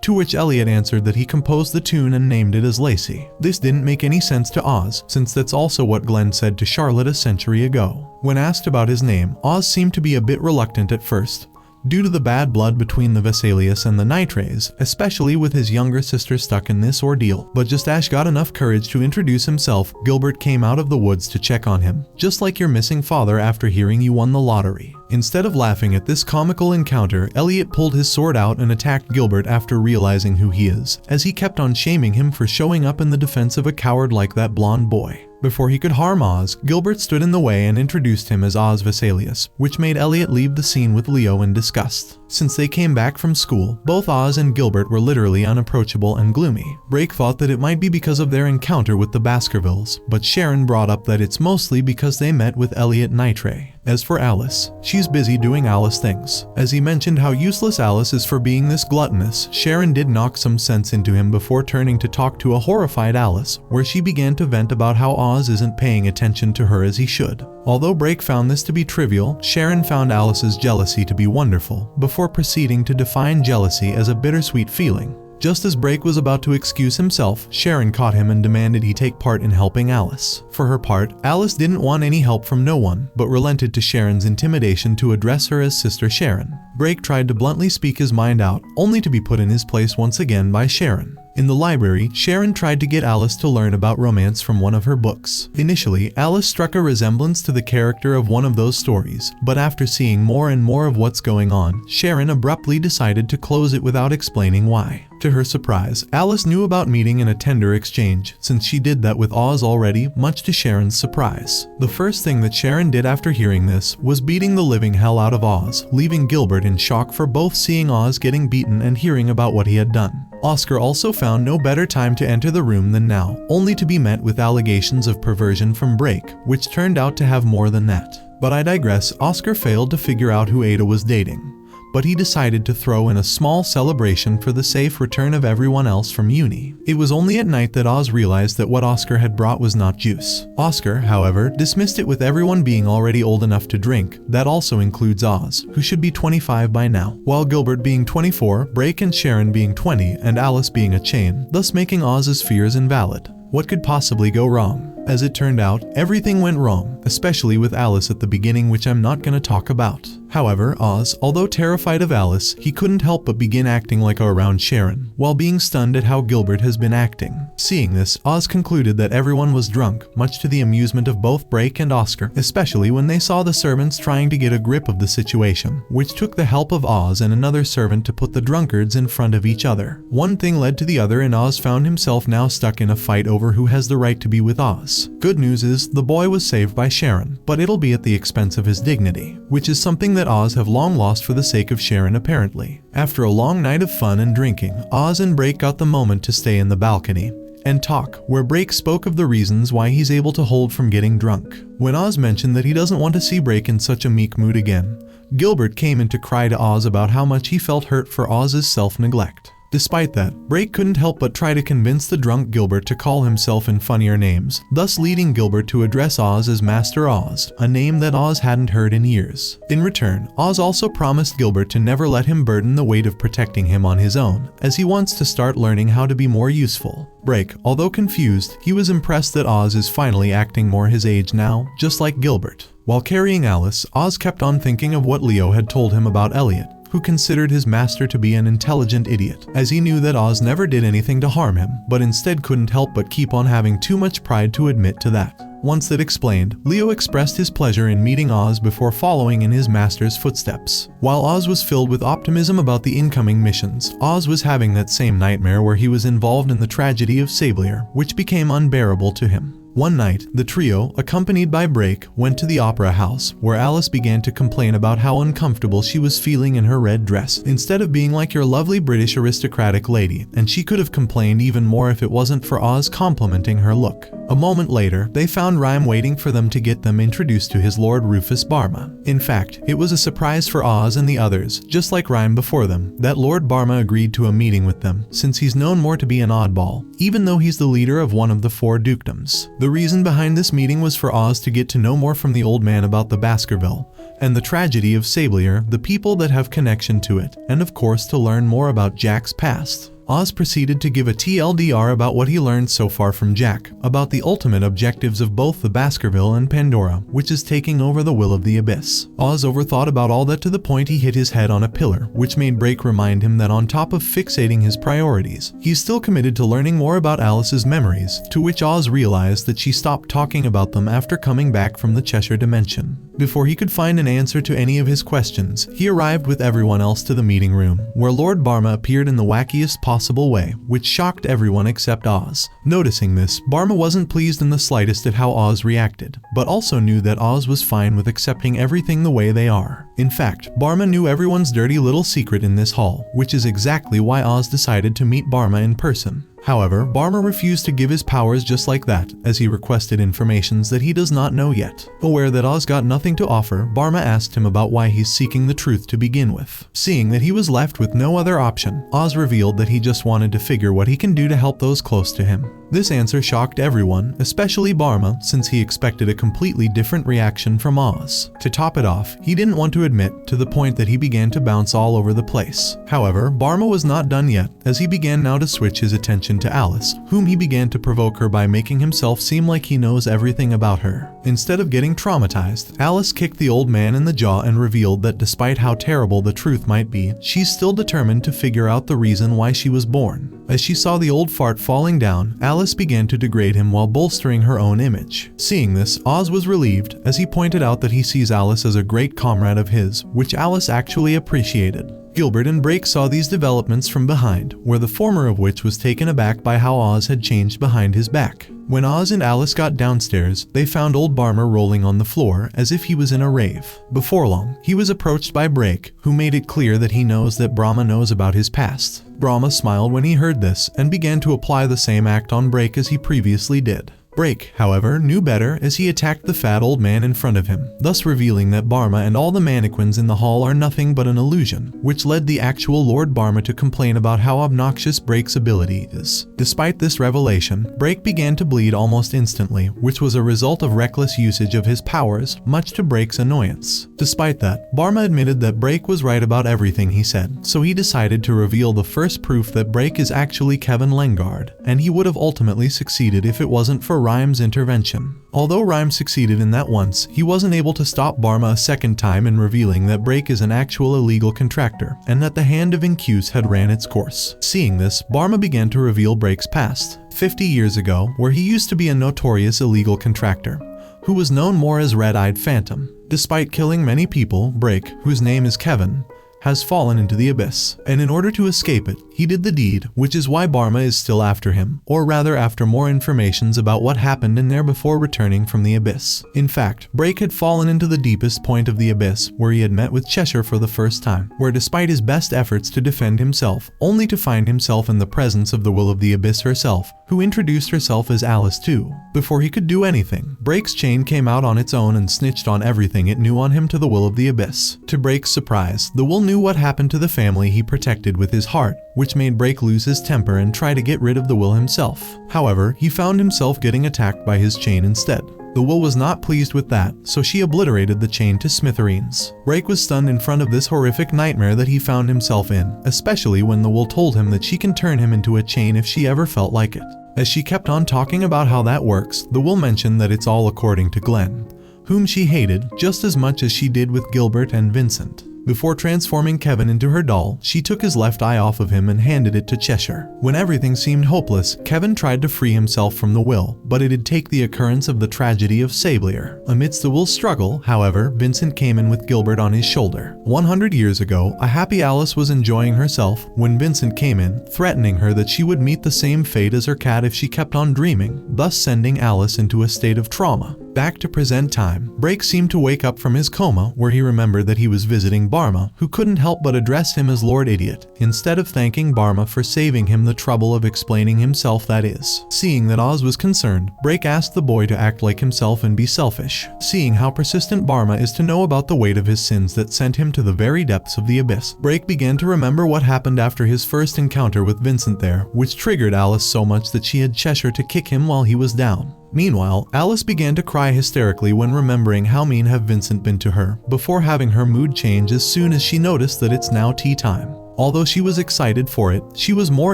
to which Elliot answered that he composed the tune and named it as Lacey. This didn't make any sense to Oz, since that's also what Glenn said to Charlotte a century ago. When asked about his name, Oz seemed to be a bit reluctant at first, due to the bad blood between the Vessalius and the Nitrays, especially with his younger sister stuck in this ordeal. But just as got enough courage to introduce himself, Gilbert came out of the woods to check on him, just like your missing father after hearing you won the lottery. Instead of laughing at this comical encounter, Elliot pulled his sword out and attacked Gilbert after realizing who he is, as he kept on shaming him for showing up in the defense of a coward like that blonde boy. Before he could harm Oz, Gilbert stood in the way and introduced him as Oz Viselius, which made Elliot leave the scene with Leo in disgust. Since they came back from school, both Oz and Gilbert were literally unapproachable and gloomy. Brake thought that it might be because of their encounter with the Baskervilles, but Sharon brought up that it's mostly because they met with Elliot Nitray. As for Alice, she's busy doing Alice things. As he mentioned how useless Alice is for being this gluttonous, Sharon did knock some sense into him before turning to talk to a horrified Alice, where she began to vent about how Oz isn't paying attention to her as he should. Although Brake found this to be trivial, Sharon found Alice's jealousy to be wonderful, before proceeding to define jealousy as a bittersweet feeling. Just as Brake was about to excuse himself, Sharon caught him and demanded he take part in helping Alice. For her part, Alice didn't want any help from no one, but relented to Sharon's intimidation to address her as Sister Sharon. Brake tried to bluntly speak his mind out, only to be put in his place once again by Sharon. In the library, Sharon tried to get Alice to learn about romance from one of her books. Initially, Alice struck a resemblance to the character of one of those stories, but after seeing more and more of what's going on, Sharon abruptly decided to close it without explaining why. To her surprise, Alice knew about meeting in a tender exchange, since she did that with Oz already, much to Sharon's surprise. The first thing that Sharon did after hearing this was beating the living hell out of Oz, leaving Gilbert in shock for both seeing Oz getting beaten and hearing about what he had done. Oscar also found no better time to enter the room than now, only to be met with allegations of perversion from Brake, which turned out to have more than that. But I digress. Oscar failed to figure out who Ada was dating, but he decided to throw in a small celebration for the safe return of everyone else from uni. It was only at night that Oz realized that what Oscar had brought was not juice. Oscar, however, dismissed it with everyone being already old enough to drink. That also includes Oz, who should be 25 by now, while Gilbert being 24, Brake and Sharon being 20, and Alice being a chain, thus making Oz's fears invalid. What could possibly go wrong? As it turned out, everything went wrong, especially with Alice at the beginning, which I'm not gonna talk about. However, Oz, although terrified of Alice, he couldn't help but begin acting like around Sharon, while being stunned at how Gilbert has been acting. Seeing this, Oz concluded that everyone was drunk, much to the amusement of both Brake and Oscar, especially when they saw the servants trying to get a grip of the situation, which took the help of Oz and another servant to put the drunkards in front of each other. One thing led to the other, and Oz found himself now stuck in a fight over who has the right to be with Oz. Good news is, the boy was saved by Sharon, but it'll be at the expense of his dignity, which is something that Oz have long lost for the sake of Sharon apparently. After a long night of fun and drinking, Oz and Brake got the moment to stay in the balcony and talk, where Brake spoke of the reasons why he's able to hold from getting drunk. When Oz mentioned that he doesn't want to see Brake in such a meek mood again, Gilbert came in to cry to Oz about how much he felt hurt for Oz's self-neglect. Despite that, Brake couldn't help but try to convince the drunk Gilbert to call himself in funnier names, thus leading Gilbert to address Oz as Master Oz, a name that Oz hadn't heard in years. In return, Oz also promised Gilbert to never let him burden the weight of protecting him on his own, as he wants to start learning how to be more useful. Brake, although confused, he was impressed that Oz is finally acting more his age now, just like Gilbert. While carrying Alice, Oz kept on thinking of what Leo had told him about Elliot, who considered his master to be an intelligent idiot, as he knew that Oz never did anything to harm him, but instead couldn't help but keep on having too much pride to admit to that. Once that explained, Leo expressed his pleasure in meeting Oz before following in his master's footsteps. While Oz was filled with optimism about the incoming missions, Oz was having that same nightmare where he was involved in the tragedy of Sablier, which became unbearable to him. One night, the trio, accompanied by Brake, went to the opera house, where Alice began to complain about how uncomfortable she was feeling in her red dress, instead of being like your lovely British aristocratic lady, and she could have complained even more if it wasn't for Oz complimenting her look. A moment later, they found Rhyme waiting for them to get them introduced to his Lord Rufus Barma. In fact, it was a surprise for Oz and the others, just like Rhyme before them, that Lord Barma agreed to a meeting with them, since he's known more to be an oddball, even though he's the leader of one of the 4 dukedoms. The reason behind this meeting was for Oz to get to know more from the old man about the Baskervilles, and the tragedy of Sablier, the people that have connection to it, and of course to learn more about Jack's past. Oz proceeded to give a TLDR about what he learned so far from Jack, about the ultimate objectives of both the Baskerville and Pandora, which is taking over the will of the Abyss. Oz overthought about all that to the point he hit his head on a pillar, which made Brake remind him that on top of fixating his priorities, he's still committed to learning more about Alice's memories, to which Oz realized that she stopped talking about them after coming back from the Cheshire dimension. Before he could find an answer to any of his questions, he arrived with everyone else to the meeting room, where Lord Barma appeared in the wackiest possible way, which shocked everyone except Oz. Noticing this, Barma wasn't pleased in the slightest at how Oz reacted, but also knew that Oz was fine with accepting everything the way they are. In fact, Barma knew everyone's dirty little secret in this hall, which is exactly why Oz decided to meet Barma in person. However, Barma refused to give his powers just like that, as he requested informations that he does not know yet. Aware that Oz got nothing to offer, Barma asked him about why he's seeking the truth to begin with. Seeing that he was left with no other option, Oz revealed that he just wanted to figure what he can do to help those close to him. This answer shocked everyone, especially Barma, since he expected a completely different reaction from Oz. To top it off, he didn't want to admit, to the point that he began to bounce all over the place. However, Barma was not done yet, as he began now to switch his attention to Alice, whom he began to provoke her by making himself seem like he knows everything about her. Instead of getting traumatized, Alice kicked the old man in the jaw and revealed that despite how terrible the truth might be, she's still determined to figure out the reason why she was born. As she saw the old fart falling down, Alice began to degrade him while bolstering her own image. Seeing this, Oz was relieved, as he pointed out that he sees Alice as a great comrade of his, which Alice actually appreciated. Gilbert and Brake saw these developments from behind, where the former of which was taken aback by how Oz had changed behind his back. When Oz and Alice got downstairs, they found old Barmer rolling on the floor as if he was in a rave. Before long, he was approached by Brake, who made it clear that he knows that Brahma knows about his past. Brahma smiled when he heard this and began to apply the same act on Brake as he previously did. Brake, however, knew better as he attacked the fat old man in front of him, thus revealing that Barma and all the mannequins in the hall are nothing but an illusion, which led the actual Lord Barma to complain about how obnoxious Brake's ability is. Despite this revelation, Brake began to bleed almost instantly, which was a result of reckless usage of his powers, much to Brake's annoyance. Despite that, Barma admitted that Brake was right about everything he said, so he decided to reveal the first proof that Brake is actually Kevin Lengard, and he would have ultimately succeeded if it wasn't for Rhymes' intervention. Although Rhymes succeeded in that once, he wasn't able to stop Barma a second time in revealing that Brake is an actual illegal contractor, and that the hand of Incuse had ran its course. Seeing this, Barma began to reveal Brake's past, 50 years ago, where he used to be a notorious illegal contractor, who was known more as Red-Eyed Phantom. Despite killing many people, Brake, whose name is Kevin, has fallen into the abyss, and in order to escape it, he did the deed, which is why Barma is still after him, or rather after more informations about what happened in there before returning from the abyss. In fact, Brake had fallen into the deepest point of the abyss, where he had met with Cheshire for the first time, where despite his best efforts to defend himself, only to find himself in the presence of the Will of the Abyss herself, who introduced herself as Alice too. Before he could do anything, Brake's chain came out on its own and snitched on everything it knew on him to the Will of the Abyss. To Brake's surprise, the Will knew what happened to the family he protected with his heart, which made Brake lose his temper and try to get rid of the Will himself. However, he found himself getting attacked by his chain instead. The Will was not pleased with that, so she obliterated the chain to smithereens. Brake was stunned in front of this horrific nightmare that he found himself in, especially when the Will told him that she can turn him into a chain if she ever felt like it. As she kept on talking about how that works, the Will mentioned that it's all according to Glenn, whom she hated just as much as she did with Gilbert and Vincent. Before transforming Kevin into her doll, she took his left eye off of him and handed it to Cheshire. When everything seemed hopeless, Kevin tried to free himself from the Will, but it'd take the occurrence of the tragedy of Sablier. Amidst the Will's struggle, however, Vincent came in with Gilbert on his shoulder. 100 years ago, a happy Alice was enjoying herself when Vincent came in, threatening her that she would meet the same fate as her cat if she kept on dreaming, thus sending Alice into a state of trauma. Back to present time, Brake seemed to wake up from his coma, where he remembered that he was visiting Barma, who couldn't help but address him as Lord Idiot, instead of thanking Barma for saving him the trouble of explaining himself, that is. Seeing that Oz was concerned, Brake asked the boy to act like himself and be selfish. Seeing how persistent Barma is to know about the weight of his sins that sent him to the very depths of the abyss, Brake began to remember what happened after his first encounter with Vincent there, which triggered Alice so much that she had Cheshire to kick him while he was down. Meanwhile, Alice began to cry hysterically when remembering how mean have Vincent been to her, before having her mood change as soon as she noticed that it's now tea time. Although she was excited for it, she was more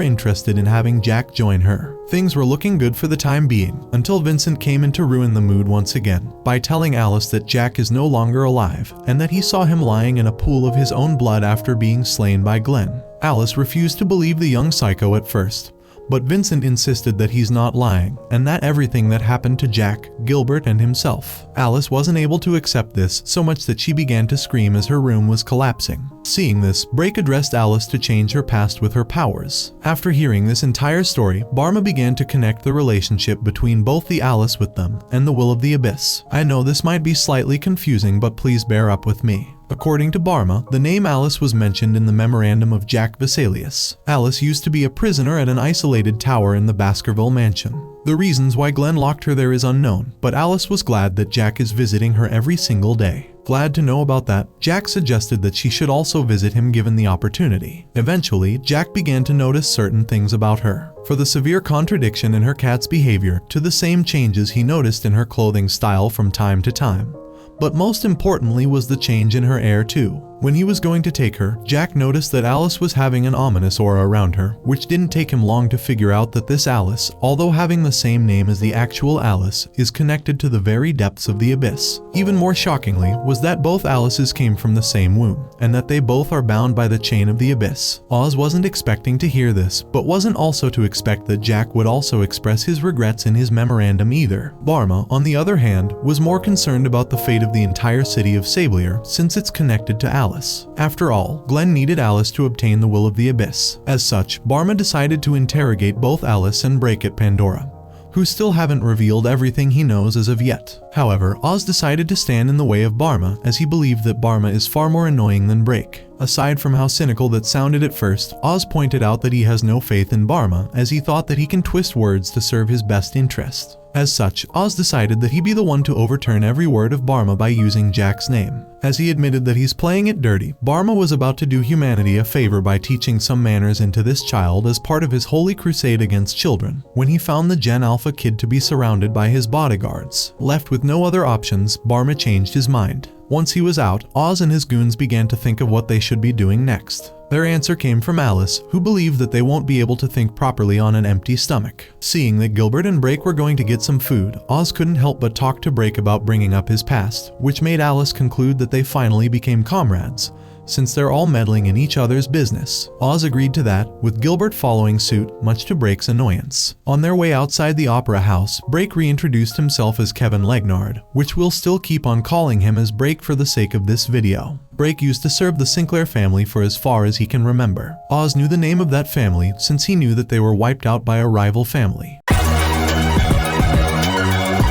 interested in having Jack join her. Things were looking good for the time being, until Vincent came in to ruin the mood once again, by telling Alice that Jack is no longer alive, and that he saw him lying in a pool of his own blood after being slain by Glenn. Alice refused to believe the young psycho at first, but Vincent insisted that he's not lying, and that everything that happened to Jack, Gilbert, and himself. Alice wasn't able to accept this, so much that she began to scream as her room was collapsing. Seeing this, Brake addressed Alice to change her past with her powers. After hearing this entire story, Barma began to connect the relationship between both the Alice with them and the Will of the Abyss. I know this might be slightly confusing, but please bear up with me. According to Barma, the name Alice was mentioned in the memorandum of Jack Vessalius. Alice used to be a prisoner at an isolated tower in the Baskervilles mansion. The reasons why Glenn locked her there is unknown, but Alice was glad that Jack is visiting her every single day. Glad to know about that, Jack suggested that she should also visit him given the opportunity. Eventually, Jack began to notice certain things about her, for the severe contradiction in her cat's behavior to the same changes he noticed in her clothing style from time to time. But most importantly was the change in her air too. When he was going to take her, Jack noticed that Alice was having an ominous aura around her, which didn't take him long to figure out that this Alice, although having the same name as the actual Alice, is connected to the very depths of the abyss. Even more shockingly was that both Alices came from the same womb, and that they both are bound by the chain of the abyss. Oz wasn't expecting to hear this, but wasn't also to expect that Jack would also express his regrets in his memorandum either. Barma, on the other hand, was more concerned about the fate of the entire city of Sablier, since it's connected to Alice. Alice. After all, Glenn needed Alice to obtain the will of the Abyss. As such, Barma decided to interrogate both Alice and Brake at Pandora, who still haven't revealed everything he knows as of yet. However, Oz decided to stand in the way of Barma, as he believed that Barma is far more annoying than Brake. Aside from how cynical that sounded at first, Oz pointed out that he has no faith in Barma, as he thought that he can twist words to serve his best interest. As such, Oz decided that he'd be the one to overturn every word of Barma by using Jack's name. As he admitted that he's playing it dirty, Barma was about to do humanity a favor by teaching some manners into this child as part of his holy crusade against children, when he found the Gen Alpha kid to be surrounded by his bodyguards. Left with no other options, Barma changed his mind. Once he was out, Oz and his goons began to think of what they should be doing next. Their answer came from Alice, who believed that they won't be able to think properly on an empty stomach. Seeing that Gilbert and Brake were going to get some food, Oz couldn't help but talk to Brake about bringing up his past, which made Alice conclude that they finally became comrades, since they're all meddling in each other's business. Oz agreed to that, with Gilbert following suit, much to Brake's annoyance. On their way outside the opera house, Brake reintroduced himself as Kevin Legnard, which we'll still keep on calling him as Brake for the sake of this video. Brake used to serve the Sinclair family for as far as he can remember. Oz knew the name of that family since he knew that they were wiped out by a rival family.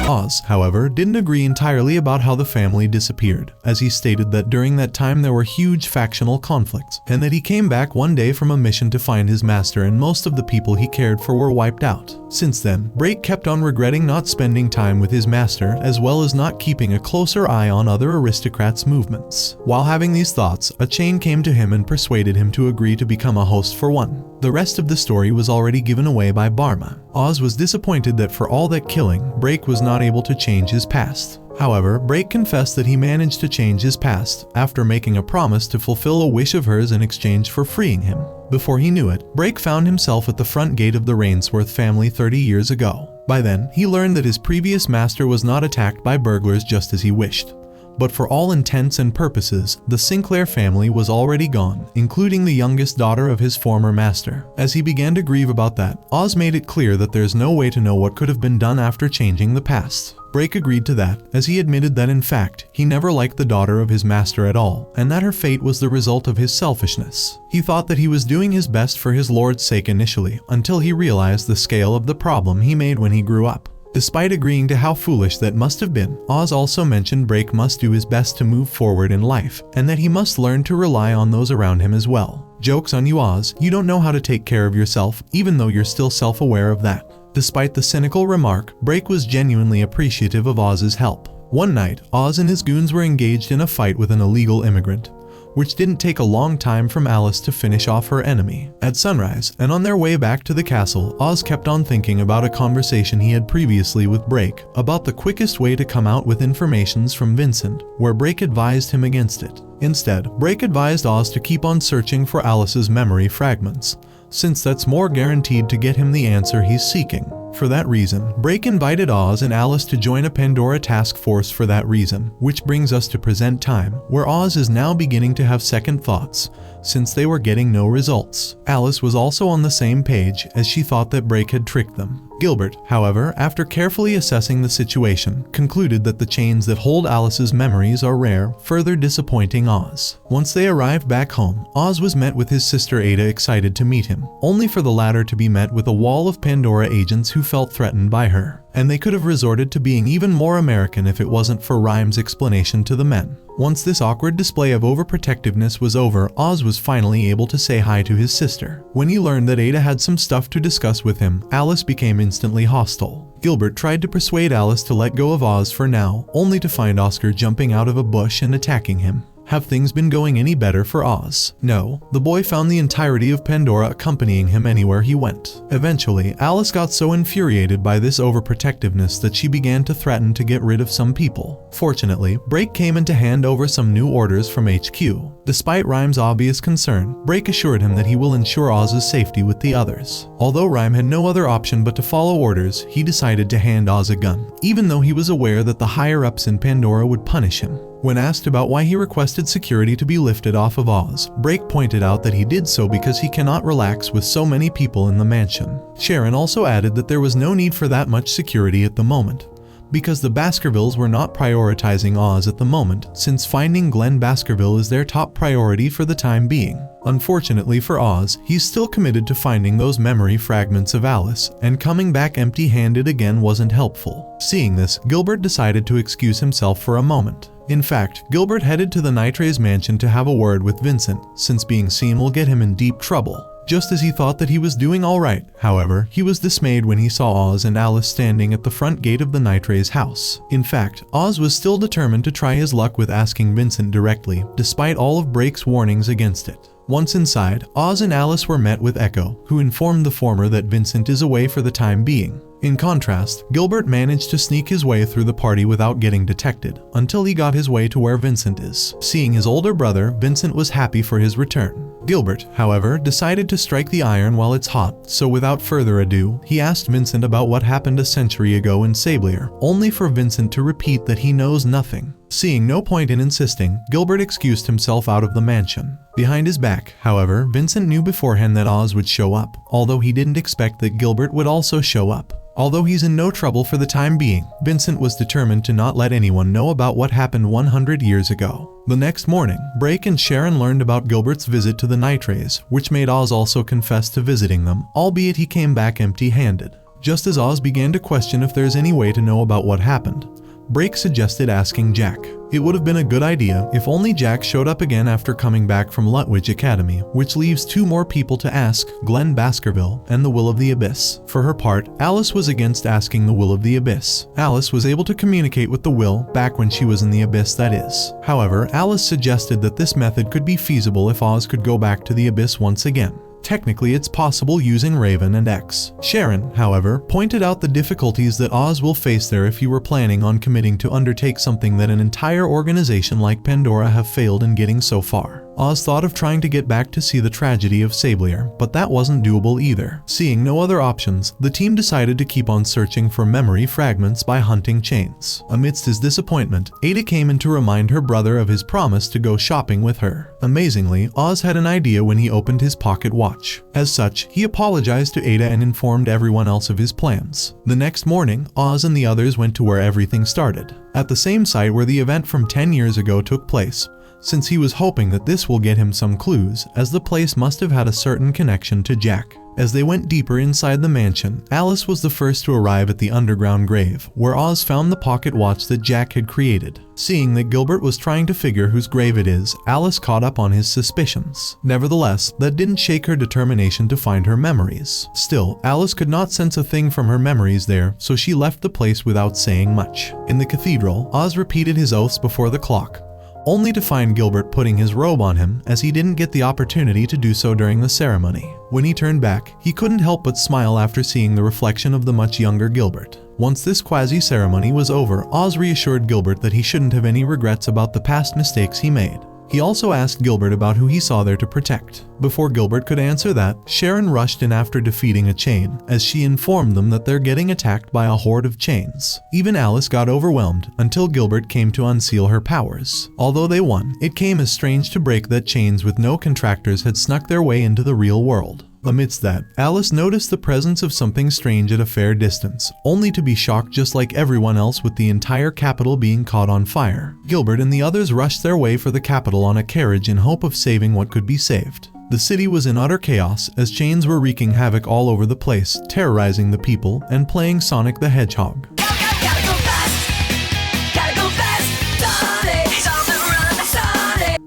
Oz, however, didn't agree entirely about how the family disappeared, as he stated that during that time there were huge factional conflicts, and that he came back one day from a mission to find his master and most of the people he cared for were wiped out. Since then, Brake kept on regretting not spending time with his master, as well as not keeping a closer eye on other aristocrats' movements. While having these thoughts, a chain came to him and persuaded him to agree to become a host for one. The rest of the story was already given away by Barma. Oz was disappointed that for all that killing, Brake was not able to change his past. However, Brake confessed that he managed to change his past after making a promise to fulfill a wish of hers in exchange for freeing him. Before he knew it, Brake found himself at the front gate of the Rainsworth family 30 years ago. By then, he learned that his previous master was not attacked by burglars just as he wished. But for all intents and purposes, the Sinclair family was already gone, including the youngest daughter of his former master. As he began to grieve about that, Oz made it clear that there's no way to know what could have been done after changing the past. Brake agreed to that, as he admitted that in fact, he never liked the daughter of his master at all, and that her fate was the result of his selfishness. He thought that he was doing his best for his lord's sake initially, until he realized the scale of the problem he made when he grew up. Despite agreeing to how foolish that must have been, Oz also mentioned Brake must do his best to move forward in life, and that he must learn to rely on those around him as well. Joke's on you, Oz, you don't know how to take care of yourself, even though you're still self-aware of that. Despite the cynical remark, Brake was genuinely appreciative of Oz's help. One night, Oz and his goons were engaged in a fight with an illegal immigrant, which didn't take a long time from Alice to finish off her enemy. At sunrise, and on their way back to the castle, Oz kept on thinking about a conversation he had previously with Brake about the quickest way to come out with informations from Vincent, where Brake advised him against it. Instead, Brake advised Oz to keep on searching for Alice's memory fragments, since that's more guaranteed to get him the answer he's seeking. For that reason, Brake invited Oz and Alice to join a Pandora task force for that reason, which brings us to present time, where Oz is now beginning to have second thoughts, since they were getting no results. Alice was also on the same page, as she thought that Brake had tricked them. Gilbert, however, after carefully assessing the situation, concluded that the chains that hold Alice's memories are rare, further disappointing Oz. Once they arrived back home, Oz was met with his sister Ada excited to meet him, only for the latter to be met with a wall of Pandora agents who felt threatened by her. And they could have resorted to being even more American if it wasn't for Rhyme's explanation to the men. Once this awkward display of overprotectiveness was over, Oz was finally able to say hi to his sister. When he learned that Ada had some stuff to discuss with him, Alice became instantly hostile. Gilbert tried to persuade Alice to let go of Oz for now, only to find Oscar jumping out of a bush and attacking him. Have things been going any better for Oz? No, the boy found the entirety of Pandora accompanying him anywhere he went. Eventually, Alice got so infuriated by this overprotectiveness that she began to threaten to get rid of some people. Fortunately, Brake came in to hand over some new orders from HQ. Despite Rhyme's obvious concern, Brake assured him that he will ensure Oz's safety with the others. Although Rhyme had no other option but to follow orders, he decided to hand Oz a gun, even though he was aware that the higher-ups in Pandora would punish him. When asked about why he requested security to be lifted off of Oz, Brake pointed out that he did so because he cannot relax with so many people in the mansion. Sharon also added that there was no need for that much security at the moment, because the Baskervilles were not prioritizing Oz at the moment, since finding Glenn Baskerville is their top priority for the time being. Unfortunately for Oz, he's still committed to finding those memory fragments of Alice, and coming back empty-handed again wasn't helpful. Seeing this, Gilbert decided to excuse himself for a moment. In fact, Gilbert headed to the Nitres mansion to have a word with Vincent, since being seen will get him in deep trouble. Just as he thought that he was doing alright, however, he was dismayed when he saw Oz and Alice standing at the front gate of the Nitres house. In fact, Oz was still determined to try his luck with asking Vincent directly, despite all of Brake's warnings against it. Once inside, Oz and Alice were met with Echo, who informed the former that Vincent is away for the time being. In contrast, Gilbert managed to sneak his way through the party without getting detected, until he got his way to where Vincent is. Seeing his older brother, Vincent was happy for his return. Gilbert, however, decided to strike the iron while it's hot, so without further ado, he asked Vincent about what happened a century ago in Sablier, only for Vincent to repeat that he knows nothing. Seeing no point in insisting, Gilbert excused himself out of the mansion. Behind his back, however, Vincent knew beforehand that Oz would show up, although he didn't expect that Gilbert would also show up. Although he's in no trouble for the time being, Vincent was determined to not let anyone know about what happened 100 years ago. The next morning, Brake and Sharon learned about Gilbert's visit to the Nitres, which made Oz also confess to visiting them, albeit he came back empty-handed. Just as Oz began to question if there's any way to know about what happened, Brake suggested asking Jack. It would have been a good idea if only Jack showed up again after coming back from Lutwidge Academy, which leaves two more people to ask, Glenn Baskerville and the Will of the Abyss. For her part, Alice was against asking the Will of the Abyss. Alice was able to communicate with the Will back when she was in the Abyss, that is. However, Alice suggested that this method could be feasible if Oz could go back to the Abyss once again. Technically, it's possible using Raven and X. Sharon, however, pointed out the difficulties that Oz will face there if you were planning on committing to undertake something that an entire organization like Pandora have failed in getting so far. Oz thought of trying to get back to see the tragedy of Sablier, but that wasn't doable either. Seeing no other options, the team decided to keep on searching for memory fragments by hunting chains. Amidst his disappointment, Ada came in to remind her brother of his promise to go shopping with her. Amazingly, Oz had an idea when he opened his pocket watch. As such, he apologized to Ada and informed everyone else of his plans. The next morning, Oz and the others went to where everything started, at the same site where the event from 10 years ago took place, since he was hoping that this will get him some clues, as the place must have had a certain connection to Jack. As they went deeper inside the mansion, Alice was the first to arrive at the underground grave, where Oz found the pocket watch that Jack had created. Seeing that Gilbert was trying to figure whose grave it is, Alice caught up on his suspicions. Nevertheless, that didn't shake her determination to find her memories. Still, Alice could not sense a thing from her memories there, so she left the place without saying much. In the cathedral, Oz repeated his oaths before the clock, only to find Gilbert putting his robe on him, as he didn't get the opportunity to do so during the ceremony. When he turned back, he couldn't help but smile after seeing the reflection of the much younger Gilbert. Once this quasi-ceremony was over, Oz reassured Gilbert that he shouldn't have any regrets about the past mistakes he made. He also asked Gilbert about who he saw there to protect. Before Gilbert could answer that, Sharon rushed in after defeating a chain, as she informed them that they're getting attacked by a horde of chains. Even Alice got overwhelmed, until Gilbert came to unseal her powers. Although they won, it came as strange to Break that chains with no contractors had snuck their way into the real world. Amidst that, Alice noticed the presence of something strange at a fair distance, only to be shocked just like everyone else with the entire capital being caught on fire. Gilbert and the others rushed their way for the capital on a carriage in hope of saving what could be saved. The city was in utter chaos, as chains were wreaking havoc all over the place, terrorizing the people, and playing Sonic the Hedgehog.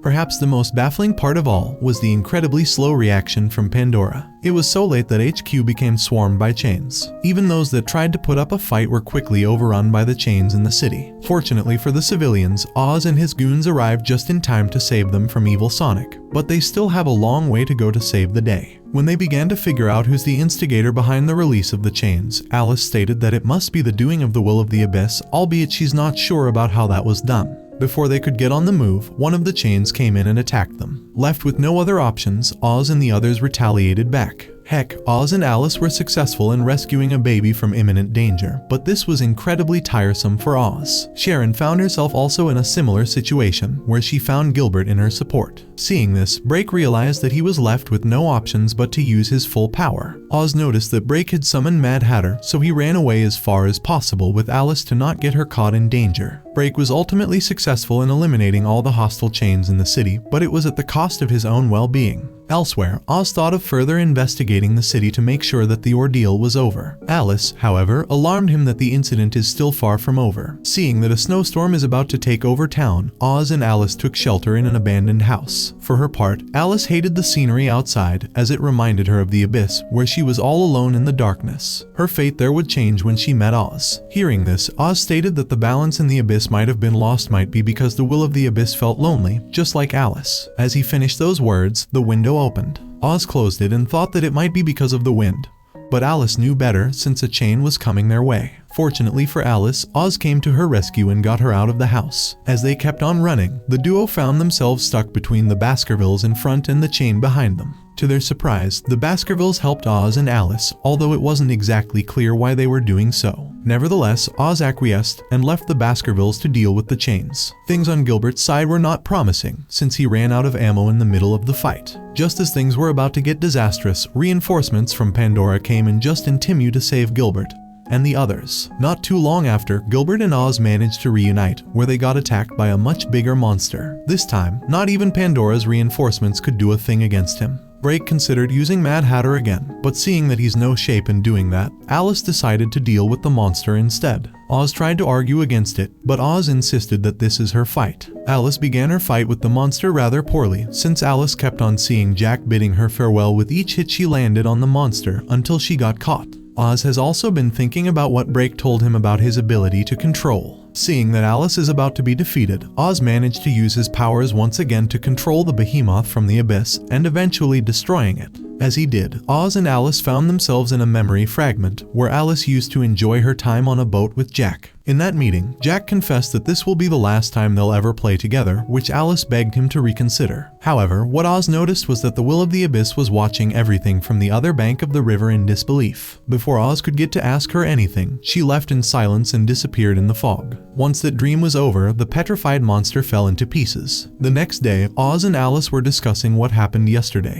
Perhaps the most baffling part of all was the incredibly slow reaction from Pandora. It was so late that HQ became swarmed by chains. Even those that tried to put up a fight were quickly overrun by the chains in the city. Fortunately for the civilians, Oz and his goons arrived just in time to save them from evil Sonic, but they still have a long way to go to save the day. When they began to figure out who's the instigator behind the release of the chains, Alice stated that it must be the doing of the Will of the Abyss, albeit she's not sure about how that was done. Before they could get on the move, one of the chains came in and attacked them. Left with no other options, Oz and the others retaliated back. Heck, Oz and Alice were successful in rescuing a baby from imminent danger, but this was incredibly tiresome for Oz. Sharon found herself also in a similar situation, where she found Gilbert in her support. Seeing this, Brake realized that he was left with no options but to use his full power. Oz noticed that Brake had summoned Mad Hatter, so he ran away as far as possible with Alice to not get her caught in danger. Brake was ultimately successful in eliminating all the hostile chains in the city, but it was at the cost of his own well-being. Elsewhere, Oz thought of further investigating the city to make sure that the ordeal was over. Alice, however, alarmed him that the incident is still far from over. Seeing that a snowstorm is about to take over town, Oz and Alice took shelter in an abandoned house. For her part, Alice hated the scenery outside, as it reminded her of the abyss, where she was all alone in the darkness. Her fate there would change when she met Oz. Hearing this, Oz stated that the balance in the abyss might have been lost might be because the will of the abyss felt lonely, just like Alice. As he finished those words, the window opened. Oz closed it and thought that it might be because of the wind. But Alice knew better, since a chain was coming their way. Fortunately for Alice, Oz came to her rescue and got her out of the house. As they kept on running, the duo found themselves stuck between the Baskervilles in front and the chain behind them. To their surprise, the Baskervilles helped Oz and Alice, although it wasn't exactly clear why they were doing so. Nevertheless, Oz acquiesced and left the Baskervilles to deal with the chains. Things on Gilbert's side were not promising, since he ran out of ammo in the middle of the fight. Just as things were about to get disastrous, reinforcements from Pandora came in just in time to save Gilbert and the others. Not too long after, Gilbert and Oz managed to reunite, where they got attacked by a much bigger monster. This time, not even Pandora's reinforcements could do a thing against him. Brake considered using Mad Hatter again, but seeing that he's no shape in doing that, Alice decided to deal with the monster instead. Oz tried to argue against it, but Oz insisted that this is her fight. Alice began her fight with the monster rather poorly, since Alice kept on seeing Jack bidding her farewell with each hit she landed on the monster until she got caught. Oz has also been thinking about what Brake told him about his ability to control. Seeing that Alice is about to be defeated, Oz managed to use his powers once again to control the behemoth from the abyss and eventually destroying it. As he did, Oz and Alice found themselves in a memory fragment where Alice used to enjoy her time on a boat with Jack. In that meeting, Jack confessed that this will be the last time they'll ever play together, which Alice begged him to reconsider. However, what Oz noticed was that the Will of the Abyss was watching everything from the other bank of the river in disbelief. Before Oz could get to ask her anything, she left in silence and disappeared in the fog. Once that dream was over, the petrified monster fell into pieces. The next day, Oz and Alice were discussing what happened yesterday.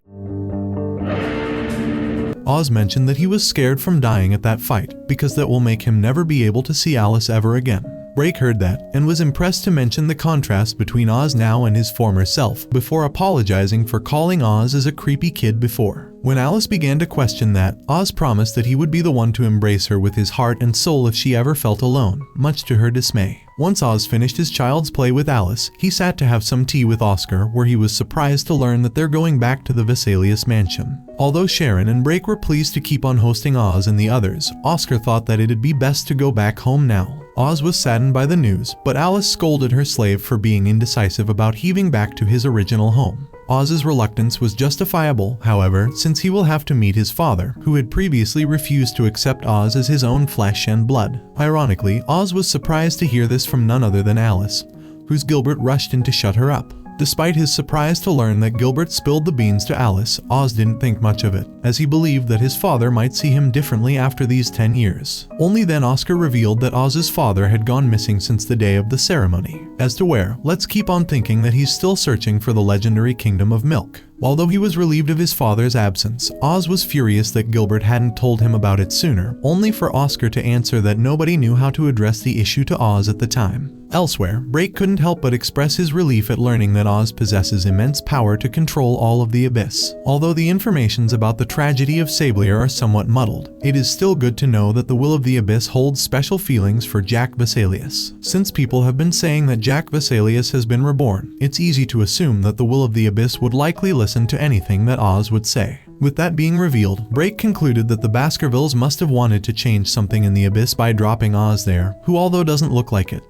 Oz mentioned that he was scared from dying at that fight, because that will make him never be able to see Alice ever again. Brake heard that, and was impressed to mention the contrast between Oz now and his former self, before apologizing for calling Oz as a creepy kid before. When Alice began to question that, Oz promised that he would be the one to embrace her with his heart and soul if she ever felt alone, much to her dismay. Once Oz finished his child's play with Alice, he sat to have some tea with Oscar, where he was surprised to learn that they're going back to the Vessalius mansion. Although Sharon and Brake were pleased to keep on hosting Oz and the others, Oscar thought that it'd be best to go back home now. Oz was saddened by the news, but Alice scolded her slave for being indecisive about heaving back to his original home. Oz's reluctance was justifiable, however, since he will have to meet his father, who had previously refused to accept Oz as his own flesh and blood. Ironically, Oz was surprised to hear this from none other than Alice, whose Gilbert rushed in to shut her up. Despite his surprise to learn that Gilbert spilled the beans to Alice, Oz didn't think much of it, as he believed that his father might see him differently after these 10 years. Only then Oscar revealed that Oz's father had gone missing since the day of the ceremony. As to where, let's keep on thinking that he's still searching for the legendary Kingdom of Milk. Although he was relieved of his father's absence, Oz was furious that Gilbert hadn't told him about it sooner, only for Oscar to answer that nobody knew how to address the issue to Oz at the time. Elsewhere, Brake couldn't help but express his relief at learning that Oz possesses immense power to control all of the abyss. Although the informations about the tragedy of Sablier are somewhat muddled, it is still good to know that the Will of the Abyss holds special feelings for Jack Vessalius. Since people have been saying that Jack Vessalius has been reborn, it's easy to assume that the Will of the Abyss would likely listen to anything that Oz would say. With that being revealed, Brake concluded that the Baskervilles must have wanted to change something in the abyss by dropping Oz there, who although doesn't look like it,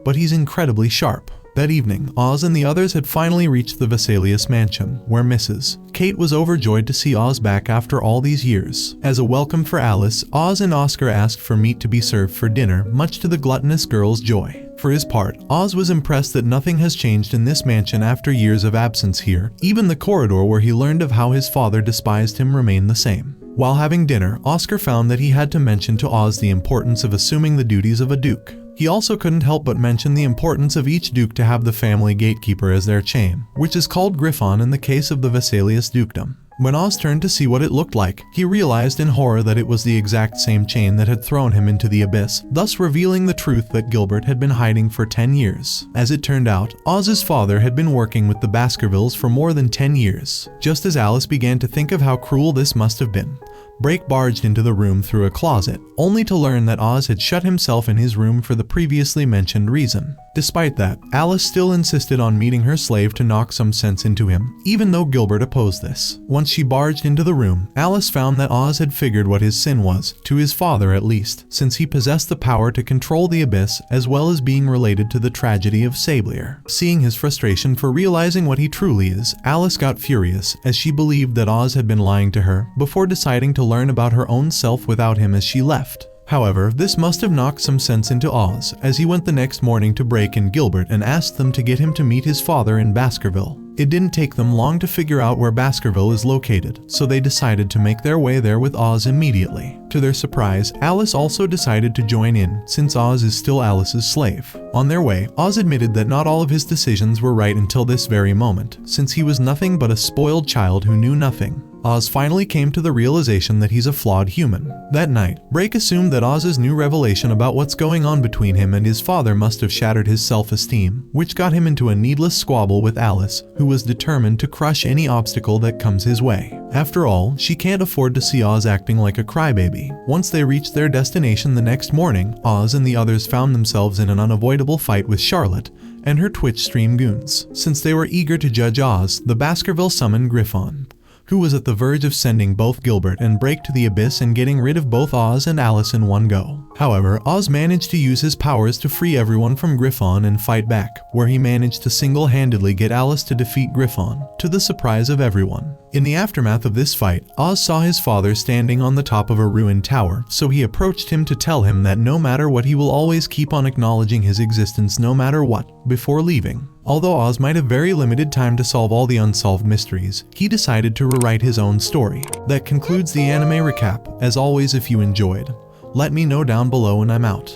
but he's incredibly sharp. That evening, Oz and the others had finally reached the Vessalius mansion, where Mrs. Kate was overjoyed to see Oz back after all these years. As a welcome for Alice, Oz and Oscar asked for meat to be served for dinner, much to the gluttonous girl's joy. For his part, Oz was impressed that nothing has changed in this mansion after years of absence here. Even the corridor where he learned of how his father despised him remained the same. While having dinner, Oscar found that he had to mention to Oz the importance of assuming the duties of a duke. He also couldn't help but mention the importance of each duke to have the family gatekeeper as their chain, which is called Griffon in the case of the Vessalius dukedom. When Oz turned to see what it looked like, he realized in horror that it was the exact same chain that had thrown him into the abyss, thus revealing the truth that Gilbert had been hiding for 10 years. As it turned out, Oz's father had been working with the Baskervilles for more than 10 years. Just as Alice began to think of how cruel this must have been, Brake barged into the room through a closet, only to learn that Oz had shut himself in his room for the previously mentioned reason. Despite that, Alice still insisted on meeting her slave to knock some sense into him, even though Gilbert opposed this. Once she barged into the room, Alice found that Oz had figured what his sin was, to his father at least, since he possessed the power to control the abyss as well as being related to the tragedy of Sablier. Seeing his frustration for realizing what he truly is, Alice got furious as she believed that Oz had been lying to her before deciding to learn about her own self without him as she left. However, this must have knocked some sense into Oz, as he went the next morning to Brake and Gilbert and asked them to get him to meet his father in Baskerville. It didn't take them long to figure out where Baskerville is located, so they decided to make their way there with Oz immediately. To their surprise, Alice also decided to join in, since Oz is still Alice's slave. On their way, Oz admitted that not all of his decisions were right until this very moment, since he was nothing but a spoiled child who knew nothing. Oz finally came to the realization that he's a flawed human. That night, Brake assumed that Oz's new revelation about what's going on between him and his father must have shattered his self-esteem, which got him into a needless squabble with Alice, who was determined to crush any obstacle that comes his way. After all, she can't afford to see Oz acting like a crybaby. Once they reached their destination the next morning, Oz and the others found themselves in an unavoidable fight with Charlotte and her Twitch stream goons. Since they were eager to judge Oz, the Baskerville summoned Griffon, who was at the verge of sending both Gilbert and Brake to the abyss and getting rid of both Oz and Alice in one go. However, Oz managed to use his powers to free everyone from Griffon and fight back, where he managed to single-handedly get Alice to defeat Griffon, to the surprise of everyone. In the aftermath of this fight, Oz saw his father standing on the top of a ruined tower, so he approached him to tell him that no matter what, he will always keep on acknowledging his existence no matter what, before leaving. Although Oz might have very limited time to solve all the unsolved mysteries, he decided to rewrite his own story. That concludes the anime recap. As always, if you enjoyed, let me know down below and I'm out.